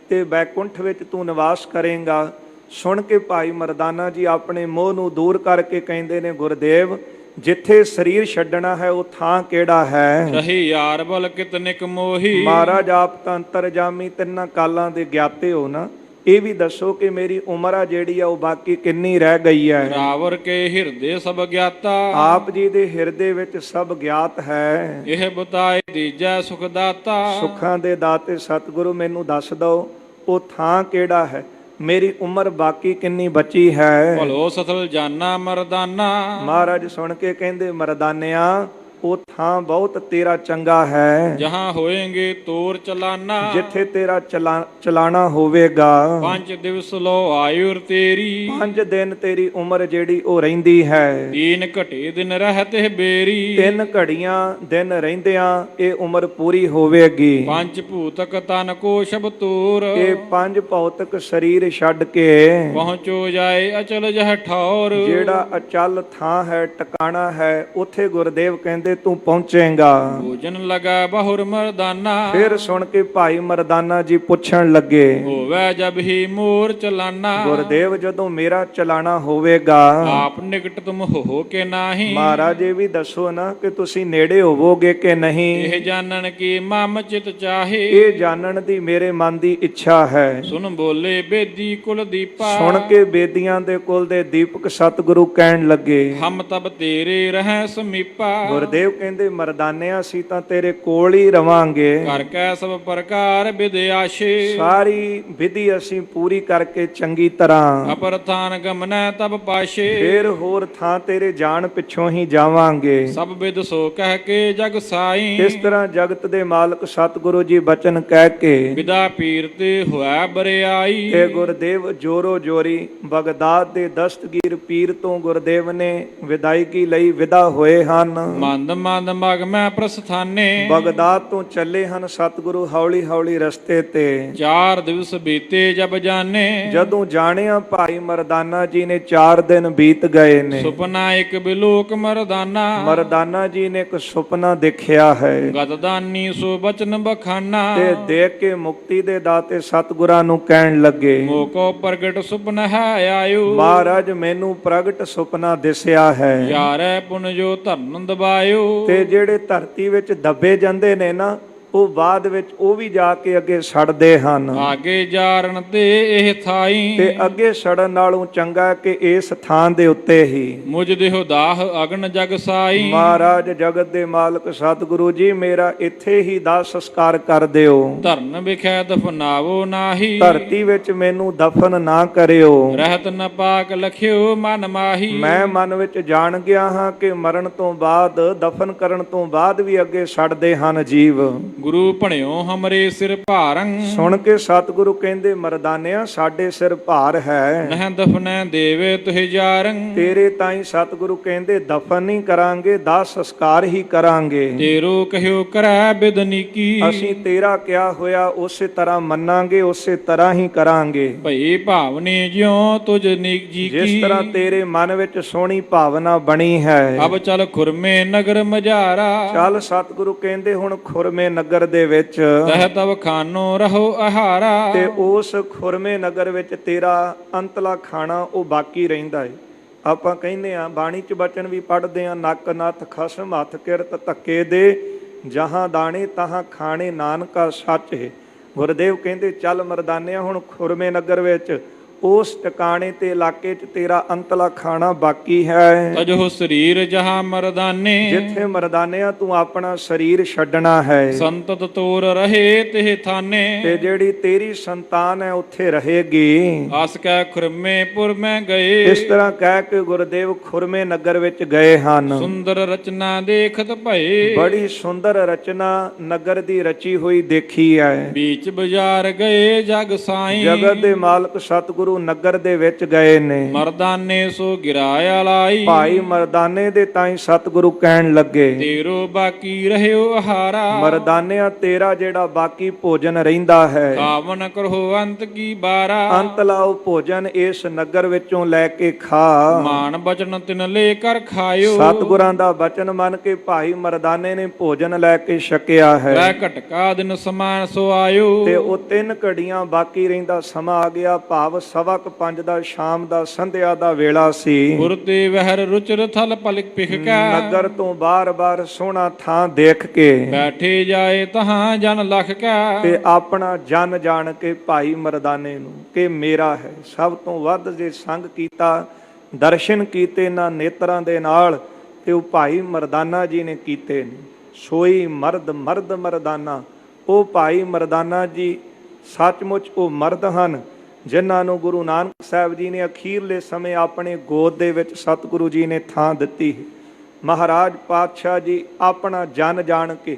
ਤੇ ਬੈਕੁੰਠ ਵਿੱਚ ਤੂੰ ਨਿਵਾਸ ਕਰੇਂਗਾ। ਸੁਣ ਕੇ ਭਾਈ ਮਰਦਾਨਾ ਜੀ ਆਪਣੇ ਮੋਹ ਨੂੰ ਦੂਰ ਕਰਕੇ ਕਹਿੰਦੇ ਨੇ, ਗੁਰਦੇਵ ਜਿੱਥੇ ਸਰੀਰ ਛੱਡਣਾ ਹੈ ਉਹ ਥਾਂ ਕਿਹੜਾ ਹੈ? ਰਹੀ ਯਾਰ ਬਲ ਕਿਤਨਿਕ ਮੋਹੀ। ਮਹਾਰਾਜ ਆਪ ਤਾਂ ਅੰਤਰਜਾਮੀ ਤਿੰਨਾਂ ਕਾਲਾਂ ਦੇ ਗਿਆਤੇ ਹੋ ਨਾ, ਇਹ ਵੀ ਦੱਸੋ ਕਿ ਮੇਰੀ ਉਮਰ ਆ ਜਿਹੜੀ ਆ ਉਹ ਬਾਕੀ ਕਿੰਨੀ ਰਹਿ ਗਈ ਹੈ? ਰਾਵਰ ਕੇ ਹਿਰਦੇ ਸਭ ਗਿਆਤਾ। ਆਪ ਜੀ ਦੇ ਹਿਰਦੇ ਵਿੱਚ ਸਭ ਗਿਆਤ ਹੈ। ਇਹ ਬਤਾਏ ਦੀਜੈ ਸੁਖ ਦਾਤਾ। ਸੁੱਖਾਂ ਦੇ ਦਾਤੇ ਸਤਿਗੁਰੂ ਮੈਨੂੰ ਦੱਸ ਦਿਓ ਉਹ ਥਾਂ ਕਿਹੜਾ ਹੈ? ਮੇਰੀ ਉਮਰ ਬਾਕੀ ਕਿੰਨੀ ਬਚੀ ਹੈ? ਭਲੋ ਸਥਲ ਜਾਨਾ ਮਰਦਾਨਾ। ਮਹਾਰਾਜ ਸੁਣ ਕੇ ਕਹਿੰਦੇ ਮਰਦਾਨਿਆ ਉਹ ਥਾਂ ਬਹੁਤ ਤੇਰਾ ਚੰਗਾ ਹੈ, ਜਹਾਂ ਹੋਏਗੇ ਤੋਰ ਚਲਾਨਾ। ਜਿੱਥੇ ਤੇਰਾ ਚਲਾਣਾ ਹੋਵੇਗਾ। 5 ਦਿਵਸ ਲੋ ਆਯੁਰ ਤੇਰੀ। 5 ਦਿਨ ਤੇਰੀ ਉਮਰ ਜਿਹੜੀ ਉਹ ਰਹਿੰਦੀ ਹੈ। 3 ਘਟੇ ਦਿਨ ਰਹਤੇ ਬੇਰੀ। 3 ਘੜੀਆਂ ਦਿਨ ਰਹਿੰਦਿਆਂ ਇਹ ਉਮਰ ਪੂਰੀ ਹੋਵੇਗੀ। 5 ਭੂਤਕ ਤਨ ਕੋ ਸ਼ਬ ਤੂਰ। ਇਹ 5 ਭੌਤਿਕ ਸਰੀਰ ਛੱਡ ਕੇ ਪਹੁੰਚੋ ਜਾਏ ਅਚਲ ਜਹ ਠੌਰ। ਜਿਹੜਾ ਅਚਲ ਥਾਂ ਹੈ, ਟਿਕਾਣਾ ਹੈ, ਉੱਥੇ ਗੁਰਦੇਵ ਕਹਿੰਦੇ ਤੂੰ ਪਹੁੰਚੇਗਾ। ਭੋਜਨ ਲਗਾ ਬਹੁਰ ਮਰਦਾਨਾ। ਫਿਰ ਸੁਣ ਕੇ ਭਾਈ ਮਰਦਾਨਾ ਜੀ ਪੁੱਛਣ ਲੱਗੇ, ਹੋਵੇ ਜਬ ਹੀ ਮੋਰ ਚਲਾਨਾ। ਗੁਰਦੇਵ ਜਦੋਂ ਮੇਰਾ ਚਲਾਣਾ ਹੋਵੇਗਾ ਆਪ ਨਿਕਟ ਤੁਮ ਹੋ ਕੇ ਨਾਹੀ। ਮਹਾਰਾਜ ਇਹ ਵੀ ਦੱਸੋ ਨਾ ਕਿ ਤੁਸੀਂ ਨੇੜੇ ਹੋਵੋਗੇ ਕਿ ਨਹੀਂ? ਇਹ ਜਾਣਨ ਕੀ ਮਮ ਚਿਤ ਚਾਹੇ। ਇਹ ਜਾਣਨ ਦੀ ਮੇਰੇ ਮਨ ਦੀ ਇੱਛਾ ਹੈ। ਸੁਨ ਬੋਲੇ ਬੇਦੀ ਕੁਲ ਦੀਪਾ। ਸੁਣ ਕੇ ਬੇਦੀਆਂ ਦੇ ਕੁਲ ਦੇ ਦੀਪਕ ਸਤਿਗੁਰੂ ਕਹਿਣ ਲੱਗੇ, ਹਮ ਤਬ ਤੇਰੇ ਰਹਿ ਸਮੀਪਾ। ਗੁਰਦੇਵ ਕਹਿੰਦੇ ਮਰਦਾਨਿਆ ਅਸੀਂ ਤਾਂ ਤੇਰੇ ਕੋਲ ਹੀ ਰਵਾਂਗੇ। ਕਰ ਕੈ ਸਭ ਪ੍ਰਕਾਰ ਵਿਦਿਆਸ਼ੇ। ਸਾਰੀ ਵਿਧੀ ਅਸੀਂ ਪੂਰੀ ਕਰਕੇ ਚੰਗੀ ਤਰ੍ਹਾਂ ਅਪਰ ਥਾਨ ਗਮਨੈ ਤਬ ਪਾਸ਼ੇ। ਫੇਰ ਹੋਰ ਥਾਂ ਤੇਰੇ ਜਾਣ ਪਿੱਛੋਂ ਹੀ ਜਾਵਾਂਗੇ। ਸਭ ਵਿਦ ਸੋ ਕਹਿ ਕੇ ਜਗ ਸਾਈ। ਇਸ ਤਰ੍ਹਾਂ ਜਗਤ ਦੇ ਮਾਲਕ ਸਤਿਗੁਰੂ ਜੀ ਬਚਨ ਕਹਿ ਕੇ ਵਿਦਾ ਪੀਰ ਤੇ ਹੋਇ ਬਰਿਆਈ। ਤੇ ਗੁਰਦੇਵ ਜੋਰੋ ਜੋਰੀ ਬਗਦਾਦ ਦੇ ਦਸਤਗੀਰ ਪੀਰ ਤੋਂ ਗੁਰਦੇਵ ਨੇ ਵਿਦਾਇਗੀ ਲਈ ਵਿਦਾ ਹੋਏ ਹਨ। ਮੰਦ ਮੰਦ ਮਗ ਮੈਂ ਪ੍ਰਸਥਾਨੇ। ਬਗਦਾਦ ਤੋਂ ਚੱਲੇ ਹਨ ਸਤਿਗੁਰੂ ਹੌਲੀ ਹੌਲੀ ਰਸਤੇ ਤੇ। 4 ਦਿਵਸ ਬੀਤੇ ਜਬ ਜਾਣੇ। ਜਦੋਂ ਜਾਣਿਆ ਭਾਈ ਮਰਦਾਨਾ ਜੀ ਨੇ 4 ਦਿਨ ਬੀਤ ਗਏ ਨੇ। ਸੁਪਨਾ ਇੱਕ ਬਿਲੋਕ ਮਰਦਾਨਾ। ਮਰਦਾਨਾ ਜੀ ਨੇ ਇੱਕ ਸੁਪਨਾ ਦੇਖਿਆ ਹੈ ਗਤਦਾਨੀ ਸੋ ਬਚਨ ਬਖਾਨਾ। ਤੇ ਦੇਖ ਕੇ ਮੁਕਤੀ ਦੇ ਦਾਤੇ ਸਤਿਗੁਰਾਂ ਨੂੰ ਕਹਿਣ ਲੱਗੇ, ਮੋਕੋ ਪ੍ਰਗਟ ਸੁਪਨਾ ਹੈ ਆਇਓ। ਮਹਾਰਾਜ ਮੈਨੂੰ ਪ੍ਰਗਟ ਸੁਪਨਾ ਦਿਸਿਆ ਹੈ। ਯਾਰੈ ਪੁਨ ਜੋ ਧਰਨ ਦਬਾਇਓ। ਤੇ ਜਿਹੜੇ ਧਰਤੀ ਵਿੱਚ ਦੱਬੇ ਜਾਂਦੇ ਨੇ ਨਾ ਉਹ ਬਾਅਦ ਵਿੱਚ ਉਹ ਵੀ ਜਾ ਕੇ ਅੱਗੇ ਸੜਦੇ ਹਨ। ਆਗੇ ਜਾਰਨ ਤੇ ਇਹ ਥਾਈ। ਤੇ ਅੱਗੇ ਸੜਨ ਨਾਲੋਂ ਚੰਗਾ ਕਿ ਇਸ ਥਾਂ ਦੇ ਉੱਤੇ ਹੀ ਮੁਝ ਦੇਹੁ ਦਾਹ ਅਗਨ ਜਗ ਸਾਈ। ਮਹਾਰਾਜ ਜਗਤ ਦੇ ਮਾਲਕ ਸਤਿਗੁਰੂ ਜੀ ਮੇਰਾ ਇੱਥੇ ਹੀ ਦਾਹ ਸੰਸਕਾਰ ਕਰ ਦਿਓ। ਧਰਨ ਵਿਖੈ ਦਫਨਾਵੋ ਨਾਹੀ। ਧਰਤੀ ਵਿੱਚ ਮੈਨੂੰ ਦਫਨ ਨਾ ਕਰਿਓ। ਰਹਿਤ ਨ ਪਾਕ ਲਖਿਓ ਮਨ ਮਾਹੀ। ਮੈਂ ਮਨ ਵਿੱਚ ਜਾਣ ਗਿਆ ਹਾਂ ਕਿ ਮਰਨ ਤੋਂ ਬਾਅਦ, ਦਫਨ ਕਰਨ ਤੋਂ ਬਾਅਦ ਵੀ ਅੱਗੇ ਸੜਦੇ ਹਨ ਜੀਵ। ਗੁਰੂ ਭਣਿਓ ਹਮਰੇ ਸਿਰ ਭਾਰੰ। ਸੁਣ ਕੇ ਸਤਿਗੁਰੂ ਕਹਿੰਦੇ ਮਰਦਾਨਿਆ ਸਾਡੇ ਸਿਰ ਭਾਰ ਹੈ। ਨਹਿ ਦਫਨੈ ਦੇਵੇ ਤੁਹਿ ਜਾਰੰ। ਤੇਰੇ ਤਾਈਂ ਸਤਿਗੁਰੂ ਕਹਿੰਦੇ ਦਫਨ ਨਹੀਂ ਕਰਾਂਗੇ, ਦਾਹ ਸੰਸਕਾਰ ਹੀ ਕਰਾਂਗੇ। ਤੇਰੋ ਕਹਿਓ ਕਰੈ ਬਿਦਨੀਕੀ। ਅਸੀਂ ਤੇਰਾ ਕਿਹਾ ਹੋਇਆ ਉਸੇ ਤਰ੍ਹਾਂ ਮੰਨਾਂਗੇ, ਉਸੇ ਤਰ੍ਹਾਂ ਹੀ ਕਰਾਂਗੇ। ਭਈ ਭਾਵਨੀ ਜਿਉ ਤੁਜ ਨੀਕ ਜੀ ਕੀ। ਜਿਸ ਤਰ੍ਹਾਂ ਤੇਰੇ ਮਨ ਵਿੱਚ ਸੋਹਣੀ ਭਾਵਨਾ ਬਣੀ ਹੈ। ਅਬ ਚਲ ਖੁਰਮੇ ਨਗਰ ਮਝਾਰਾ। ਚੱਲ ਸਤਿਗੁਰੂ ਕਹਿੰਦੇ ਹੁਣ ਖੁਰਮੇ ਨਗਰ ਦੇ ਵਿੱਚ ਤਹ ਤਬ ਖਾਨੋ ਰਹੋ ਆਹਾਰਾ। ਤੇ ਉਸ ਖੁਰਮੇ ਨਗਰ ਵਿੱਚ ਤੇਰਾ ਅੰਤਲਾ ਖਾਣਾ ਉਹ ਬਾਕੀ ਰਹਿੰਦਾ ਹੈ। ਆਪਾਂ ਕਹਿੰਦੇ ਆ ਬਾਣੀ ਚ ਬਚਨ ਵੀ ਪੜ੍ਹਦੇ ਆ, ਨੱਕ ਨੱਥ ਖਸਮ ਹੱਥ ਕਿਰਤ ਧੱਕੇ ਦੇ, ਜਹਾਂ ਦਾਣੇ ਤਹਾਂ ਖਾਣੇ ਨਾਨਕਾ ਸੱਚ ਹੈ। ਗੁਰਦੇਵ ਕਹਿੰਦੇ ਚੱਲ ਮਰਦਾਨਿਆ ਹੁਣ ਖੁਰਮੇ ਨਗਰ ਵਿੱਚ ਉਸ ਟਿਕਾਣੇ ਤੇ ਇਲਾਕੇ 'ਚ ਤੇਰਾ ਅੰਤਲਾ ਖਾਣਾ ਬਾਕੀ ਹੈ। ਤਜਹੁ ਸਰੀਰ ਜਹਾਂ ਮਰਦਾਨੇ। ਜਿੱਥੇ ਮਰਦਾਨਿਆ ਤੂੰ ਆਪਣਾ ਸਰੀਰ ਛੱਡਣਾ ਹੈ। ਸੰਤਤ ਤੋਰ ਰਹੇ ਤਿਹ ਥਾਨੇ। ਤੇ ਜਿਹੜੀ ਤੇਰੀ ਸੰਤਾਨ ਹੈ ਉੱਥੇ ਰਹੇਗੀ। ਆਸ ਕੈ ਖੁਰਮੇਪੁਰ ਮੈਂ ਗਏ। ਇਸ ਤਰ੍ਹਾਂ ਕਹਿ ਕੇ ਗੁਰਦੇਵ ਖੁਰਮੇ ਨਗਰ ਵਿੱਚ ਗਏ ਹਨ। ਸੁੰਦਰ ਰਚਨਾ ਦੇਖਤ ਭਏ। ਬੜੀ ਸੁੰਦਰ ਰਚਨਾ ਨਗਰ ਦੀ ਰਚੀ ਹੋਈ ਦੇਖੀ ਹੈ। ਬੀਚ ਬਾਜ਼ਾਰ ਗਏ ਜਗ ਸਾਈ। ਜਗਤ ਦੇ ਮਾਲਕ ਸਤਿਗੁਰੂ ਨਗਰ ਦੇ ਵਿੱਚ ਗਏ ਨੇ। ਮਰਦਾਨੇ ਸੋ ਗਿਰਾਇਆ ਲਾਈ। ਭਾਈ ਮਰਦਾਨੇ ਦੇ ਤਾਈਂ ਸਤਿਗੁਰੂ ਕਹਿਣ ਲੱਗੇ, ਤੇਰੋ ਬਾਕੀ ਰਹਿਓ ਆਹਾਰਾ। ਮਰਦਾਨਿਆ ਤੇਰਾ ਜਿਹੜਾ ਬਾਕੀ ਭੋਜਨ ਰਹਿੰਦਾ ਹੈ, ਖਾਵਨ ਕਰੋ ਅੰਤ ਕੀ ਬਾਰਾ। ਅੰਤ ਲਾਓ ਭੋਜਨ ਇਸ ਨਗਰ ਵਿੱਚੋਂ ਲੈ ਕੇ ਖਾ। ਮਾਨ ਬਚਨ ਤਿਨ ਲੈ ਕਰ ਖਾਇਓ। ਸਤਿਗੁਰਾਂ ਦਾ ਬਚਨ ਮੰਨ ਕੇ ਭਾਈ ਮਰਦਾਨੇ ਨੇ ਭੋਜਨ ਲੈ ਕੇ ਛਕਿਆ ਹੈ। ਵੈ ਘਟਕਾ ਦਿਨ ਸਮਾਨ ਸੋ ਆਇਓ। ਤੇ ਉਹ 3 ਘੜੀਆਂ ਬਾਕੀ ਰਹਿੰਦਾ ਸਮਾਂ ਆ ਗਿਆ, ਭਾਵ 5:15 ਦਾ ਸ਼ਾਮ ਦਾ ਸੰਧਿਆ ਦਾ ਵੇਲਾ ਸੀ। ਗੁਰ ਤੇ ਵਹਿਰ ਰੁਚਰ ਥਲ ਪਲਕ ਪਿਖ ਕੈ, ਨਗਰ ਤੋਂ ਬਾਰ-ਬਾਰ ਸੋਹਣਾ ਥਾਂ ਦੇਖ ਕੇ ਬੈਠੇ ਜਾਏ ਤਹਾਂ ਜਨ ਲਖ ਕੈ, ਤੇ ਆਪਣਾ ਜਨ ਜਾਣ ਕੇ ਭਾਈ ਮਰਦਾਨੇ ਨੂੰ ਕਿ ਮੇਰਾ ਹੈ। ਸਭ ਤੋਂ ਵੱਧ ਜੇ ਸੰਗ ਕੀਤਾ, ਦਰਸ਼ਨ ਕੀਤੇ ਨਾ ਨੇਤਰਾਂ ਦੇ ਨਾਲ, ਤੇ ਉਹ ਭਾਈ ਮਰਦਾਨਾ ਜੀ ਨੇ ਕੀਤੇ ਨੇ। ਸੋਈ ਮਰਦ ਮਰਦਾਨਾ, ਉਹ ਭਾਈ ਮਰਦਾਨਾ ਜੀ ਸੱਚਮੁੱਚ ਉਹ ਮਰਦ ਹਨ ਜਿਨ੍ਹਾਂ ਨੂੰ ਗੁਰੂ ਨਾਨਕ ਸਾਹਿਬ ਜੀ ਨੇ ਅਖੀਰਲੇ ਸਮੇਂ ਆਪਣੇ ਗੋਦ ਦੇ ਵਿੱਚ ਸਤਿਗੁਰੂ ਜੀ ਨੇ ਥਾਂ ਦਿੱਤੀ ਹੈ। ਮਹਾਰਾਜ ਪਾਤਸ਼ਾਹ ਜੀ ਆਪਣਾ ਜਨ ਜਾਣ ਕੇ,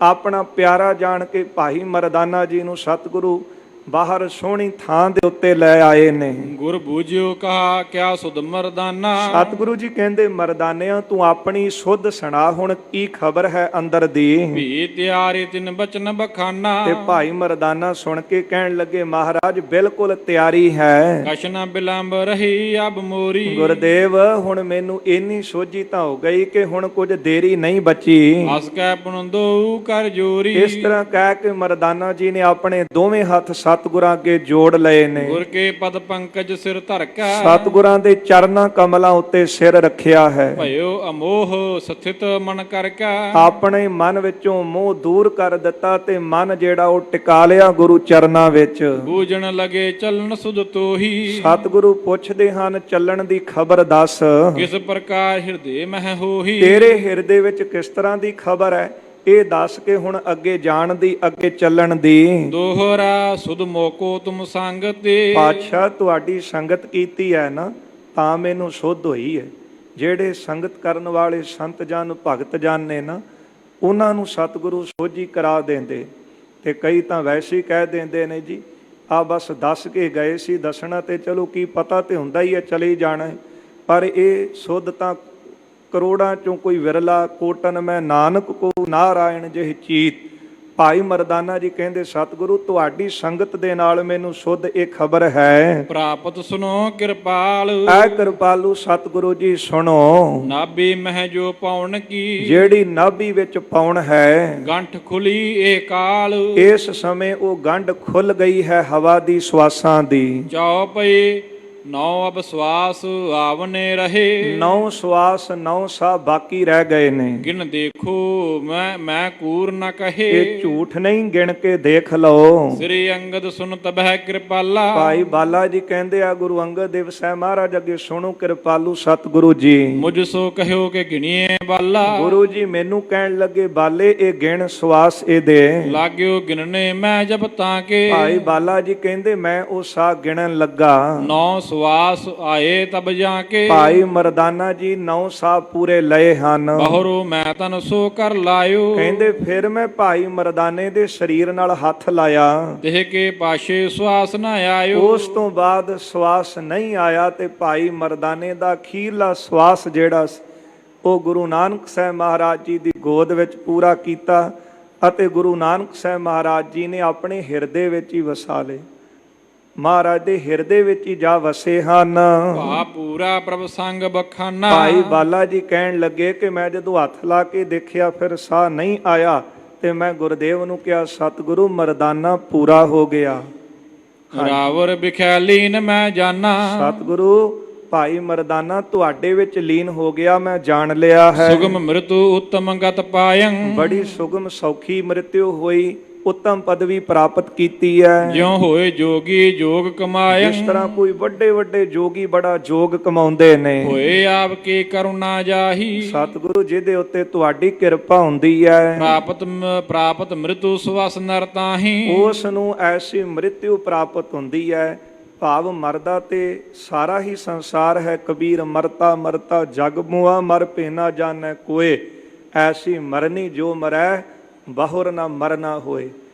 ਆਪਣਾ ਪਿਆਰਾ ਜਾਣ ਕੇ ਭਾਈ ਮਰਦਾਨਾ ਜੀ ਨੂੰ ਸਤਿਗੁਰੂ ਬਾਹਰ ਸੋਹਣੀ ਥਾਂ ਦੇ ਉੱਤੇ ਲੈ ਆਏ ਨੇ। ਗੁਰ ਬੂਝਿਓ ਕਹਾ ਕਿਆ ਸੁਧ ਮਰਦਾਨਾ, ਸਤਿਗੁਰੂ ਜੀ ਕਹਿੰਦੇ ਮਰਦਾਨਿਆਂ ਤੂੰ ਆਪਣੀ ਸੁਧ ਸੁਣਾ, ਹੁਣ ਕੀ ਖਬਰ ਹੈ ਅੰਦਰ ਦੀ। ਵੀ ਤਿਆਰੀ ਤਿਨ ਬਚਨ ਬਖਾਨਾ, ਤੇ ਭਾਈ ਮਰਦਾਨਾ ਸੁਣ ਕੇ ਕਹਿਣ ਲੱਗੇ ਮਹਾਰਾਜ ਬਿਲਕੁਲ ਤਿਆਰੀ ਹੈ। ਕਸ਼ਨਾ ਬਿਲੰਬ ਰਹੀ ਅਬ ਮੋਰੀ, ਗੁਰਦੇਵ ਹੁਣ ਮੈਨੂੰ ਇੰਨੀ ਸੋਝੀ ਤਾਂ ਹੋ ਗਈ ਕਿ ਹੁਣ ਕੁਝ ਦੇਰੀ ਨਹੀਂ ਬਚੀ। ਹਸ ਕੈ ਪੁਨੰਦੋ ਕਰ ਜੋਰੀ, ਇਸ ਤਰ੍ਹਾਂ ਕਹਿ ਕੇ ਮਰਦਾਨਾ ਜੀ ਨੇ ਆਪਣੇ ਦੋਵੇਂ ਹੱਥ ਸਤਿਗੁਰਾਂ ਅੱਗੇ ਜੋੜ ਲਏ ਨੇ। ਗੁਰ ਕੇ ਪਦ ਪੰਕਜ ਸਿਰ ਧਰ ਕੈ, ਸਤਿਗੁਰਾਂ ਦੇ ਚਰਨਾਂ ਕਮਲਾਂ ਉੱਤੇ ਸਿਰ ਰੱਖਿਆ ਹੈ। ਭਇਓ ਅਮੋਹ ਸਥਿਤ ਮਨ ਕਰ ਕੈ, ਆਪਣੇ ਮਨ ਵਿੱਚੋਂ ਮੋਹ ਦੂਰ ਕਰ ਦਿੱਤਾ ਤੇ ਮਨ ਜਿਹੜਾ ਉਹ ਟਿਕਾ ਲਿਆ ਗੁਰੂ ਚਰਨਾਂ ਵਿੱਚ। ਬੂਝਣ ਲਗੇ ਚਲਨ ਸੁਧ ਤੋਹੀ, ਸਤਿਗੁਰੂ ਪੁੱਛਦੇ ਹਨ ਚੱਲਣ ਦੀ ਖਬਰ ਦੱਸ, ਕਿਸ ਪ੍ਰਕਾਰ ਹਿਰਦੇ ਮਹਿ ਹੋਹੀ। ਤੇਰੇ ਹਿਰਦੇ ਵਿੱਚ ਕਿਸ ਤਰ੍ਹਾਂ ਦੀ ਖਬਰ ਹੈ, ਇਹ ਦੱਸ ਕੇ ਹੁਣ ਅੱਗੇ ਜਾਣ ਦੀ, ਅੱਗੇ ਚੱਲਣ ਦੀ। ਦੋਹਰਾ ਸੁਧ ਮੋਕੋ ਤੁਮ ਸੰਗ ਤੇ, ਪਾਤਸ਼ਾਹ ਤੁਹਾਡੀ ਸੰਗਤ ਕੀਤੀ ਹੈ ਨਾ ਤਾਂ ਮੈਨੂੰ ਸੁੱਧ ਹੋਈ ਹੈ। ਜਿਹੜੇ ਸੰਗਤ ਕਰਨ ਵਾਲੇ ਸੰਤ ਜਨ ਭਗਤ ਜਨ ਨੇ ਨਾ, ਉਹਨਾਂ ਨੂੰ ਸਤਿਗੁਰੂ ਸੋਝੀ ਕਰਾ ਦਿੰਦੇ। ਤੇ ਕਈ ਤਾਂ ਵੈਸੇ ਹੀ ਕਹਿ ਦਿੰਦੇ ਨੇ ਜੀ ਆ ਬਸ ਦੱਸ ਕੇ ਗਏ ਸੀ, ਦੱਸਣਾ ਤੇ ਚਲੋ ਕੀ ਪਤਾ ਤੇ ਹੁੰਦਾ ਹੀ ਹੈ, ਚਲੇ ਜਾਣਾ ਹੈ। ਪਰ ਇਹ ਸੁੱਧ ਤਾਂ ਕਰੋੜਾਂ ਚੋਂ ਕੋਈ ਵਿਰਲਾ, ਕੋਟਨ ਮੈਂ ਨਾਨਕ ਕੋ ਨਾਰਾਇਣ ਜਿਹ ਚੀਤ। ਭਾਈ ਮਰਦਾਨਾ ਜੀ ਕਹਿੰਦੇ ਸਤਿਗੁਰੂ ਤੁਹਾਡੀ ਸੰਗਤ ਦੇ ਨਾਲ ਮੈਨੂੰ ਸੁੱਧ ਇਹ ਖਬਰ ਹੈ। ਪ੍ਰਾਪਤ ਸੁਨੋ ਕਿਰਪਾਲ, ਐ ਕਿਰਪਾਲੂ ਸਤਿਗੁਰੂ ਜੀ ਸੁਣੋ, ਨਾਭੀ ਮਹਿ ਜੋ ਪਾਉਣ ਕੀ, ਜਿਹੜੀ ਨਾਭੀ ਵਿੱਚ ਪਾਉਣ ਹੈ ਗੰਠ ਖੁਲੀ ਏ ਕਾਲ। ਇਸ ਸਮੇਂ ਉਹ ਗੰਢ ਖੁੱਲ ਗਈ ਹੈ ਹਵਾ ਦੀ ਸਵਾਸਾਂ ਦੀ। ਚਾਉ ਪਈ ਨੌ ਅਬ ਸਵਾਸ ਆਵਨੇ ਰਹੇ, 9 ਸਵਾਸ 9 ਸਾਹ ਬਾਕੀ ਰਹਿ ਗਏ ਨੇ। ਗਿਣ ਦੇਖੋ ਮੈਂ ਕੂਰ ਨ ਕਹੇ, ਇਹ ਝੂਠ ਨਹੀਂ, ਗਿਣ ਕੇ ਦੇਖ ਲਓ। ਸ੍ਰੀ ਅੰਗਦ ਸੁਨ ਤਬਹਿ ਕਿਰਪਾਲਾ, ਭਾਈ ਬਾਲਾ ਜੀ ਕਹਿੰਦੇ ਆ ਗੁਰੂ ਅੰਗਦ ਦੇਵ ਸਾਹਿਬ ਮਹਾਰਾਜ ਅੱਗੇ ਸੁਣੋ ਕਿਰਪਾਲੂ ਸਤਿਗੁਰੂ ਜੀ। ਮੁਝ ਸੋ ਕਹਿਓ ਕਿ ਗਿਣੀਏ ਬਾਲਾ, ਗੁਰੂ ਜੀ ਮੈਨੂੰ ਕਹਿਣ ਲੱਗੇ ਬਾਲੇ ਇਹ ਗਿਣ ਸਵਾਸ ਇਹਦੇ। ਲਾਗਿਓ ਗਿਣਨੇ ਮੈਂ ਜਬ ਤਾਂ ਕੇ, ਭਾਈ ਬਾਲਾ ਜੀ ਕਹਿੰਦੇ ਮੈਂ ਉਹ ਸਾਹ ਗਿਣਨ ਲੱਗਾ। 9 ਸਵਾਸ ਆਏ ਤਬ ਜਾ ਕੇ, ਭਾਈ ਮਰਦਾਨਾ ਜੀ 9 ਸਾਹ ਪੂਰੇ ਲਏ ਹਨ। ਬਹੁਰੋ ਮੈਂ ਤਨ ਸੋ ਕਰ ਲਾਇਓ, ਕਹਿੰਦੇ ਫਿਰ ਮੈਂ ਭਾਈ ਮਰਦਾਨੇ ਦੇ ਸਰੀਰ ਨਾਲ ਹੱਥ ਲਾਇਆ, ਦੇਹ ਕੇ ਪਾਸ਼ੇ ਸਵਾਸ ਨਾ ਆਇਓ। ਉਸ ਤੋਂ ਬਾਅਦ ਸਵਾਸ ਨਹੀਂ ਆਇਆ ਤੇ ਭਾਈ ਮਰਦਾਨੇ ਦਾ ਅਖੀਰਲਾ ਸਵਾਸ ਜਿਹੜਾ ਉਹ ਗੁਰੂ ਨਾਨਕ ਸਾਹਿਬ ਮਹਾਰਾਜ ਜੀ ਦੀ ਗੋਦ ਵਿੱਚ ਪੂਰਾ ਕੀਤਾ ਅਤੇ ਗੁਰੂ ਨਾਨਕ ਸਾਹਿਬ ਮਹਾਰਾਜ ਜੀ ਨੇ ਆਪਣੇ ਹਿਰਦੇ ਵਿੱਚ ਹੀ ਵਸਾ ਲਏ। ਮਹਾਰਾਜ ਦੇ ਹਿਰਦੇ ਵਿੱਚ ਹੀ ਜਾ ਵਸੇ ਹਨ। ਭਾ ਪੂਰਾ ਪ੍ਰਭ ਸੰਗ ਬਖਾਨਾ, ਭਾਈ ਬਾਲਾ ਜੀ ਕਹਿਣ ਲੱਗੇ ਕਿ ਮੈਂ ਜਦੋਂ ਹੱਥ ਲਾ ਕੇ ਦੇਖਿਆ ਫਿਰ ਸਾਹ ਨਹੀਂ ਆਇਆ ਤੇ ਮੈਂ ਗੁਰਦੇਵ ਨੂੰ ਕਿਹਾ ਸਤਿਗੁਰੂ ਮਰਦਾਨਾ ਪੂਰਾ ਹੋ ਗਿਆ। ਰਾਵਰ ਬਿਖੈ ਲੀਨ ਮੈਂ ਜਾਣਾ, ਸਤਿਗੁਰੂ ਭਾਈ ਮਰਦਾਨਾ ਤੁਹਾਡੇ ਵਿੱਚ ਲੀਨ ਹੋ ਗਿਆ, ਮੈਂ ਜਾਣ ਲਿਆ ਹੈ। ਸੁਗਮ ਮ੍ਰਿਤੂ ਉੱਤਮ ਗਤ ਪਾਇੰ, ਬੜੀ ਸੁਗਮ ਸੌਖੀ ਮ੍ਰਿਤਿਉ ਹੋਈ, ਉੱਤਮ ਪਦਵੀ ਪ੍ਰਾਪਤ ਕੀਤੀ ਹੈ। ਜਿਉ ਹੋਏ ਜੋਗੀ ਜੋਗ ਕਮਾਇੰ, ਜਿਸ ਤਰ੍ਹਾਂ ਕੋਈ ਵੱਡੇ ਵੱਡੇ ਜੋਗੀ ਬੜਾ ਜੋਗ ਕਮਾਉਂਦੇ ਨੇ। ਹੋਏ ਆਪ ਕੀ ਕਰੁਣਾ ਜਾਹੀ, ਸਤਿਗੁਰੂ ਜਿਹਦੇ ਉੱਤੇ ਤੁਹਾਡੀ ਕਿਰਪਾ ਹੁੰਦੀ ਹੈ ਪ੍ਰਾਪਤ ਮ੍ਰਿਤੂ ਸਵਸ ਨਰ ਤਾਹੀ, ਉਸ ਨੂੰ ਐਸੀ ਮ੍ਰਿਤਿਉ ਪ੍ਰਾਪਤ ਹੁੰਦੀ ਹੈ। ਭਾਵ ਮਰਦਾ ਤੇ ਸਾਰਾ ਹੀ ਸੰਸਾਰ ਹੈ। ਕਬੀਰ ਮਰਤਾ ਮਰਤਾ ਜਗ ਮੁਆ, ਮਰ ਭੇਨਾ ਜਾਣੈ ਕੋਏ, ਐਸੀ ਮਰਨੀ ਜੋ ਮਰੈ ਬਹੁਰ ਨਾ ਮਰਨਾ ਹੋਏ।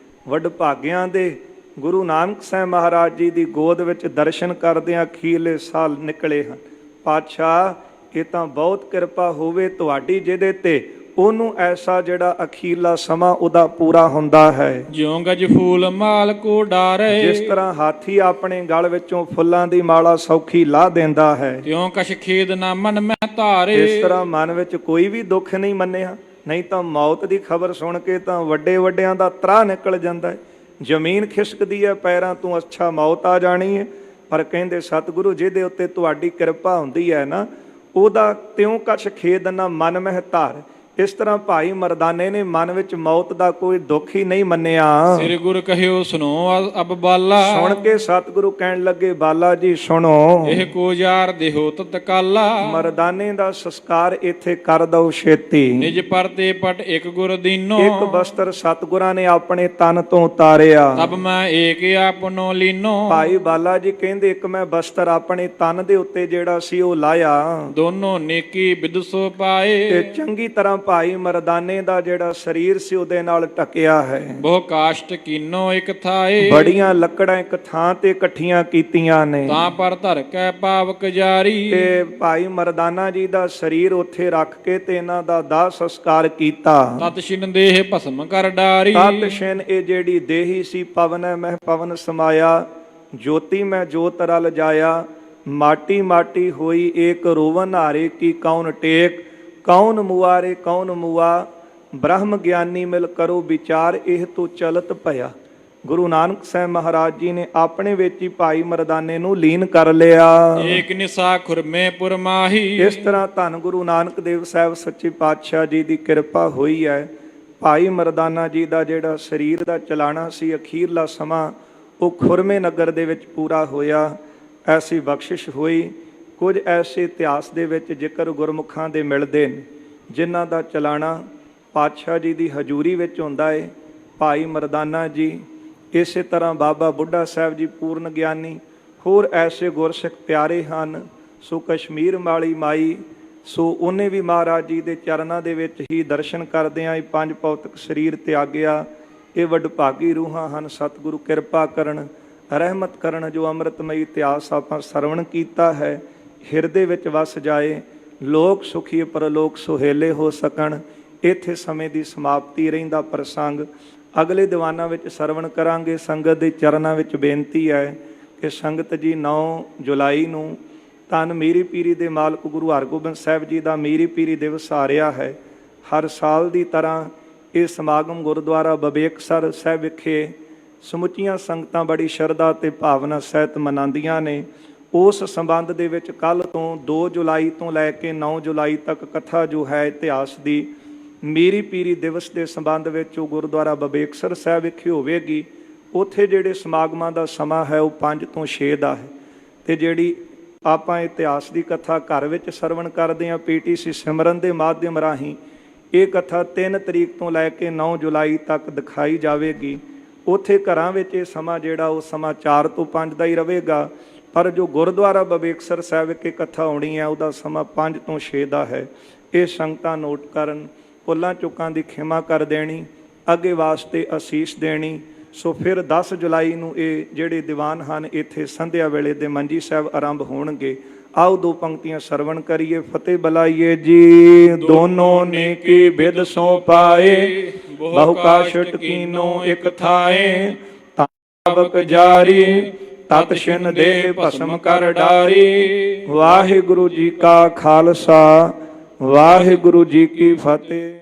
ਵੱਡ ਭਾਗਿਆਂ ਦੇ ਗੁਰੂ ਨਾਨਕ ਸਾਹਿਬ ਮਹਾਰਾਜ ਜੀ ਦੀ ਗੋਦ ਵਿੱਚ ਦਰਸ਼ਨ ਕਰਦਿਆਂ ਅਖੀਰਲੇ ਸਾਲ ਨਿਕਲੇ ਹਨ। ਪਾਤਸ਼ਾਹ ਇਹ ਤਾਂ ਬਹੁਤ ਕਿਰਪਾ ਹੋਵੇ ਤੁਹਾਡੀ ਜਿਹਦੇ ਤੇ ਉਹਨੂੰ ਐਸਾ ਜਿਹੜਾ ਅਖੀਰਲਾ ਸਮਾਂ ਉਹਦਾ ਪੂਰਾ ਹੁੰਦਾ ਹੈ। ਜਿਉ ਗਜ ਫੂਲ ਮਾਲ ਕੋ ਡਾਰੇ, ਜਿਸ ਤਰ੍ਹਾਂ ਹਾਥੀ ਆਪਣੇ ਗਲ ਵਿੱਚੋਂ ਫੁੱਲਾਂ ਦੀ ਮਾਲਾ ਸੌਖੀ ਲਾਹ ਦਿੰਦਾ ਹੈ, ਤਿਉ ਕਛ ਖੇਦ ਨਾ ਮਨ ਮੈਂ ਧਾਰੇ। ਇਸ ਤਰ੍ਹਾਂ ਮਨ ਵਿੱਚ ਕੋਈ ਵੀ ਦੁੱਖ ਨਹੀਂ ਮੰਨਿਆ, ਨਹੀਂ ਤਾਂ ਮੌਤ ਦੀ ਖਬਰ ਸੁਣ ਕੇ ਤਾਂ ਵੱਡੇ ਵੱਡਿਆਂ ਦਾ ਤਰਾਹ ਨਿਕਲ ਜਾਂਦਾ ਹੈ। ਜ਼ਮੀਨ ਖਿਸਕਦੀ ਹੈ ਪੈਰਾਂ ਤੋਂ, ਅੱਛਾ ਮੌਤ ਆ ਜਾਣੀ ਹੈ। ਪਰ ਕਹਿੰਦੇ ਸਤਿਗੁਰੂ ਜਿਹਦੇ ਉੱਤੇ ਤੁਹਾਡੀ ਕਿਰਪਾ ਹੁੰਦੀ ਹੈ ਨਾ, ਉਹਦਾ ਤਿਉਂ ਕਛ ਖੇਦ ਨਾ ਮਨ ਮਹਿ ਧਾਰ। ਇਸ ਤਰ੍ਹਾਂ ਭਾਈ ਮਰਦਾਨੇ ਨੇ ਮਨ ਵਿੱਚ ਮੌਤ ਦਾ ਕੋਈ ਦੁੱਖ ਹੀ ਨਹੀਂ ਮੰਨਿਆ। ਸ੍ਰੀ ਗੁਰ ਕਹਿਓ ਸੁਨੋ ਅਬ ਬਾਲਾ। ਸੁਣ ਕੇ ਸਤਿਗੁਰੂ ਕਹਿਣ ਲੱਗੇ, ਬਾਲਾ ਜੀ ਸੁਣੋ, ਇਹ ਕੋ ਯਾਰ ਦੇਹੋ ਤਤਕਾਲਾ। ਮਰਦਾਨੇ ਦਾ ਸੰਸਕਾਰ ਇੱਥੇ ਕਰ ਦਓ ਛੇਤੀ। ਨਿਜ ਪਰਤੇ ਪਟ ਇੱਕ ਗੁਰ ਦੀਨੋ। ਇੱਕ ਬਸਤਰ ਸਤਿਗੁਰਾਂ ਨੇ ਆਪਣੇ ਤਨ ਤੋਂ ਉਤਾਰਿਆ। ਤਬ ਮੈਂ ਏਕ ਆਪਨੋ ਲੀਨੋ। ਭਾਈ ਬਾਲਾ ਜੀ ਕਹਿੰਦੇ, ਇੱਕ ਮੈਂ ਬਸਤਰ ਆਪਣੇ ਤਨ ਦੇ ਉੱਤੇ ਜਿਹੜਾ ਸੀ ਉਹ ਲਾਇਆ। ਦੋਨੋਂ ਨੇਕੀ ਵਿਦਸੋ ਪਾਏ। ਤੇ ਚੰਗੀ ਤਰ੍ਹਾਂ ਭਾਈ ਮਰਦਾਨੇ ਦਾ ਜਿਹੜਾ ਸਰੀਰ ਸੀ ਉਹਦੇ ਨਾਲ ਢਕਿਆ ਹੈ। ਬਹੁ ਕਾਸ਼ਟ ਕੀਨੋ ਇੱਕ ਥਾਏ। ਬੜੀਆਂ ਲੱਕੜਾਂ ਇੱਕ ਥਾਂ ਤੇ ਇਕੱਠੀਆਂ ਕੀਤੀਆਂ ਨੇ। ਤਾਂ ਪਰ ਧਰ ਕੈ ਪਾਵਕ ਜਾਰੀ। ਤੇ ਭਾਈ ਮਰਦਾਨਾ ਜੀ ਦਾ ਸਰੀਰ ਉੱਥੇ ਰੱਖ ਕੇ ਤੇ ਇਹਨਾਂ ਦਾ ਦਾਹ ਸੰਸਕਾਰ ਕੀਤਾ। ਤਤ ਛਿਨ ਦੇਹ ਭਸਮ ਕਰ ਡਾਰੀ। ਤਤ ਛਿਨ ਇਹ ਜਿਹੜੀ ਦੇਹੀ ਸੀ, ਪਵਨ ਹੈ ਮਹਿ ਪਵਨ ਸਮਾਇਆ, ਜੋਤੀ ਮੈਂ ਜੋਤ ਰਲ ਜਾਇਆ। ਮਾਟੀ ਮਾਟੀ ਹੋਈ ਏਕ ਰੋਵਨ ਹਾਰੇ ਕੀ ਕੌਣ ਟੇਕ। ਕੌਣ ਮੁਆਰੇ ਕੌਣ ਮੁਆ, ਬ੍ਰਹਮ ਗਿਆਨੀ ਮਿਲ ਕਰੋ ਵਿਚਾਰ, ਇਹ ਤੋਂ ਚਲਤ ਭਇਆ। ਗੁਰੂ ਨਾਨਕ ਸਾਹਿਬ ਮਹਾਰਾਜ ਜੀ ਨੇ ਆਪਣੇ ਵਿੱਚ ਹੀ ਭਾਈ ਮਰਦਾਨੇ ਨੂੰ ਲੀਨ ਕਰ ਲਿਆ। ਏਕ ਨਿਸਾ ਖੁਰਮੇ ਪੁਰਮਾਹੀ। ਇਸ ਤਰ੍ਹਾਂ ਧੰਨ ਗੁਰੂ ਨਾਨਕ ਦੇਵ ਸਾਹਿਬ ਸੱਚੇ ਪਾਤਸ਼ਾਹ ਜੀ ਦੀ ਕਿਰਪਾ ਹੋਈ ਹੈ। ਭਾਈ ਮਰਦਾਨਾ ਜੀ ਦਾ ਜਿਹੜਾ ਸਰੀਰ ਦਾ ਚਲਾਣਾ ਸੀ, ਅਖੀਰਲਾ ਸਮਾਂ ਉਹ ਖੁਰਮੇ ਨਗਰ ਦੇ ਵਿੱਚ ਪੂਰਾ ਹੋਇਆ। ਐਸੀ ਬਖਸ਼ਿਸ਼ ਹੋਈ। ਕੁਝ ਐਸੇ ਇਤਿਹਾਸ ਦੇ ਵਿੱਚ ਜ਼ਿਕਰ ਗੁਰਮੁਖਾਂ ਦੇ ਮਿਲਦੇ ਨੇ, ਜਿਨ੍ਹਾਂ ਦਾ ਚਲਾਣਾ ਪਾਤਸ਼ਾਹ ਜੀ ਦੀ ਹਜ਼ੂਰੀ ਵਿੱਚ ਹੁੰਦਾ ਹੈ। ਭਾਈ ਮਰਦਾਨਾ ਜੀ, ਇਸੇ ਤਰ੍ਹਾਂ ਬਾਬਾ ਬੁੱਢਾ ਸਾਹਿਬ ਜੀ ਪੂਰਨ ਗਿਆਨੀ, ਹੋਰ ਐਸੇ ਗੁਰਸਿੱਖ ਪਿਆਰੇ ਹਨ। ਸੋ ਕਸ਼ਮੀਰ ਵਾਲੀ ਮਾਈ, ਸੋ ਉਹਨੇ ਵੀ ਮਹਾਰਾਜ ਜੀ ਦੇ ਚਰਨਾਂ ਦੇ ਵਿੱਚ ਹੀ ਦਰਸ਼ਨ ਕਰਦਿਆਂ ਹੀ ਪੰਜ ਭੌਤਿਕ ਸਰੀਰ ਤਿਆਗਿਆ। ਇਹ ਵਡਭਾਗੀ ਰੂਹਾਂ ਹਨ। ਸਤਿਗੁਰੂ ਕਿਰਪਾ ਕਰਨ, ਰਹਿਮਤ ਕਰਨ। ਜੋ ਅੰਮ੍ਰਿਤਮਈ ਇਤਿਹਾਸ ਆਪਾਂ ਸਰਵਣ ਕੀਤਾ ਹੈ, ਹਿਰਦੇ ਵਿੱਚ ਵਸ ਜਾਏ। ਲੋਕ ਸੁਖੀ ਪਰਲੋਕ ਸੁਹੇਲੇ ਹੋ ਸਕਣ। ਇੱਥੇ ਸਮੇਂ ਦੀ ਸਮਾਪਤੀ ਰਹਿੰਦਾ ਪ੍ਰਸੰਗ ਅਗਲੇ ਦੀਵਾਨਾਂ ਵਿੱਚ ਸਰਵਣ ਕਰਾਂਗੇ। ਸੰਗਤ ਦੇ ਚਰਨਾਂ ਵਿੱਚ ਬੇਨਤੀ ਹੈ ਕਿ ਸੰਗਤ ਜੀ 9 ਜੁਲਾਈ ਨੂੰ ਧੰਨ ਮੀਰੀ ਪੀਰੀ ਦੇ ਮਾਲਕ ਗੁਰੂ ਹਰਗੋਬਿੰਦ ਸਾਹਿਬ ਜੀ ਦਾ ਮੀਰੀ ਪੀਰੀ ਦਿਵਸ ਆ ਰਿਹਾ ਹੈ। ਹਰ ਸਾਲ ਦੀ ਤਰ੍ਹਾਂ ਇਹ ਸਮਾਗਮ ਗੁਰਦੁਆਰਾ ਬਬੇਕਸਰ ਸਾਹਿਬ ਵਿਖੇ ਸਮੁੱਚੀਆਂ ਸੰਗਤਾਂ ਬੜੀ ਸ਼ਰਧਾ ਤੇ ਭਾਵਨਾ ਸਹਿਤ ਮਨਾਉਂਦੀਆਂ ਨੇ। ਉਸ ਸੰਬੰਧ ਦੇ ਵਿੱਚ ਕੱਲ੍ਹ ਤੋਂ 2 ਜੁਲਾਈ ਤੋਂ ਲੈ ਕੇ 9 ਜੁਲਾਈ ਤੱਕ ਕਥਾ ਜੋ ਹੈ ਇਤਿਹਾਸ ਦੀ ਮੀਰੀ ਪੀਰੀ ਦਿਵਸ ਦੇ ਸੰਬੰਧ ਵਿੱਚ ਉਹ ਗੁਰਦੁਆਰਾ ਬਬੇਕਸਰ ਸਾਹਿਬ ਵਿਖੇ ਹੋਵੇਗੀ। ਉੱਥੇ ਜਿਹੜੇ ਸਮਾਗਮਾਂ ਦਾ ਸਮਾਂ ਹੈ ਉਹ 5 ਤੋਂ 6 ਦਾ ਹੈ। ਤੇ ਜਿਹੜੀ ਆਪਾਂ ਇਤਿਹਾਸ ਦੀ ਕਥਾ ਘਰ ਵਿੱਚ ਸਰਵਣ ਕਰਦੇ ਹਾਂ PTC ਸਿਮਰਨ ਦੇ ਮਾਧਿਅਮ ਰਾਹੀਂ, ਇਹ ਕਥਾ 3 ਤਰੀਕ ਤੋਂ ਲੈ ਕੇ 9 ਜੁਲਾਈ ਤੱਕ ਦਿਖਾਈ ਜਾਵੇਗੀ। ਉੱਥੇ ਘਰਾਂ ਵਿੱਚ ਇਹ ਸਮਾਂ ਜਿਹੜਾ ਉਹ ਸਮਾਂ 4 ਤੋਂ 5 ਦਾ ਹੀ ਰਹੇਗਾ। ਪਰ ਜੋ ਗੁਰਦੁਆਰਾ ਬਬੇਕਸਰ ਸਾਹਿਬ ਵਿਖੇ ਕਥਾ ਹੋਣੀ ਹੈ ਉਹਦਾ ਸਮਾਂ 5 ਤੋਂ 6 ਦਾ ਹੈ। ਇਹ ਸੰਗਤਾਂ ਨੋਟ ਕਰਨ, ਭੁੱਲਾਂ ਚੁੱਕਾਂ ਦੀ ਖਿਮਾ ਕਰ ਦੇਣੀ, ਅੱਗੇ ਵਾਸਤੇ ਅਸੀਸ ਦੇਣੀ। ਸੋ ਫਿਰ 10 ਜੁਲਾਈ ਨੂੰ ਇਹ ਜਿਹੜੇ ਦੀਵਾਨ ਹਨ ਇੱਥੇ ਸੰਧਿਆ ਵੇਲੇ ਦੇ ਮੰਜੀ ਸਾਹਿਬ ਆਰੰਭ ਹੋਣਗੇ। ਆਓ 2 ਪੰਕਤੀਆਂ ਸਰਵਣ ਕਰੀਏ। ਫਤਿਹ ਬੁਲਾਈਏ ਜੀ। ਦੋਨੋਂ ਨੇਕੀ ਬਿਦ ਸੋ ਪਾਏ, ਬਹੁ ਕਾਸ਼ਟ ਕੀਨੋ ਇੱਕ ਥਾਏ। ਤਾਬਕ ਜਾਰੀ ਤਤ ਛਿਨ ਦੇ ਭਸਮ ਕਰ ਡਾਰੀ। ਵਾਹਿਗੁਰੂ ਜੀ ਕਾ ਖਾਲਸਾ, ਵਾਹਿਗੁਰੂ ਜੀ ਕੀ ਫਤਿਹ।